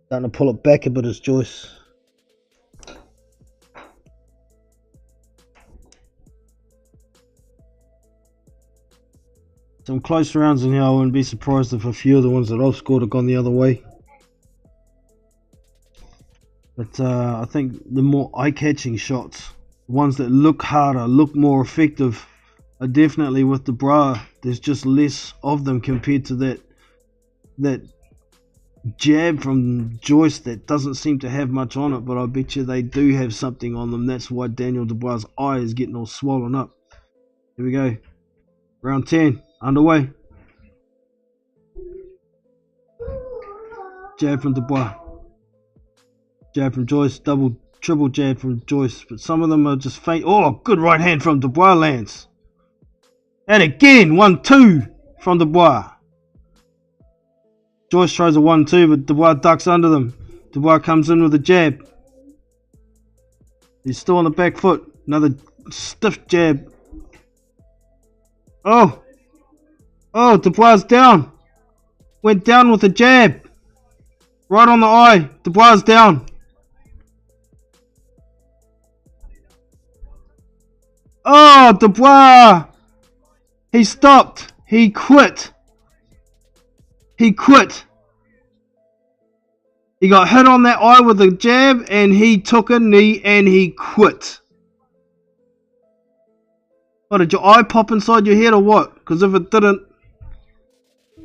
Starting to pull it back a bit as Joyce. Some close rounds in here. I wouldn't be surprised if a few of the ones that I've scored have gone the other way. But I think the more eye-catching shots, ones that look harder, look more effective, are definitely with Dubois. There's just less of them compared to that jab from Joyce that doesn't seem to have much on it, but I bet you they do have something on them. That's why Daniel Dubois' eye is getting all swollen up. Here we go. Round 10, underway. Jab from Dubois. Jab from Joyce, triple jab from Joyce, but some of them are just faint. Oh, good right hand from Dubois lands. And again, 1-2 from Dubois. Joyce tries a 1-2, but Dubois ducks under them. Dubois comes in with a jab. He's still on the back foot. Another stiff jab. Oh, Dubois down. Went down with a jab. Right on the eye. Dubois down. Oh, Dubois. He stopped. He quit. He quit. He got hit on that eye with a jab and he took a knee and he quit. What, did your eye pop inside your head or what? Because if it didn't,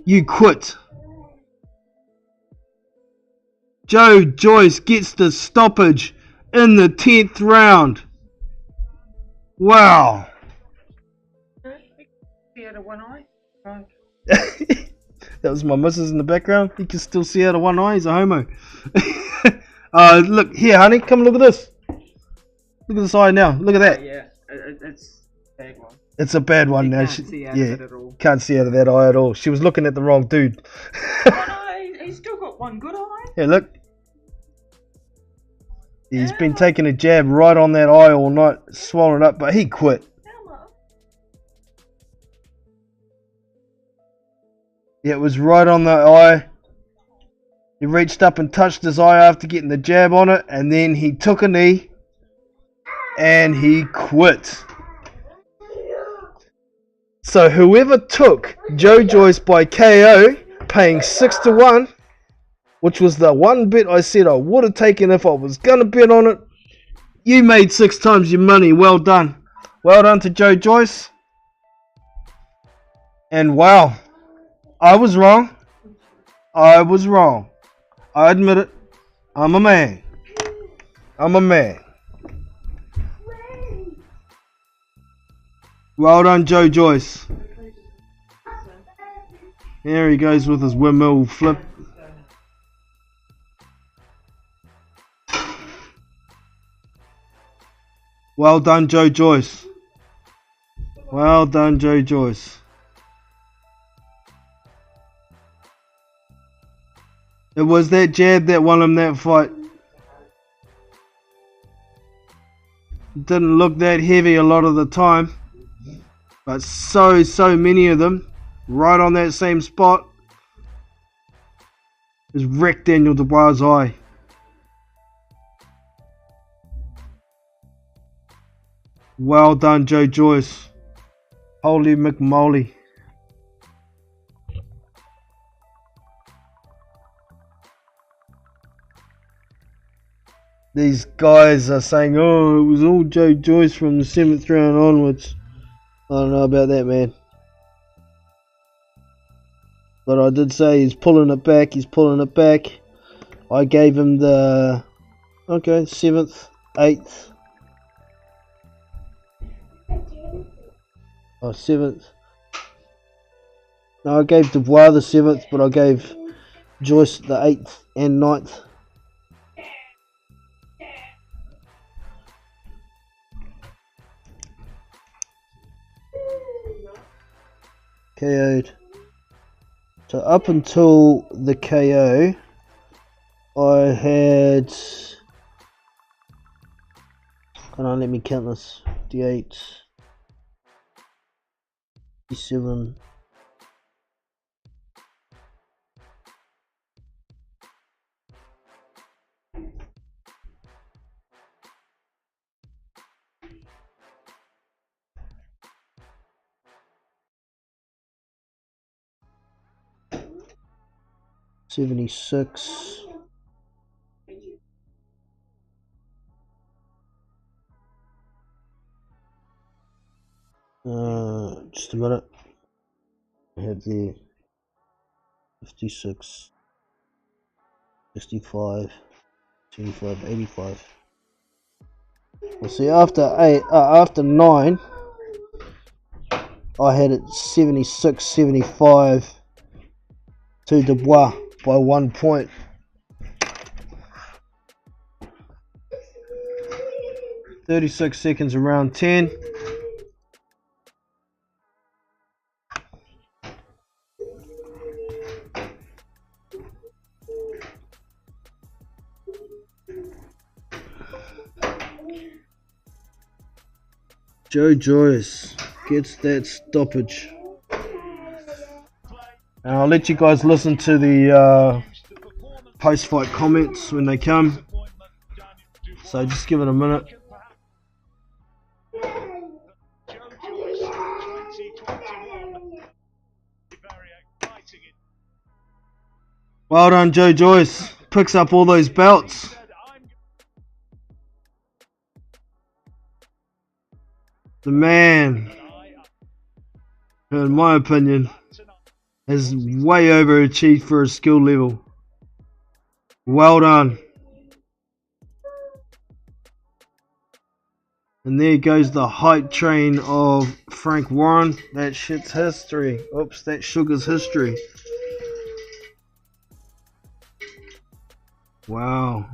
you quit. Joyce gets the stoppage in the 10th round. Wow. See out of one eye? Right. That was my missus in the background. You can still see out of one eye. He's a homo. Look here, honey. Come look at this. Look at this eye now. Look at that. Yeah, it's a bad one. It's a bad one You now. can't see out of it at all. Can't see out of that eye at all. She was looking at the wrong dude. Oh no, he's still got one good eye. Yeah, look. He's been taking a jab right on that eye all night, swollen up, but he quit. Yeah, it was right on the eye. He reached up and touched his eye after getting the jab on it, and then he took a knee, and he quit. So whoever took Joe Joyce by KO, paying 6-1, which was the one bet I said I would have taken if I was gonna bet on it, you made 6 times your money. Well done. Well done to Joe Joyce. And wow, I was wrong. I was wrong. I admit it. I'm a man. I'm a man. Well done, Joe Joyce. Here he goes with his windmill flip. Well done, Joe Joyce. Well done, Joe Joyce. It was that jab that won him that fight. Didn't look that heavy a lot of the time, but so many of them right on that same spot has wrecked Daniel Dubois' eye. Well done, Joe Joyce. Holy McMoley. These guys are saying, oh, it was all Joe Joyce from the 7th round onwards. I don't know about that, man. But I did say he's pulling it back. He's pulling it back. I gave him the 7th, 8th. Oh, 7th. No, I gave Dubois the 7th, but I gave Joyce the 8th and 9th. KO'd. So up until the KO, I had, hold on, let me count this, D8, D7, $76. Just a minute. I have the 56, 65, 75, 85. Well, see, after 9, I had it 76, 75 to Dubois by 1 point. $36 seconds around 10. Joe Joyce gets that stoppage. And I'll let you guys listen to the post-fight comments when they come. So just give it a minute. Well done, Joe Joyce. Picks up all those belts. The man, in my opinion, has way overachieved for his skill level. Well done. And there goes the hype train of Frank Warren. That shit's history. Oops, that sugar's history. Wow.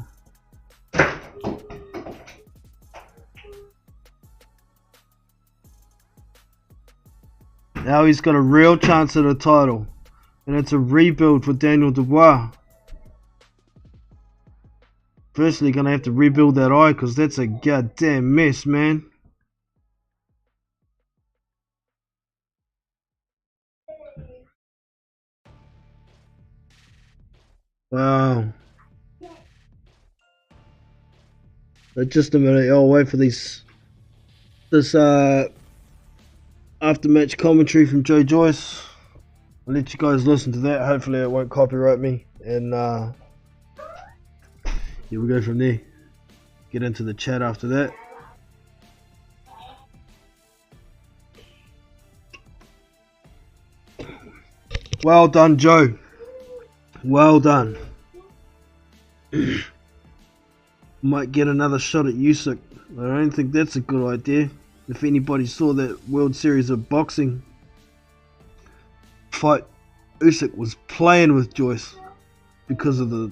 Now he's got a real chance at a title. And it's a rebuild for Daniel Dubois. Firstly, gonna have to rebuild that eye because that's a goddamn mess, man. Wow. But just a minute, I'll wait for these this after match commentary from Joyce. I'll let you guys listen to that. Hopefully it won't copyright me, and here we go from there. Get into the chat after that. Well done, Joe. Well done. Might get another shot at Usyk. I don't think that's a good idea. If anybody saw that World Series of Boxing fight, Usyk was playing with Joyce because of the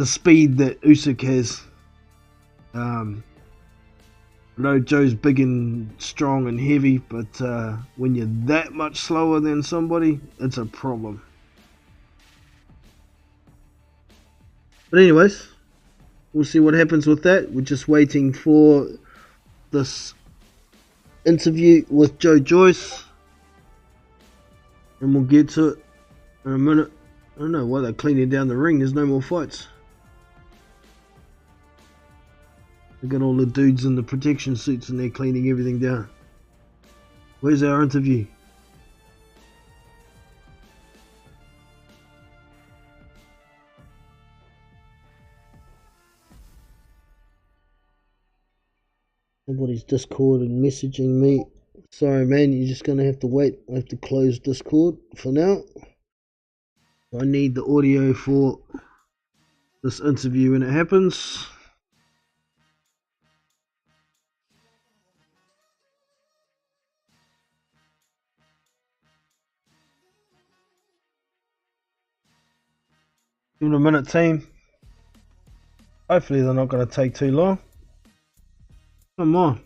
speed that Usyk has. I know Joe's big and strong and heavy, but when you're that much slower than somebody, it's a problem. But anyways, we'll see what happens with that. We're just waiting for this interview with Joyce, and we'll get to it in a minute. I don't know why they're cleaning down the ring. There's no more fights. They got all the dudes in the protection suits and they're cleaning everything down. Where's our interview? Somebody's Discord and messaging me. Sorry man, you're just gonna have to wait. I have to close Discord for now. I need the audio for this interview when it happens. Give it a minute, team. Hopefully they're not going to take too long. Come on,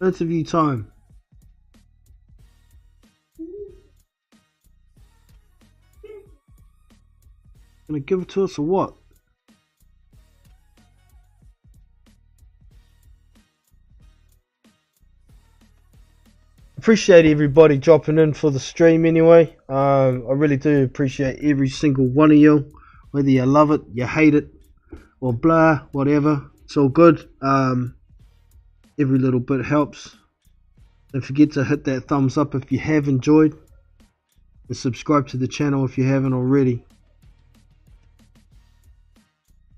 interview time. Gonna give it to us or what? Appreciate everybody dropping in for the stream anyway. I really do appreciate every single one of you. Whether you love it, you hate it, or blah, whatever. It's all good. Every little bit helps. Don't forget to hit that thumbs up if you have enjoyed. And subscribe to the channel if you haven't already.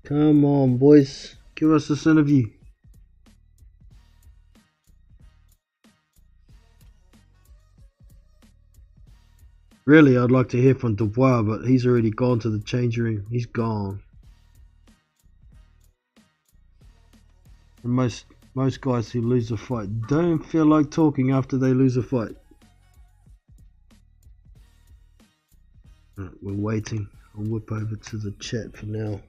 Come on, boys. Give us this interview. Really, I'd like to hear from Dubois, but he's already gone to the changing room. He's gone. And most guys who lose a fight don't feel like talking after they lose a fight. Right, we're waiting. I'll whip over to the chat for now.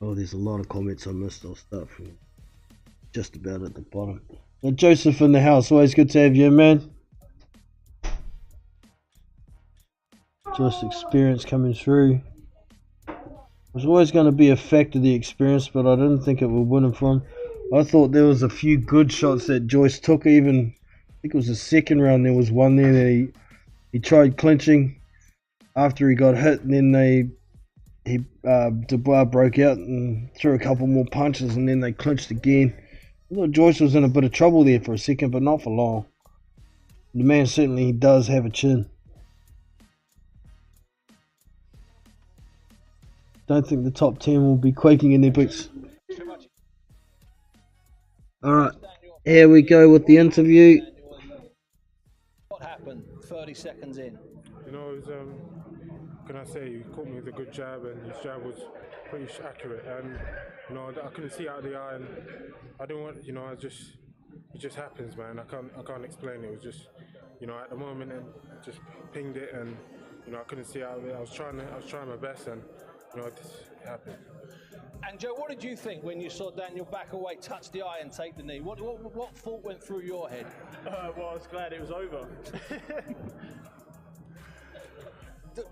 Oh, there's a lot of comments I missed. I'll start from just about at the bottom. Now, Joseph in the house. Always good to have you, man. Just experience coming through. There's always going to be a factor, the experience, but I didn't think it would win him from. I thought there was a few good shots that Joyce took. Even I think it was the second round. There was one there that he tried clinching after he got hit, and then Dubois broke out and threw a couple more punches, and then they clinched again. I thought Joyce was in a bit of trouble there for a second, but not for long. The man certainly does have a chin. Don't think the top 10 will be quaking in their boots. Alright, here we go with the interview. What happened 30 seconds in? You know, it was, can I say, he caught me with a good jab, and his jab was pretty accurate, and you know, I couldn't see out of the eye, and I didn't want, you know, it just happens, man. I can't explain it. It was just, you know, at the moment, and just pinged it, and you know, I couldn't see out of it. I was trying my best, and you know, it just happened. And Joe, what did you think when you saw Daniel back away, touch the eye, and take the knee? What thought went through your head? Well, I was glad it was over.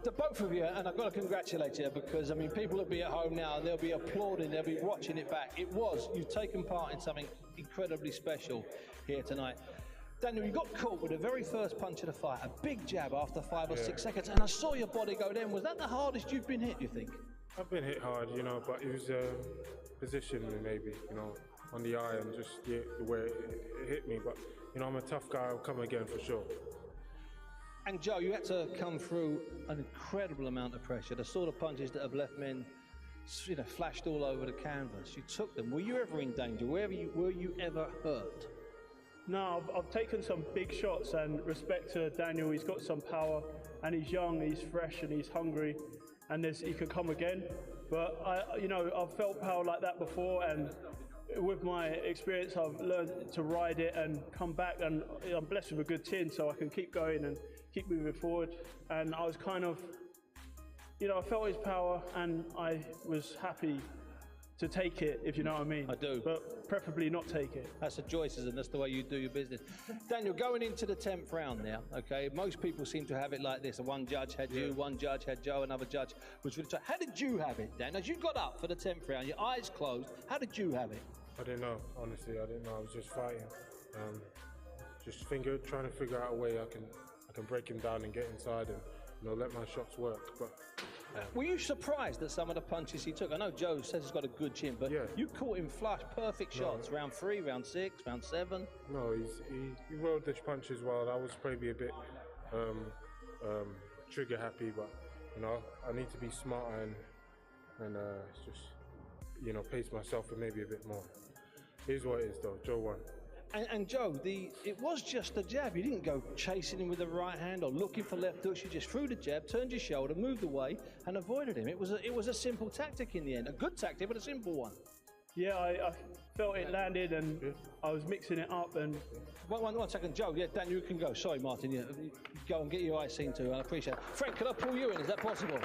The both of you, and I've got to congratulate you, because I mean, people will be at home now, they'll be applauding, they'll be watching it back. You've taken part in something incredibly special here tonight. Daniel, you got caught with the very first punch of the fight, a big jab after 5 or 6 seconds, and I saw your body go then. Was that the hardest you've been hit, you think? I've been hit hard, but it was positioning maybe, on the eye and just the way it hit me. But, I'm a tough guy. I'll come again for sure. And Joe, you had to come through an incredible amount of pressure. The sort of punches that have left men, flashed all over the canvas. You took them. Were you ever in danger? Were you ever hurt? No, I've taken some big shots, and respect to Daniel, he's got some power, and he's young, he's fresh, and he's hungry, and he can come again. But I've felt power like that before, and with my experience, I've learned to ride it and come back, and I'm blessed with a good chin, so I can keep going and keep moving forward. And I was kind of, I felt his power, and I was happy to take it, if you know what I mean. I do. But preferably not take it. That's a Joyce, and that's the way you do your business. Daniel, going into the 10th round now, okay, most people seem to have it like this. One judge had you, one judge had Joe, another judge was really tight. How did you have it, Dan? As you got up for the 10th round, your eyes closed, how did you have it? I didn't know, honestly. I didn't know. I was just fighting. Trying to figure out a way I can break him down and get inside and let my shots work. But were you surprised at some of the punches he took? I know Joe says he's got a good chin, but you caught him flush, perfect shots. Round 3, round 6, round 7. No, he rolled the punches well. I was probably a bit trigger happy, but I need to be smarter and just pace myself and maybe a bit more. Here's what it is though. Joe won. And Joe, it was just a jab. You didn't go chasing him with the right hand or looking for left hooks. You just threw the jab, turned your shoulder, moved away, and avoided him. It was a simple tactic in the end. A good tactic, but a simple one. Yeah, I felt it landed, and I was mixing it up. And one second, Joe. Yeah, Dan, you can go. Sorry, Martin. Yeah, go and get your eyes seen too. I appreciate it. Frank, can I pull you in? Is that possible?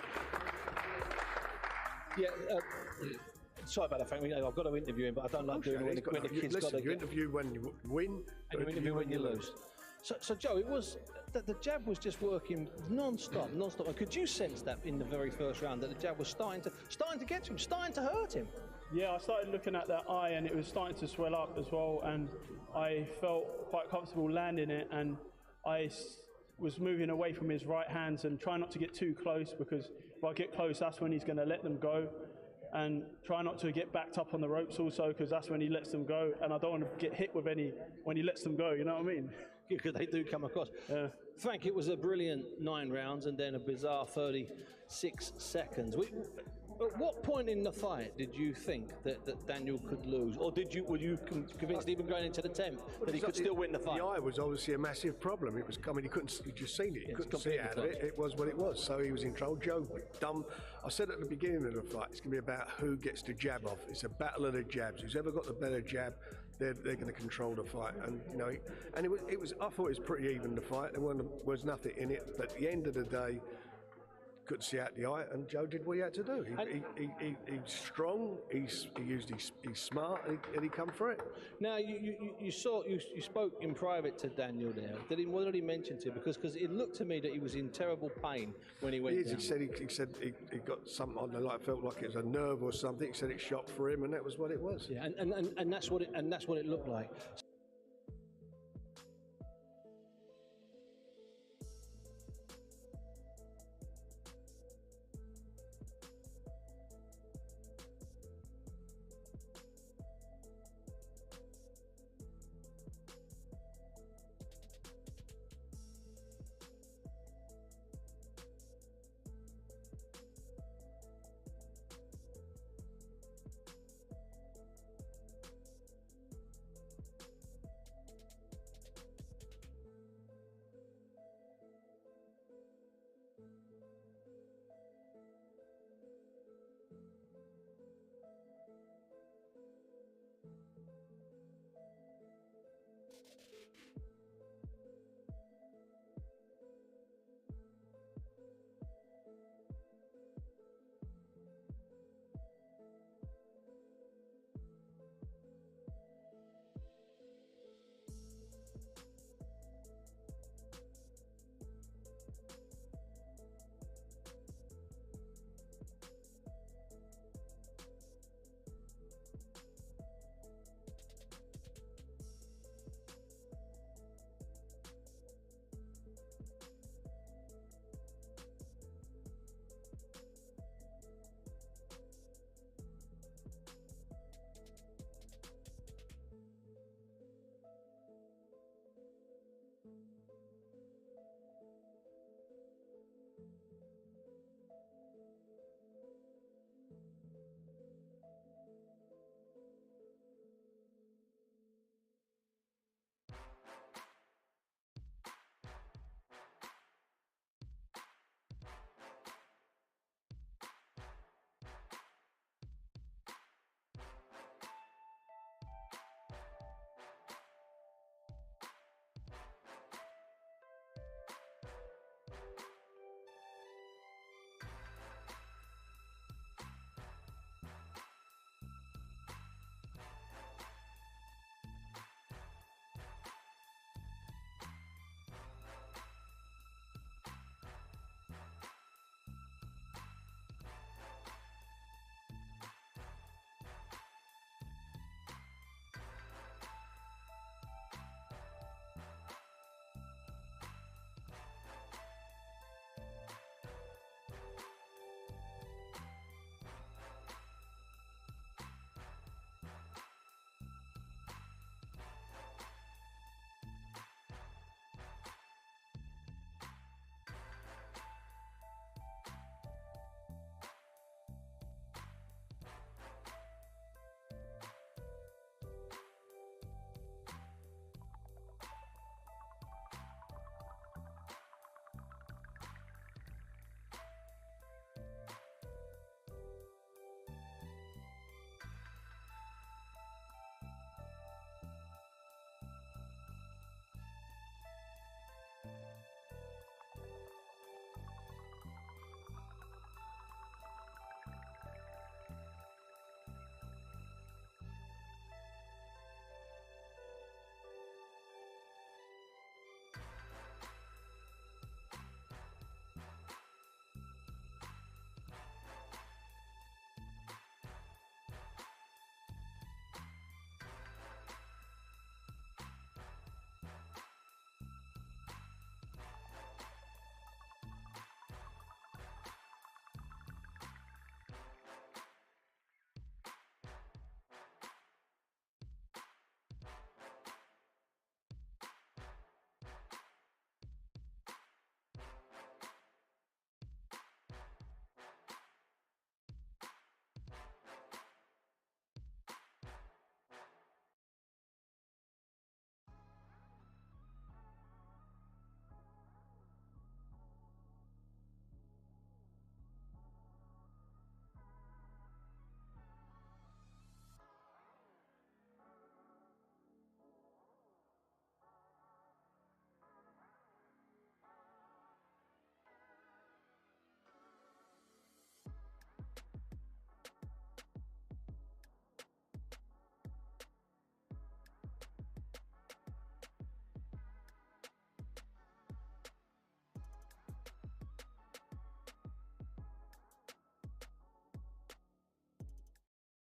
Yeah. Sorry about that, Frank. I've got to interview him, but I don't like doing it when the kid's got to you interview when you win, and you interview when you lose. So Joe, it was the jab was just working non-stop. And could you sense that in the very first round that the jab was starting to get to him, starting to hurt him? Yeah, I started looking at that eye, and it was starting to swell up as well, and I felt quite comfortable landing it, and I was moving away from his right hands and trying not to get too close, because if I get close, that's when he's going to let them go. And try not to get backed up on the ropes also, because that's when he lets them go, and I don't want to get hit with any when he lets them go, you know what I mean? Because they do come across. Frank, it was a brilliant 9 rounds and then a bizarre 36 seconds. At what point in the fight did you think that Daniel could lose, or were you convinced even going into the 10th that he could still win the fight? The eye was obviously a massive problem. It was, he couldn't, you just seen it. He couldn't see out of it. It was what it was. So he was in trouble. Joe, dumb. I said at the beginning of the fight, it's going to be about who gets the jab off. It's a battle of the jabs. Who's ever got the better jab, they're going to control the fight. And it was. I thought it was pretty even, the fight. There was nothing in it. But at the end of the day, couldn't see out the eye, and Joe did what he had to do. He's strong. He used he's smart, and he come for it. Now you spoke in private to Daniel there. What did he mention to you? Because it looked to me that he was in terrible pain when he went down. He said he got something on the like, felt like it was a nerve or something. He said it shot for him, and that was what it was. Yeah, and that's what it looked like.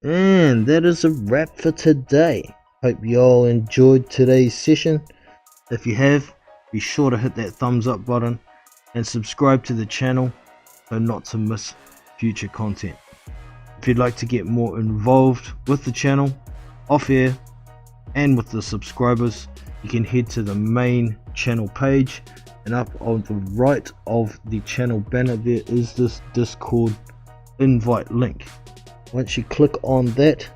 And that is a wrap for today. Hope you all enjoyed today's session. If you have, be sure to hit that thumbs up button and subscribe to the channel so not to miss future content. If you'd like to get more involved with the channel, off air, and with the subscribers, you can head to the main channel page, and up on the right of the channel banner there is this Discord invite link. Once you click on that,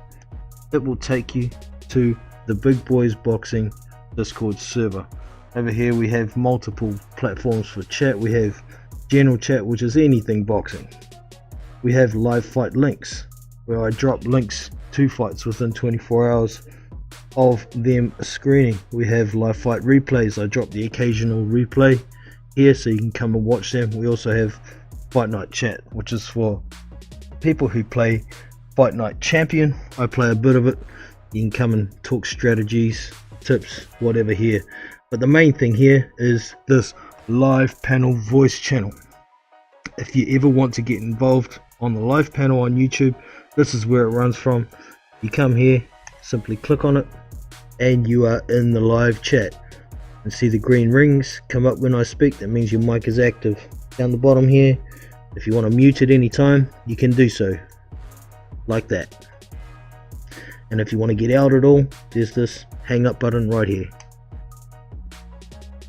it will take you to the Big Boys Boxing Discord server. Over here we have multiple platforms for chat. We have general chat, which is anything boxing. We have live fight links, where I drop links to fights within 24 hours of them screening. We have live fight replays. I drop the occasional replay here so you can come and watch them. We also have Fight Night Chat, which is for people who play Fight Night Champion. I play a bit of it. You can come and talk strategies, tips, whatever here. But the main thing here is this live panel voice channel. If you ever want to get involved on the live panel on YouTube, this is where it runs from. You come here, simply click on it, and you are in the live chat. And see the green rings come up when I speak. That means your mic is active. Down the bottom here, if you want to mute at any time, you can do so, like that. And if you want to get out at all, there's this hang up button right here.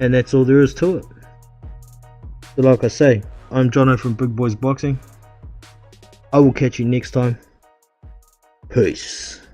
And that's all there is to it. So like I say, I'm Jono from Big Boys Boxing. I will catch you next time. Peace.